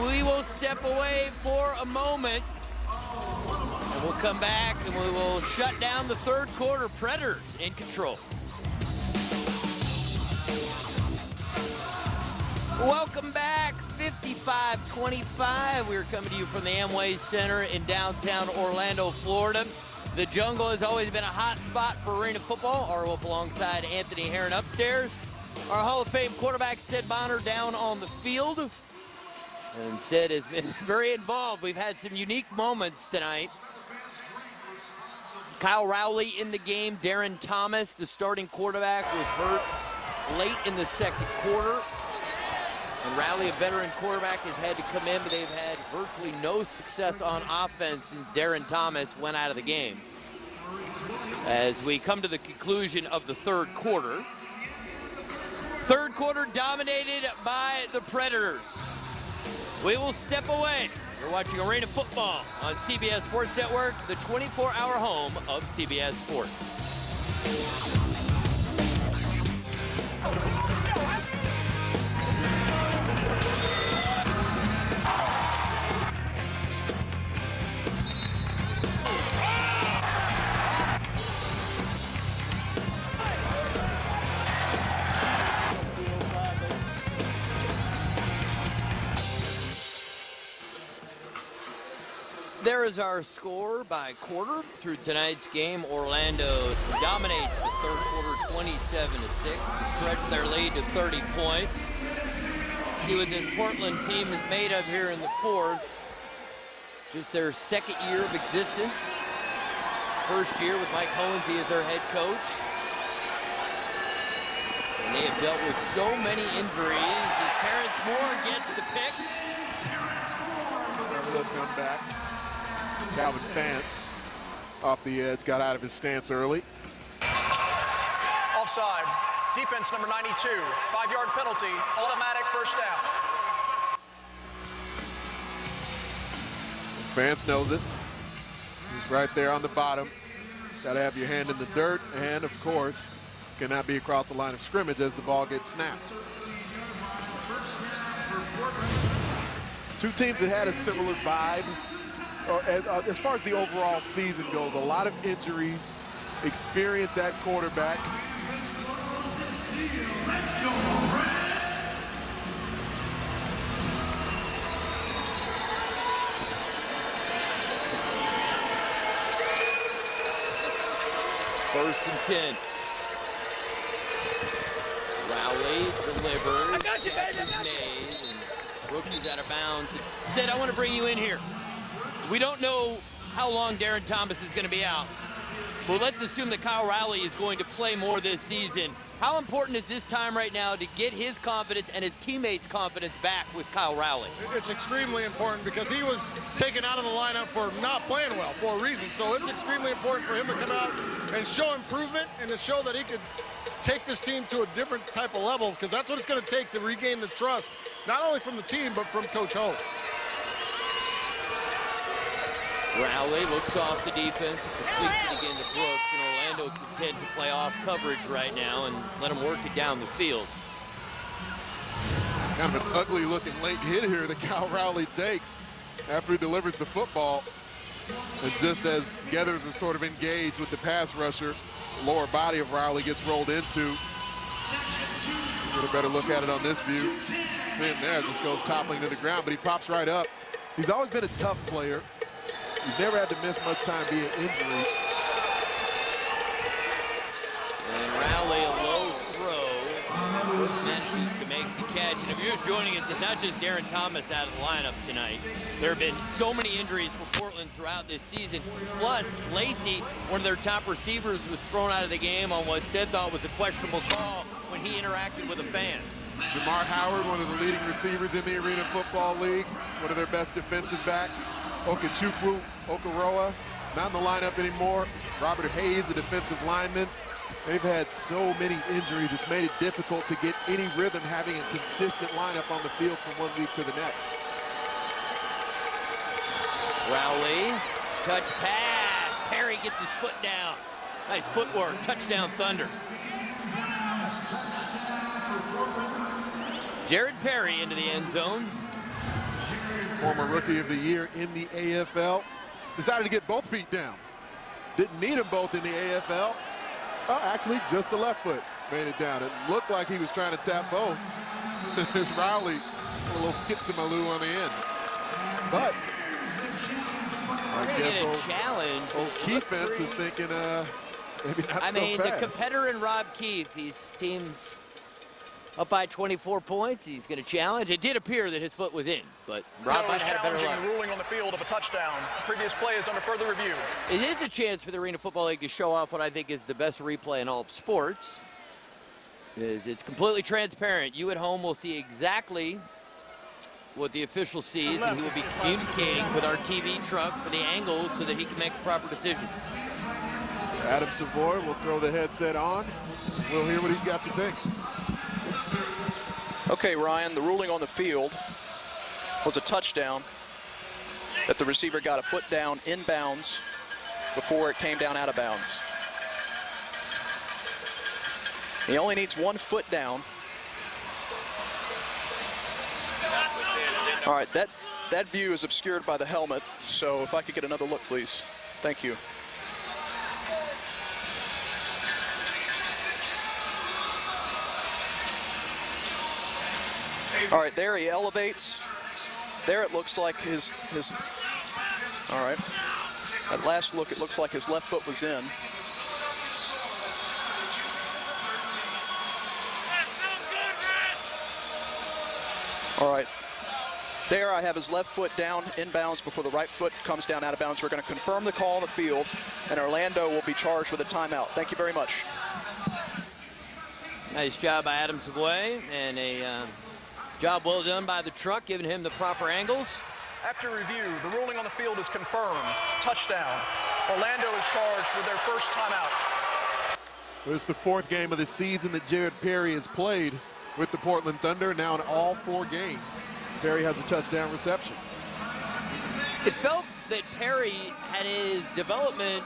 We will step away for a moment, and we'll come back and we will shut down the third quarter. Predators in control. Welcome back, 55-25. We're coming to you from the Amway Center in downtown Orlando, Florida. The Jungle has always been a hot spot for arena football. Our Wolf alongside Anthony Herron upstairs. Our Hall of Fame quarterback, Sid Bonner, down on the field. And Sid has been very involved. We've had some unique moments tonight. Kyle Rowley in the game. Darren Thomas, the starting quarterback, was hurt late in the second quarter. And Rowley, a veteran quarterback, has had to come in, but they've had virtually no success on offense since Darren Thomas went out of the game. As we come to the conclusion of the third quarter. Third quarter dominated by the Predators. We will step away. You're watching Arena Football on CBS Sports Network, the 24-hour home of CBS Sports. There is our score by quarter through tonight's game. Orlando dominates the third quarter 27-6 to stretch their lead to 30 points. See what this Portland team is made of here in the fourth. Just their second year of existence. First year with Mike Hohensee as their head coach. And they have dealt with so many injuries as Terrence Moore gets the pick. Will come back. Calvin Fance off the edge, got out of his stance early. Offside. Defense number 92. 5-yard penalty. Automatic first down. Fance knows it. He's right there on the bottom. Got to have your hand in the dirt, and of course, cannot be across the line of scrimmage as the ball gets snapped. Two teams that had a similar vibe. As far as the overall season goes, a lot of injuries, experience at quarterback. First and 10. Rowley delivers. I got you, baby. Made, and Brooks is out of bounds. Sid, I want to bring you in here. We don't know how long Darren Thomas is going to be out. But let's assume that Kyle Rowley is going to play more this season. How important is this time right now to get his confidence and his teammates' confidence back with Kyle Rowley? It's extremely important because he was taken out of the lineup for not playing well for a reason. So it's extremely important for him to come out and show improvement and to show that he could take this team to a different type of level, because that's what it's going to take to regain the trust, not only from the team, but from Coach Ho. Rowley looks off the defense, completes it again to Brooks, and Orlando content to play off coverage right now and let him work it down the field. Kind of an ugly looking late hit here that Kyle Rowley takes after he delivers the football. And just as Geathers was sort of engaged with the pass rusher, the lower body of Rowley gets rolled into. Get a better look at it on this view. See him there, just goes toppling to the ground, but he pops right up. He's always been a tough player. He's never had to miss much time via injury. And Rowley, a low throw, was manages to make the catch. And if you're just joining us, it's not just Darren Thomas out of the lineup tonight. There have been so many injuries for Portland throughout this season. Plus, Lacey, one of their top receivers, was thrown out of the game on what Sid thought was a questionable call when he interacted with a fan. Jamar Howard, one of the leading receivers in the Arena Football League, one of their best defensive backs. Okechukwu Okoroa, not in the lineup anymore. Robert Hayes, a defensive lineman. They've had so many injuries, it's made it difficult to get any rhythm having a consistent lineup on the field from one week to the next. Rowley, touch pass. Perry gets his foot down. Nice footwork, touchdown Thunder. Jared Perry into the end zone. Former Rookie of the Year in the AFL. Decided to get both feet down. Didn't need them both in the AFL. Actually, just the left foot made it down. It looked like he was trying to tap both. There's Rowley, a little skip to Malou on the end. But I guess old Keefence is thinking maybe not so fast. The competitor in Rob Keefe, his team's up by 24 points. He's going to challenge. It did appear that his foot was in, but Rob might have had a better luck. The ruling on the field of a touchdown. Previous play is under further review. It is a chance for the Arena Football League to show off what I think is the best replay in all of sports. It's completely transparent. You at home will see exactly what the official sees, and he will be communicating with our TV truck for the angles so that he can make a proper decision. Adam Savoy will throw the headset on. We'll hear what he's got to think. Okay, Ryan, the ruling on the field was a touchdown that the receiver got a foot down inbounds before it came down out of bounds. He only needs 1 foot down. All right, that view is obscured by the helmet, so if I could get another look, please. Thank you. All right, there he elevates. There it looks like his all right. At last look, it looks like his left foot was in. All right. There I have his left foot down inbounds before the right foot comes down out of bounds. We're going to confirm the call on the field, and Orlando will be charged with a timeout. Thank you very much. Nice job by Adam Savoy, and a job well done by the truck, giving him the proper angles. After review, the ruling on the field is confirmed. Touchdown. Orlando is charged with their first timeout. It's the 4th game of the season that Jared Perry has played with the Portland Thunder. Now in all 4 games, Perry has a touchdown reception. It felt that Perry had his development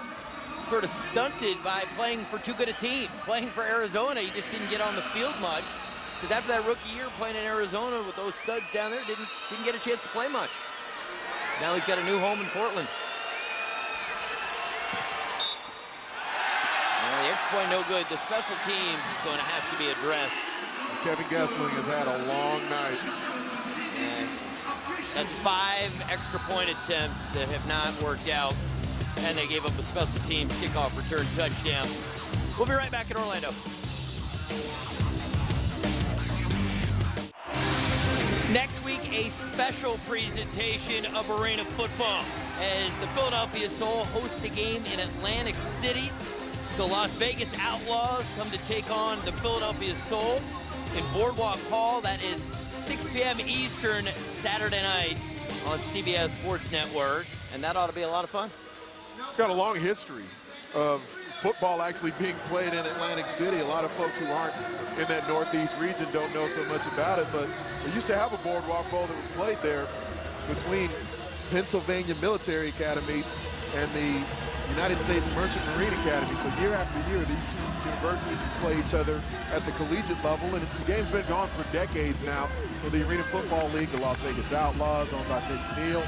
sort of stunted by playing for too good a team. Playing for Arizona, he just didn't get on the field much. Because after that rookie year playing in Arizona with those studs down there, didn't get a chance to play much. Now he's got a new home in Portland. The extra point no good. The special teams is going to have to be addressed. Kevin Gessling has had a long night. And that's 5 extra point attempts that have not worked out. And they gave up a special teams kickoff return touchdown. We'll be right back in Orlando. Next week, a special presentation of Arena Football as the Philadelphia Soul host a game in Atlantic City. The Las Vegas Outlaws come to take on the Philadelphia Soul in Boardwalk Hall. That is 6 p.m. Eastern Saturday night on CBS Sports Network, and that ought to be a lot of fun. It's got a long history of football actually being played in Atlantic City. A lot of folks who aren't in that Northeast region don't know so much about it, but they used to have a Boardwalk Bowl that was played there between Pennsylvania Military Academy and the United States Merchant Marine Academy. So year after year, these 2 universities play each other at the collegiate level, and the game's been gone for decades now. So the Arena Football League, the Las Vegas Outlaws, owned by Vince Neal,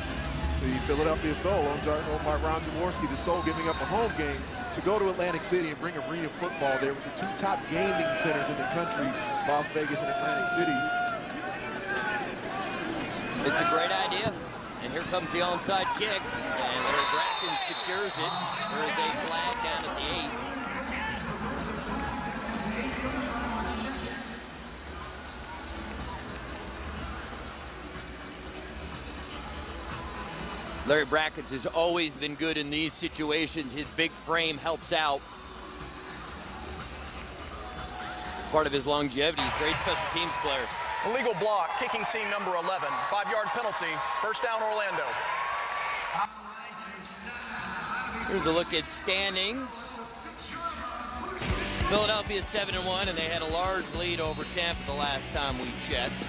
the Philadelphia Soul, owned by Ron Jaworski, the Soul giving up a home game to go to Atlantic City and bring Arena Football there with the 2 top gaming centers in the country, Las Vegas and Atlantic City. It's a great idea. And here comes the onside kick, and Larry Bracken secures it. There is a flag down at the 8. Larry Brackens has always been good in these situations. His big frame helps out. It's part of his longevity. He's a great special teams player. Illegal block, kicking team number 11. 5-yard penalty, first down Orlando. Here's a look at standings. Philadelphia 7-1, and they had a large lead over Tampa the last time we checked.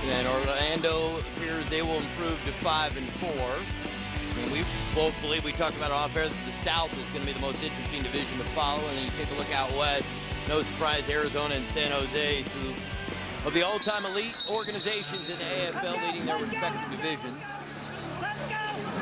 And Orlando appears they will improve to 5-4. And we both believe, we talked about it off air, that the South is going to be the most interesting division to follow. And then you take a look out west. No surprise, Arizona and San Jose, two of the all-time elite organizations in the AFL leading their respective divisions.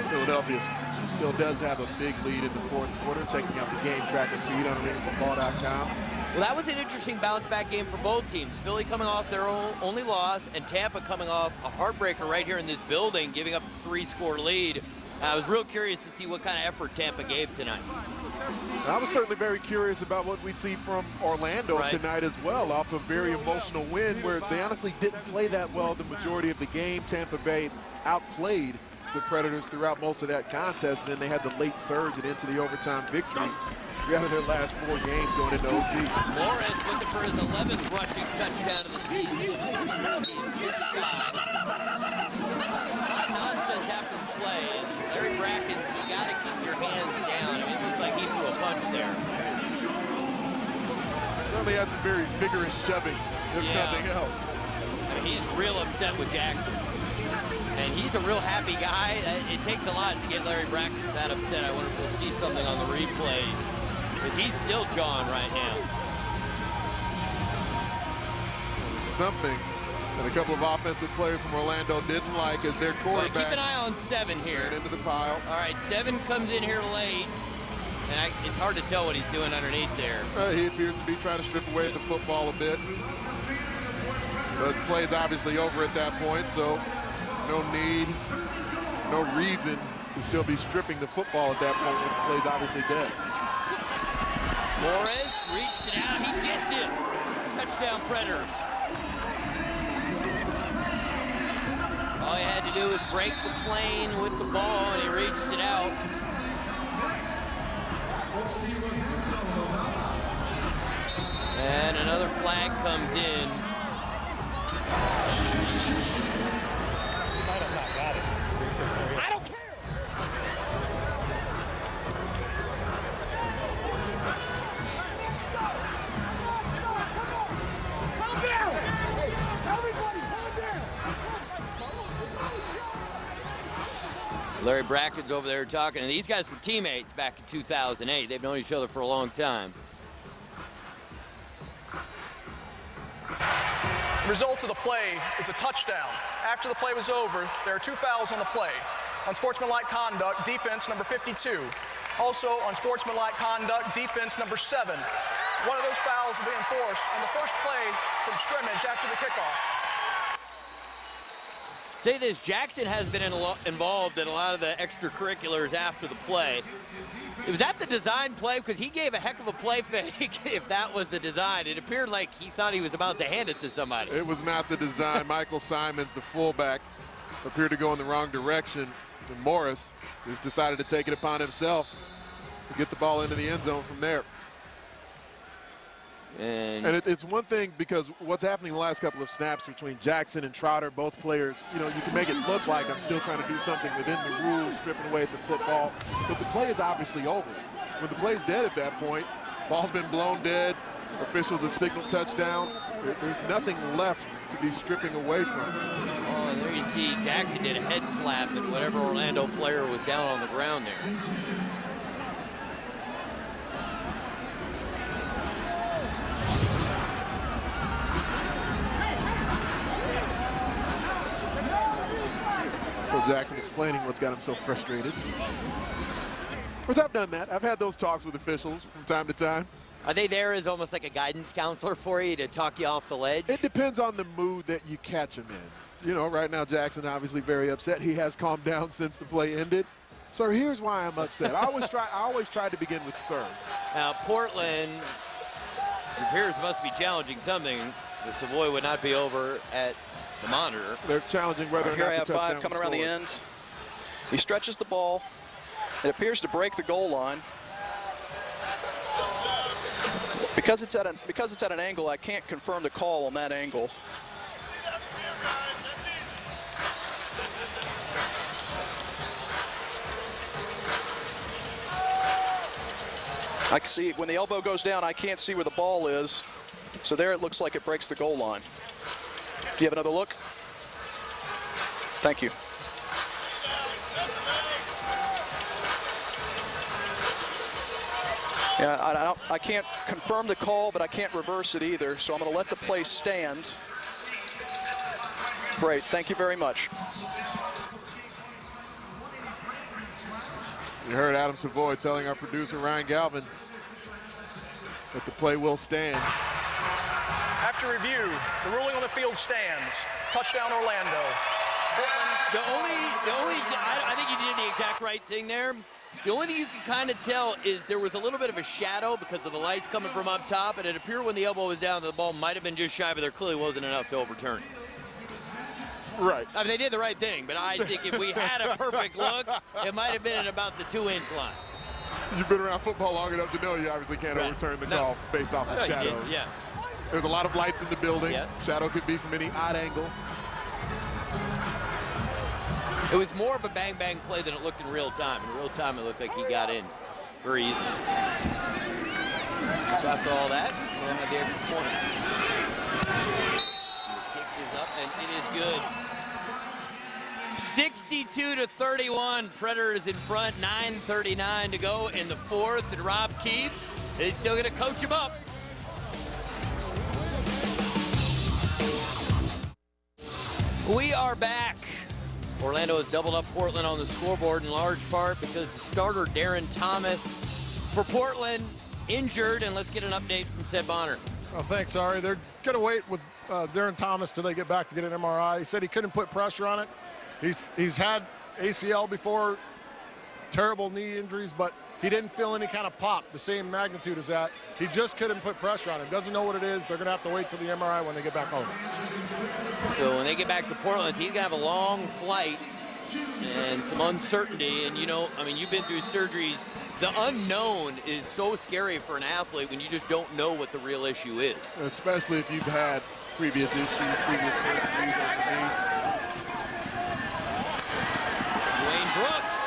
Philadelphia still does have a big lead in the fourth quarter, checking out the game tracker feed on ArenaFootball.com. Well, that was an interesting bounce-back game for both teams. Philly coming off their only loss, and Tampa coming off a heartbreaker right here in this building, giving up a 3-score lead. I was real curious to see what kind of effort Tampa gave tonight. I was certainly very curious about what we'd see from Orlando tonight as well, off a very emotional win where they honestly didn't play that well the majority of the game. Tampa Bay outplayed the Predators throughout most of that contest, and then they had the late surge and into the overtime victory. 3 out of their last 4 games going into OT. Morris looking for his 11th rushing touchdown of the season. He's just shy. Nonsense after the play. It's Larry Brackens, you got to keep your hands down. I mean, it looks like he threw a punch there. Certainly had some very vigorous shoving, if nothing else. I mean, he's real upset with Jackson. And he's a real happy guy. It takes a lot to get Larry Brackens that upset. I wonder if we'll see something on the replay, because he's still jawing right now. Something that a couple of offensive players from Orlando didn't like as their quarterback. So keep an eye on 7 here. Right into the pile. All right, 7 comes in here late. And it's hard to tell what he's doing underneath there. He appears to be trying to strip away the football a bit. But the play's obviously over at that point, so no need, no reason to still be stripping the football at that point when the play's obviously dead. Morris reached it out. He gets it. Touchdown Predators. All he had to do was break the plane with the ball, and he reached it out. And another flag comes in. I don't care. Calm down. Everybody, calm down. Larry Brackens over there talking, and these guys were teammates back in 2008. They've known each other for a long time. The result of the play is a touchdown. After the play was over, there are 2 fouls on the play. Unsportsmanlike conduct, defense number 52. Also, unsportsmanlike conduct, defense number 7. One of those fouls will be enforced on the first play from scrimmage after the kickoff. Say this, Jackson has been involved in a lot of the extracurriculars after the play. Was that the design play? Because he gave a heck of a play fake if that was the design. It appeared like he thought he was about to hand it to somebody. It was not the design. Michael Simons, the fullback, appeared to go in the wrong direction. And Morris just decided to take it upon himself to get the ball into the end zone from there. And it's one thing because what's happening the last couple of snaps between Jackson and Trotter, both players, you know, you can make it look like I'm still trying to do something within the rules, stripping away at the football, but the play is obviously over. When the play's dead at that point, ball's been blown dead, officials have signaled touchdown, there's nothing left to be stripping away from. Oh, and there you see Jackson did a head slap at whatever Orlando player was down on the ground there. So Jackson explaining what's got him so frustrated. Which I've done that. I've had those talks with officials from time to time. Are they there as almost like a guidance counselor for you to talk you off the ledge? It depends on the mood that you catch him in. You know, right now Jackson obviously very upset. He has calmed down since the play ended. So here's why I'm upset. I always try to begin with sir. Now Portland appears must be challenging something. The Savoy would not be over at the monitor. They're challenging whether or not the touchdown Here I have 5 coming around the end. He stretches the ball. It appears to break the goal line. Because it's at an angle, I can't confirm the call on that angle. I can see when the elbow goes down, I can't see where the ball is. So there it looks like it breaks the goal line. Do you have another look? Thank you. Yeah, I can't confirm the call, but I can't reverse it either. So I'm going to let the play stand. Great, thank you very much. You heard Adam Savoy telling our producer Ryan Galvin that the play will stand. After review, the ruling on the field stands. Touchdown, Orlando. I think you did the exact right thing there. The only thing you can kind of tell is there was a little bit of a shadow because of the lights coming from up top, and it appeared when the elbow was down, the ball might have been just shy, but there clearly wasn't enough to overturn it. Right. I mean, they did the right thing, but I think if we had a perfect look, it might have been at about the 2-inch line. You've been around football long enough to know you obviously can't overturn the call based off of shadows. Yes. There's a lot of lights in the building. Yes. Shadow could be from any odd angle. It was more of a bang-bang play than it looked in real time. In real time, it looked like he got in very easily. So after all that, we'll have the extra point. The kick is up, and it is good. 62-31, Predators in front, 9:39 to go in the fourth, and Rob Keefe is still gonna coach him up. We are back. Orlando has doubled up Portland on the scoreboard in large part because the starter Darren Thomas for Portland injured, and let's get an update from Sed Bonner. Oh, thanks, Ari. They're going to wait with Darren Thomas till they get back to get an MRI. He said he couldn't put pressure on it. He's had ACL before, terrible knee injuries, but he didn't feel any kind of pop, the same magnitude as that. He just couldn't put pressure on it. Doesn't know what it is. They're going to have to wait till the MRI when they get back home. So when they get back to Portland, he's going to have a long flight and some uncertainty. And, you know, I mean, you've been through surgeries. The unknown is so scary for an athlete when you just don't know what the real issue is. Especially if you've had previous issues, previous surgeries on the knee. Dwayne Brooks.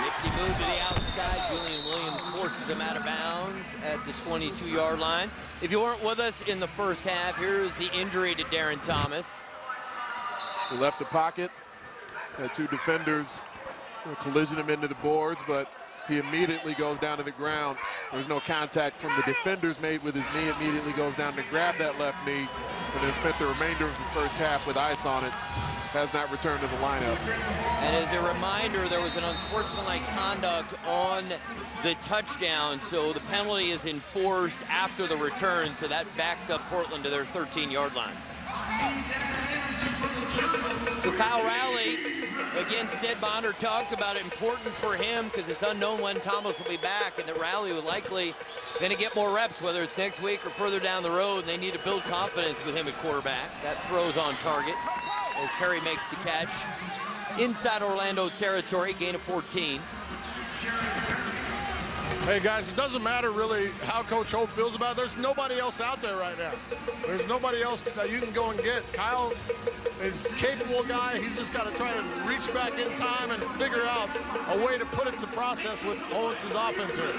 Nifty move to the outside. Julian Williams forces him out of bounds at the 22-yard line. If you weren't with us in the first half, here's the injury to Darren Thomas. He left the pocket, had two defenders collision him into the boards, but he immediately goes down to the ground. There's no contact from the defenders made with his knee. Immediately goes down to grab that left knee, and then spent the remainder of the first half with ice on it. Has not returned to the lineup. And as a reminder, there was an unsportsmanlike conduct on the touchdown, so the penalty is enforced after the return, so that backs up Portland to their 13-yard line. So Kyle Rowley, again, Sed Bonner talked about it, important for him because it's unknown when Thomas will be back, and that Rowley will likely going to get more reps, whether it's next week or further down the road. They need to build confidence with him at quarterback. That throw's on target as Perry makes the catch. Inside Orlando territory, gain of 14. Hey guys, it doesn't matter really how Coach Hope feels about it. There's nobody else out there right now. There's nobody else that you can go and get. Kyle is a capable guy. He's just got to try to reach back in time and figure out a way to put it to process with Owens' offense here.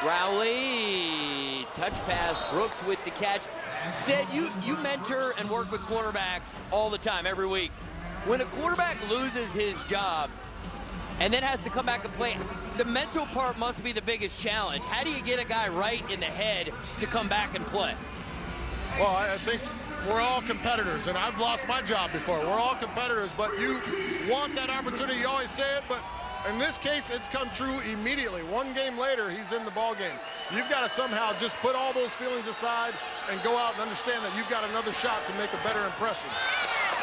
Rowley, touch pass, Brooks with the catch. Said you mentor and work with quarterbacks all the time, every week. When a quarterback loses his job and then has to come back and play, the mental part must be the biggest challenge. How do you get a guy right in the head to come back and play? Well, I think we're all competitors, and I've lost my job before. We're all competitors, but you want that opportunity. You always say it, but in this case, it's come true immediately. One game later, he's in the ball game. You've got to somehow just put all those feelings aside and go out and understand that you've got another shot to make a better impression.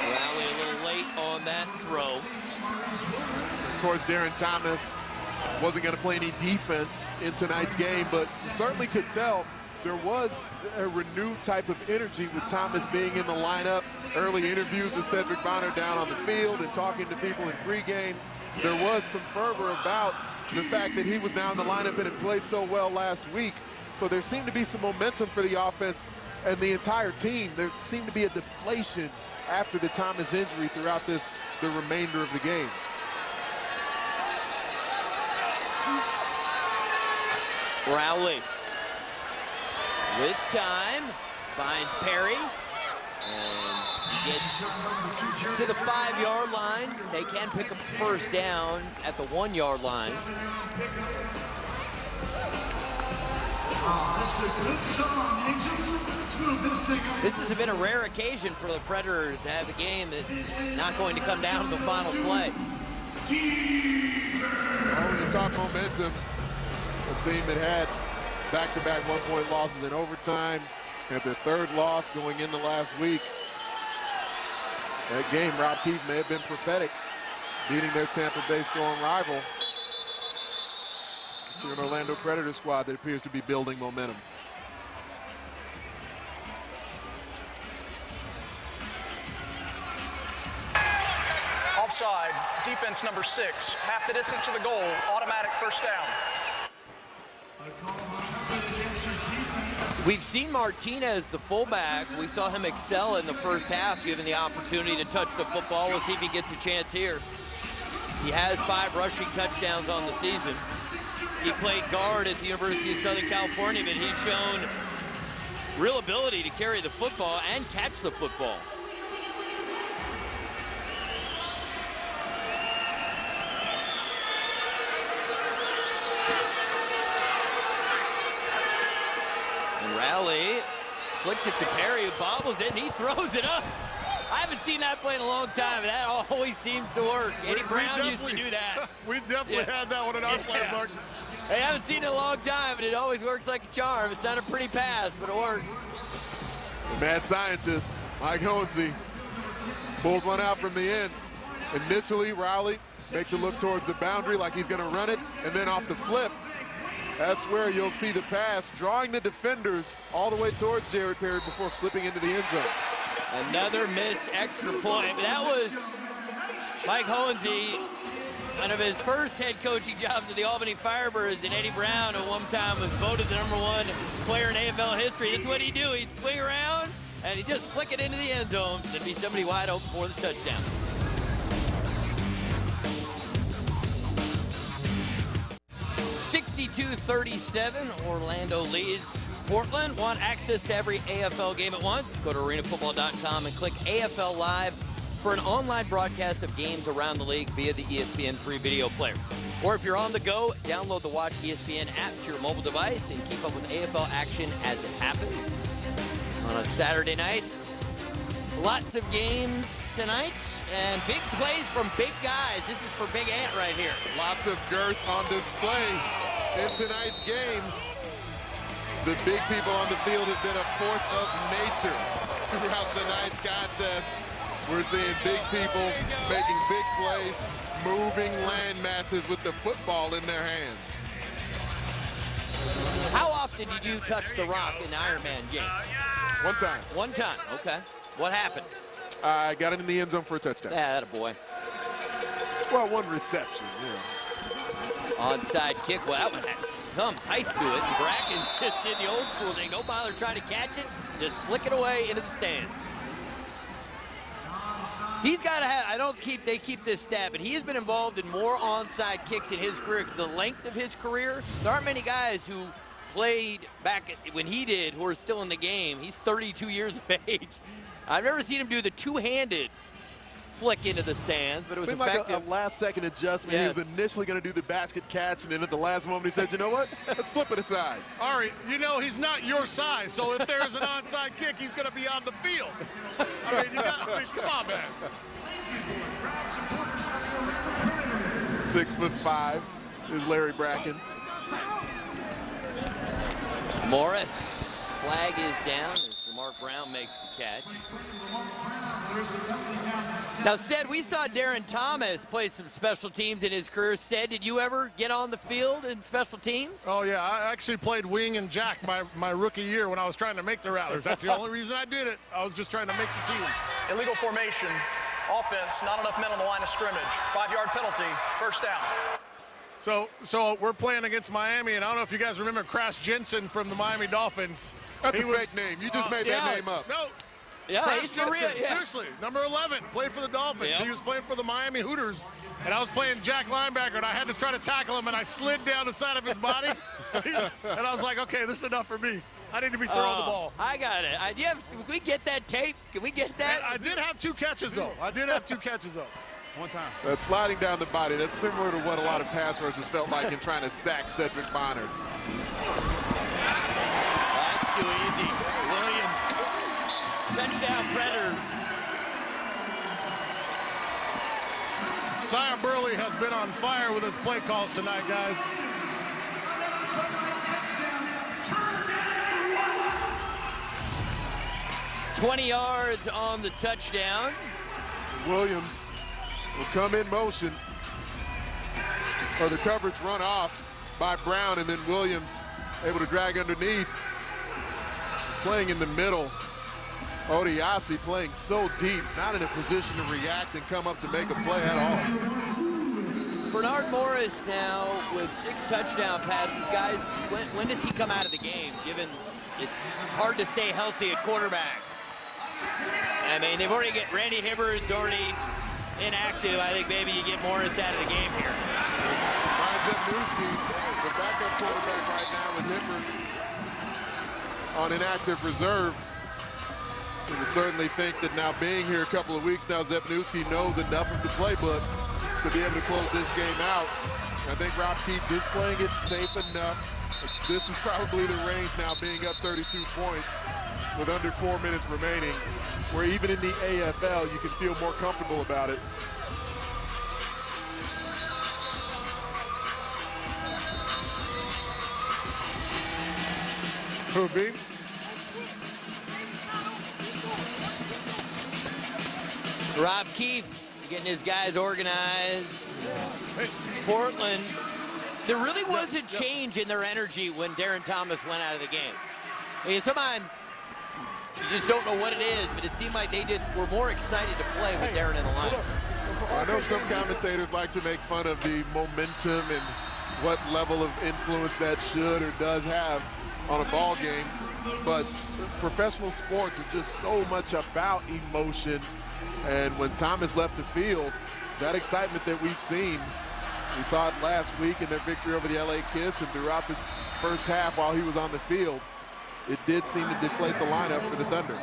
Rally a little late on that throw. Of course, Darren Thomas wasn't going to play any defense in tonight's game, but certainly could tell there was a renewed type of energy with Thomas being in the lineup. Early interviews with Cedric Bonner down on the field and talking to people in pregame. There was some fervor about the fact that he was now in the lineup and had played so well last week. So there seemed to be some momentum for the offense and the entire team. There seemed to be a deflation after the Thomas injury throughout the remainder of the game. Rowley with time, finds Perry, and gets to the 5-yard line. They can pick up the first down at the 1-yard line. This has been a rare occasion for the Predators to have a game that's not going to come down to the final play. Well, when you talk momentum, a team that had back-to-back one-point losses in overtime, had their third loss going into last week. That game, Rob Keefe may have been prophetic, beating their Tampa Bay Storm rival. See an Orlando Predators squad that appears to be building momentum. Offside, defense number 6. Half the distance to the goal, automatic first down. We've seen Martinez, the fullback. We saw him excel in the first half, given the opportunity to touch the football. We'll see if he gets a chance here. He has 5 rushing touchdowns on the season. He played guard at the University of Southern California, but he's shown real ability to carry the football and catch the football. And Rowley flicks it to Perry, who bobbles it, and he throws it up. I haven't seen that play in a long time, and that always seems to work. Eddie Brown used to do that. We definitely had that one in our playbook. I haven't seen it in a long time, but it always works like a charm. It's not a pretty pass, but it works. The mad scientist, Mike Hohensee, pulls one out from the end. Initially, Rowley makes it look towards the boundary like he's going to run it, and then off the flip, that's where you'll see the pass, drawing the defenders all the way towards Jared Perry before flipping into the end zone. Another missed extra point. But that was Mike Hohensee, one of his first head coaching jobs with the Albany Firebirds, and Eddie Brown at one time was voted the #1 player in AFL history. That's what he'd do. He'd swing around, and he'd just flick it into the end zone. There'd be somebody wide open for the touchdown. (62-37), Orlando leads Portland. Want access to every AFL game at once? Go to arenafootball.com and click AFL Live for an online broadcast of games around the league via the ESPN free video player. Or if you're on the go, download the Watch ESPN app to your mobile device and keep up with AFL action as it happens. On a Saturday night, lots of games tonight and big plays from big guys. This is for Big Ant right here. Lots of girth on display in tonight's game. The big people on the field have been a force of nature throughout tonight's contest. We're seeing big people making big plays, moving land masses with the football in their hands. How often did you touch the rock in the Ironman game? One time. One time, okay. What happened? I got it in the end zone for a touchdown. Yeah, attaboy. Well, one reception, yeah. Onside kick. Well, that one had some height to it. And Brackens just did the old school thing. Don't bother trying to catch it. Just flick it away into the stands. He's got to have, they keep this stat, but he has been involved in more onside kicks in his career because the length of his career, there aren't many guys who played back when he did who are still in the game. He's 32 years of age. I've never seen him do the two-handed flick into the stands, but it was Seemed effective. like a last-second adjustment. Yes. He was initially going to do the basket catch, and then at the last moment he said, you know what, let's flip it aside. Ari, you know he's not your size, so if there's an onside kick, he's going to be on the field. I mean, come on, man. 6'5" is Larry Brackens. Morris, flag is down as DeMarco Brown makes the catch. Now, Sid, we saw Darren Thomas play some special teams in his career. Sid, did you ever get on the field in special teams? Oh, yeah. I actually played wing and jack my rookie year when I was trying to make the Rattlers. That's the only reason I did it. I was just trying to make the team. Illegal formation, offense, not enough men on the line of scrimmage. 5-yard penalty, first down. So we're playing against Miami, and I don't know if you guys remember Crash Jensen from the Miami Dolphins. That's a fake name. You just made that name up. No. Yeah, Crash he's Jensen, for real, yeah. seriously, number 11, played for the Dolphins. Yep. He was playing for the Miami Hooters, and I was playing jack linebacker, and I had to try to tackle him, and I slid down the side of his body, and I was like, okay, this is enough for me. I need to be throwing the ball. I got it. Can we get that tape? Can we get that? I did have 2 catches, though. One time. That's sliding down the body. That's similar to what a lot of pass rushers felt like in trying to sack Cedric Bonner. That's too easy. Williams. Touchdown, Predators. Sire Burley has been on fire with his play calls tonight, guys. $20 yards on the touchdown. Williams will come in motion, or the coverage run off by Brown, and then Williams able to drag underneath. Playing in the middle. Odiasi playing so deep, not in a position to react and come up to make a play at all. Bernard Morris now with 6 touchdown passes. Guys, when does he come out of the game, given it's hard to stay healthy at quarterback? I mean, they've already got Randy Hibbers already inactive. I think maybe you get Morris out of the game here. Ryan Zepnewski, the backup quarterback right now with Hibbers on inactive reserve. You would certainly think that now being here a couple of weeks now, Zepnewski knows enough of the playbook to be able to close this game out. I think Rob Keith is playing it safe enough. This is probably the range now, being up 32 points with under 4 minutes remaining, where even in the AFL you can feel more comfortable about it. Who be? Rob Keefe getting his guys organized. Portland, there really was a change in their energy when Darren Thomas went out of the game. I mean, sometimes you just don't know what it is, but it seemed like they just were more excited to play with Darren in the lineup. I know some commentators like to make fun of the momentum and what level of influence that should or does have on a ball game, but professional sports are just so much about emotion. And when Thomas left the field, that excitement that we've seen, we saw it last week in their victory over the LA Kiss, and throughout the first half while he was on the field, it did seem to deflate the lineup for the Thunder.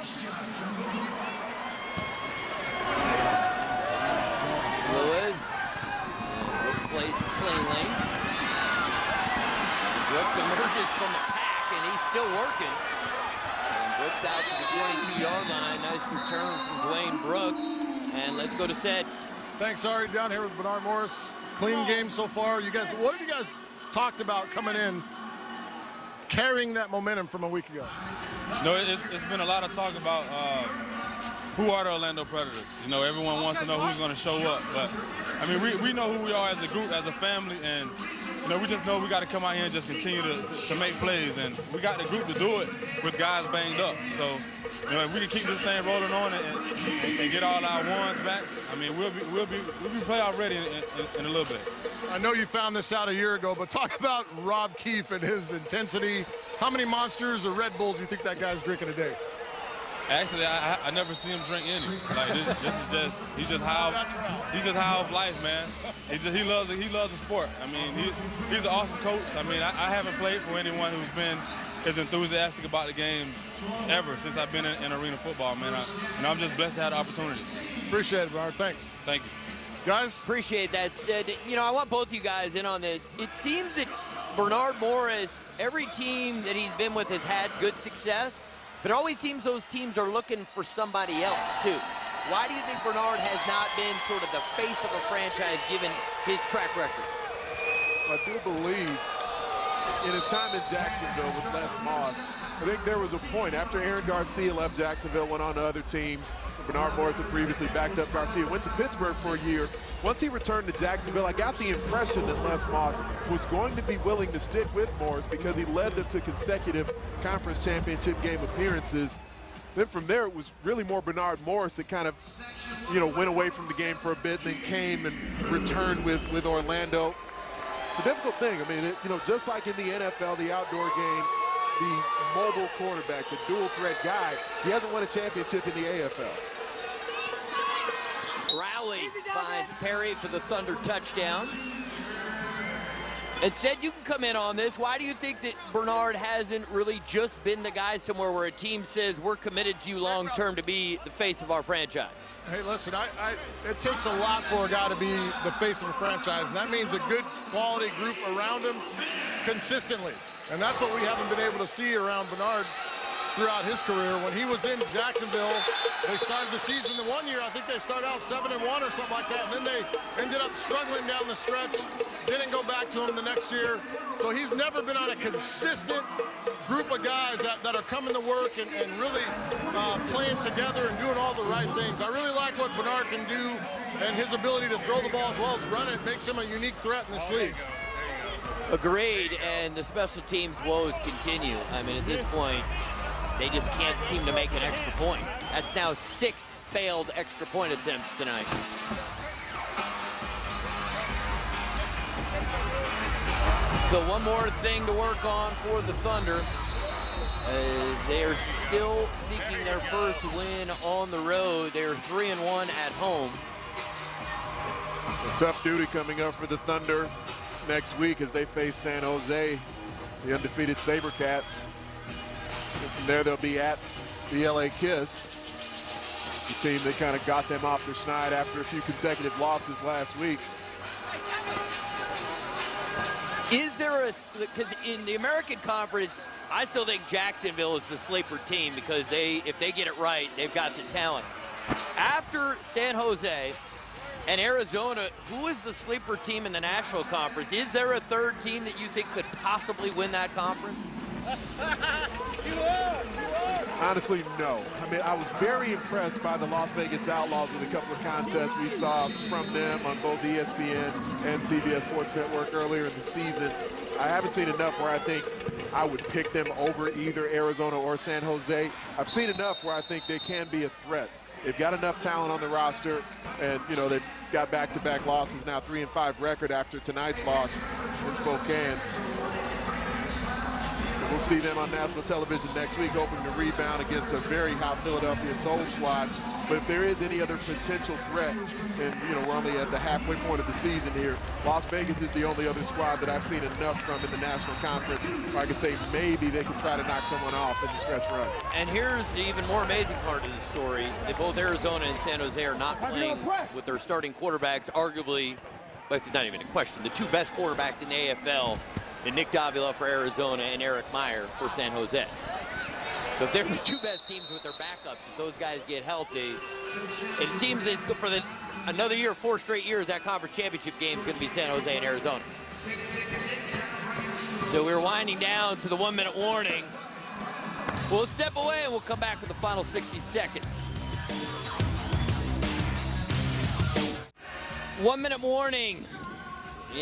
Lewis plays cleanly. Brooks emerges from the pack, and he's still working. And Brooks out to the 22-yard line. Nice return from Dwayne Brooks. And let's go to Sid. Thanks, Ari. Down here with Bernard Morris. Clean game so far. You guys, what have you guys talked about coming in, carrying that momentum from a week ago? No, it's been a lot of talk about who are the Orlando Predators. You know, everyone wants to know who's going to show up. But, I mean, we know who we are as a group, as a family, and, you know, we just know we got to come out here and just continue to make plays. And we got the group to do it with guys banged up. So, you know, if we can keep this thing rolling on and get all our ones back, I mean, we'll be playoff ready in a little bit. I know you found this out a year ago, but talk about Rob Keefe and his intensity. How many Monsters or Red Bulls do you think that guy's drinking a day? Actually, I never see him drink any. Like he's just high of life, man. He loves the sport. I mean, he's an awesome coach. I mean, I haven't played for anyone who's been as enthusiastic about the game ever since I've been in arena football, man. I'm just blessed to have the opportunity. Appreciate it, Bernard. Thanks. Thank you. Guys? Appreciate that, Sid. You know, I want both you guys in on this. It seems that Bernard Morris, every team that he's been with has had good success, but it always seems those teams are looking for somebody else, too. Why do you think Bernard has not been sort of the face of a franchise given his track record? I do believe in his time in Jacksonville with Les Moss, I think there was a point after Aaron Garcia left Jacksonville, went on to other teams. Bernard Morris had previously backed up Garcia, went to Pittsburgh for a year. Once he returned to Jacksonville, I got the impression that Les Moss was going to be willing to stick with Morris because he led them to consecutive conference championship game appearances. Then from there, it was really more Bernard Morris that kind of, went away from the game for a bit, then came and returned with Orlando. It's a difficult thing. I mean, just like in the NFL, the outdoor game, the mobile quarterback, the dual threat guy, he hasn't won a championship in the AFL. Rowley finds Perry for the Thunder touchdown. Instead, you can come in on this. Why do you think that Bernard hasn't really just been the guy somewhere where a team says we're committed to you long term to be the face of our franchise? Hey, listen, it takes a lot for a guy to be the face of a franchise, and that means a good quality group around him consistently. And that's what we haven't been able to see around Bernard throughout his career. When he was in Jacksonville, they started the season the one year, I think they started out 7-1 or something like that, and then they ended up struggling down the stretch, didn't go back to him the next year. So he's never been on a consistent group of guys that are coming to work and really playing together and doing all the right things. I really like what Bernard can do, and his ability to throw the ball as well as run it makes him a unique threat in this league. Agreed, and the special teams woes continue. I mean, at this point, they just can't seem to make an extra point. That's now 6 failed extra point attempts tonight. So one more thing to work on for the Thunder. They are still seeking their first win on the road. They are 3-1 at home. A tough duty coming up for the Thunder next week as they face San Jose, the undefeated SaberCats. And from there, they'll be at the LA Kiss, the team that kind of got them off their schneid after a few consecutive losses last week. Is there because in the American Conference, I still think Jacksonville is the sleeper team because if they get it right, they've got the talent. After San Jose and Arizona, who is the sleeper team in the National Conference? Is there a third team that you think could possibly win that conference? Honestly, no. I mean, I was very impressed by the Las Vegas Outlaws with a couple of contests we saw from them on both ESPN and CBS Sports Network earlier in the season. I haven't seen enough where I think I would pick them over either Arizona or San Jose. I've seen enough where I think they can be a threat. They've got enough talent on the roster, and, they've got back-to-back losses now, 3-5 record after tonight's loss in Spokane. We'll see them on national television next week, hoping to rebound against a very hot Philadelphia Soul squad. But if there is any other potential threat, and we're only at the halfway point of the season here, Las Vegas is the only other squad that I've seen enough from in the National Conference where I could say maybe they can try to knock someone off in the stretch run. And here's the even more amazing part of the story. Both Arizona and San Jose are not playing with their starting quarterbacks, arguably, well, it's not even a question, the 2 best quarterbacks in the AFL, and Nick Davila for Arizona and Eric Meyer for San Jose. So if they're the 2 best teams with their backups, if those guys get healthy, it seems it's good for another year, 4 straight years, that conference championship game is going to be San Jose and Arizona. So we're winding down to the 1-minute warning. We'll step away and we'll come back with the final 60 seconds. 1-minute warning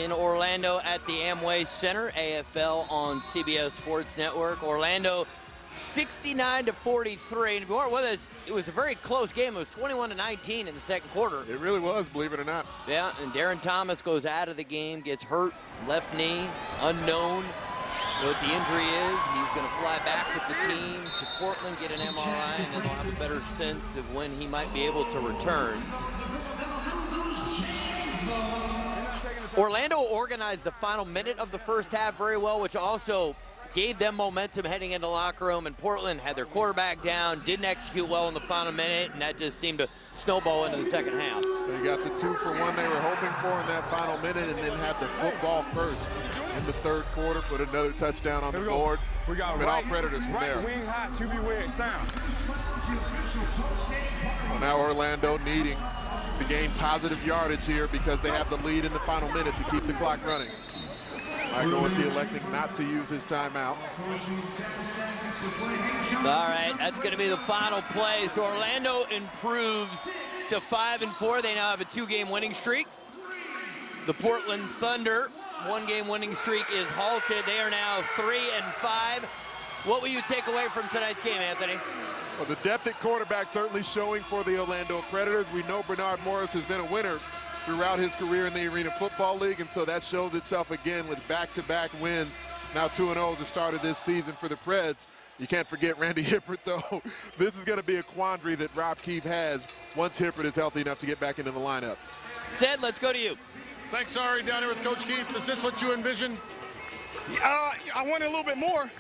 in Orlando at the Amway Center, AFL on CBS Sports Network. Orlando 69-43. And if you weren't with us, it was a very close game. It was 21-19 in the second quarter. It really was, believe it or not. Yeah, and Darren Thomas goes out of the game, gets hurt, left knee, unknown. So what the injury is, he's going to fly back with the team to Portland, get an MRI, and then we'll have a better sense of when he might be able to return. Orlando organized the final minute of the first half very well, which also gave them momentum heading into the locker room, and Portland had their quarterback down, didn't execute well in the final minute, and that just seemed to snowball into the second half. They got the 2-for-1 they were hoping for in that final minute, and then had the football first in the third quarter, put another touchdown on the board. We got all Predators from there. Right wing hot, QB way sound. Well, now Orlando needing to gain positive yardage here because they have the lead in the final minute to keep the clock running. Mike Owense electing not to use his timeouts. All right, that's going to be the final play. So Orlando improves to 5-4. They now have a 2-game winning streak. The Portland Thunder, 1-game winning streak is halted. They are now 3-5. What will you take away from tonight's game, Anthony? Well, the depth at quarterback certainly showing for the Orlando Predators. We know Bernard Morris has been a winner throughout his career in the Arena Football League, and so that shows itself again with back-to-back wins. Now 2-0 at the start of this season for the Preds. You can't forget Randy Hippert, though. This is going to be a quandary that Rob Keefe has once Hippert is healthy enough to get back into the lineup. Sid, let's go to you. Thanks, Ari, down here with Coach Keefe. Is this what you envisioned? I wanted a little bit more.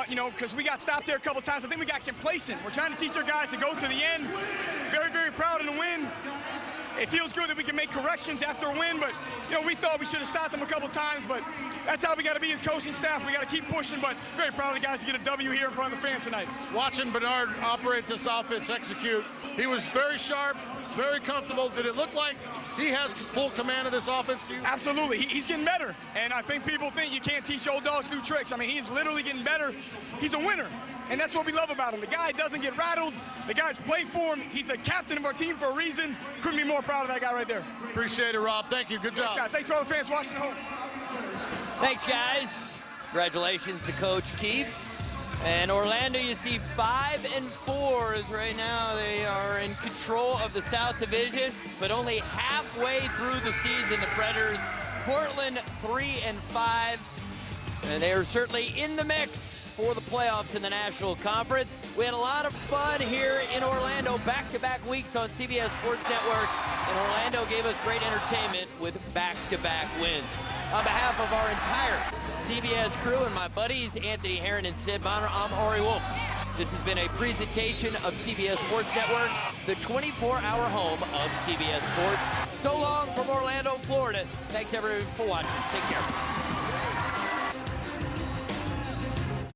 You know, because we got stopped there a couple times. I think we got complacent. We're trying to teach our guys to go to the end. Very, very proud of the win. It feels good that we can make corrections after a win, but, you know, we thought we should have stopped them a couple times, but that's how we got to be as coaching staff. We got to keep pushing, but very proud of the guys to get a W here in front of the fans tonight. Watching Bernard operate this offense, execute, he was very sharp, very comfortable. Did it look like he has full command of this offense to you? Absolutely. He's getting better. And I think people think you can't teach old dogs new tricks. I mean, he's literally getting better. He's a winner. And that's what we love about him. The guy doesn't get rattled. The guys play for him. He's a captain of our team for a reason. Couldn't be more proud of that guy right there. Appreciate it, Rob. Thank you. Good job. Thanks, guys. Thanks for all the fans watching at home. Thanks, guys. Congratulations to Coach Keefe. And Orlando, you see 5-4 as right now they are in control of the South Division, but only halfway through the season, the Predators. Portland 3-5, and they are certainly in the mix for the playoffs in the National Conference. We had a lot of fun here in Orlando, back-to-back weeks on CBS Sports Network, and Orlando gave us great entertainment with back-to-back wins. On behalf of our entire CBS crew and my buddies, Anthony Herron and Sid Bonner, I'm Ari Wolf. This has been a presentation of CBS Sports Network, the 24-hour home of CBS Sports. So long from Orlando, Florida. Thanks, everyone, for watching. Take care.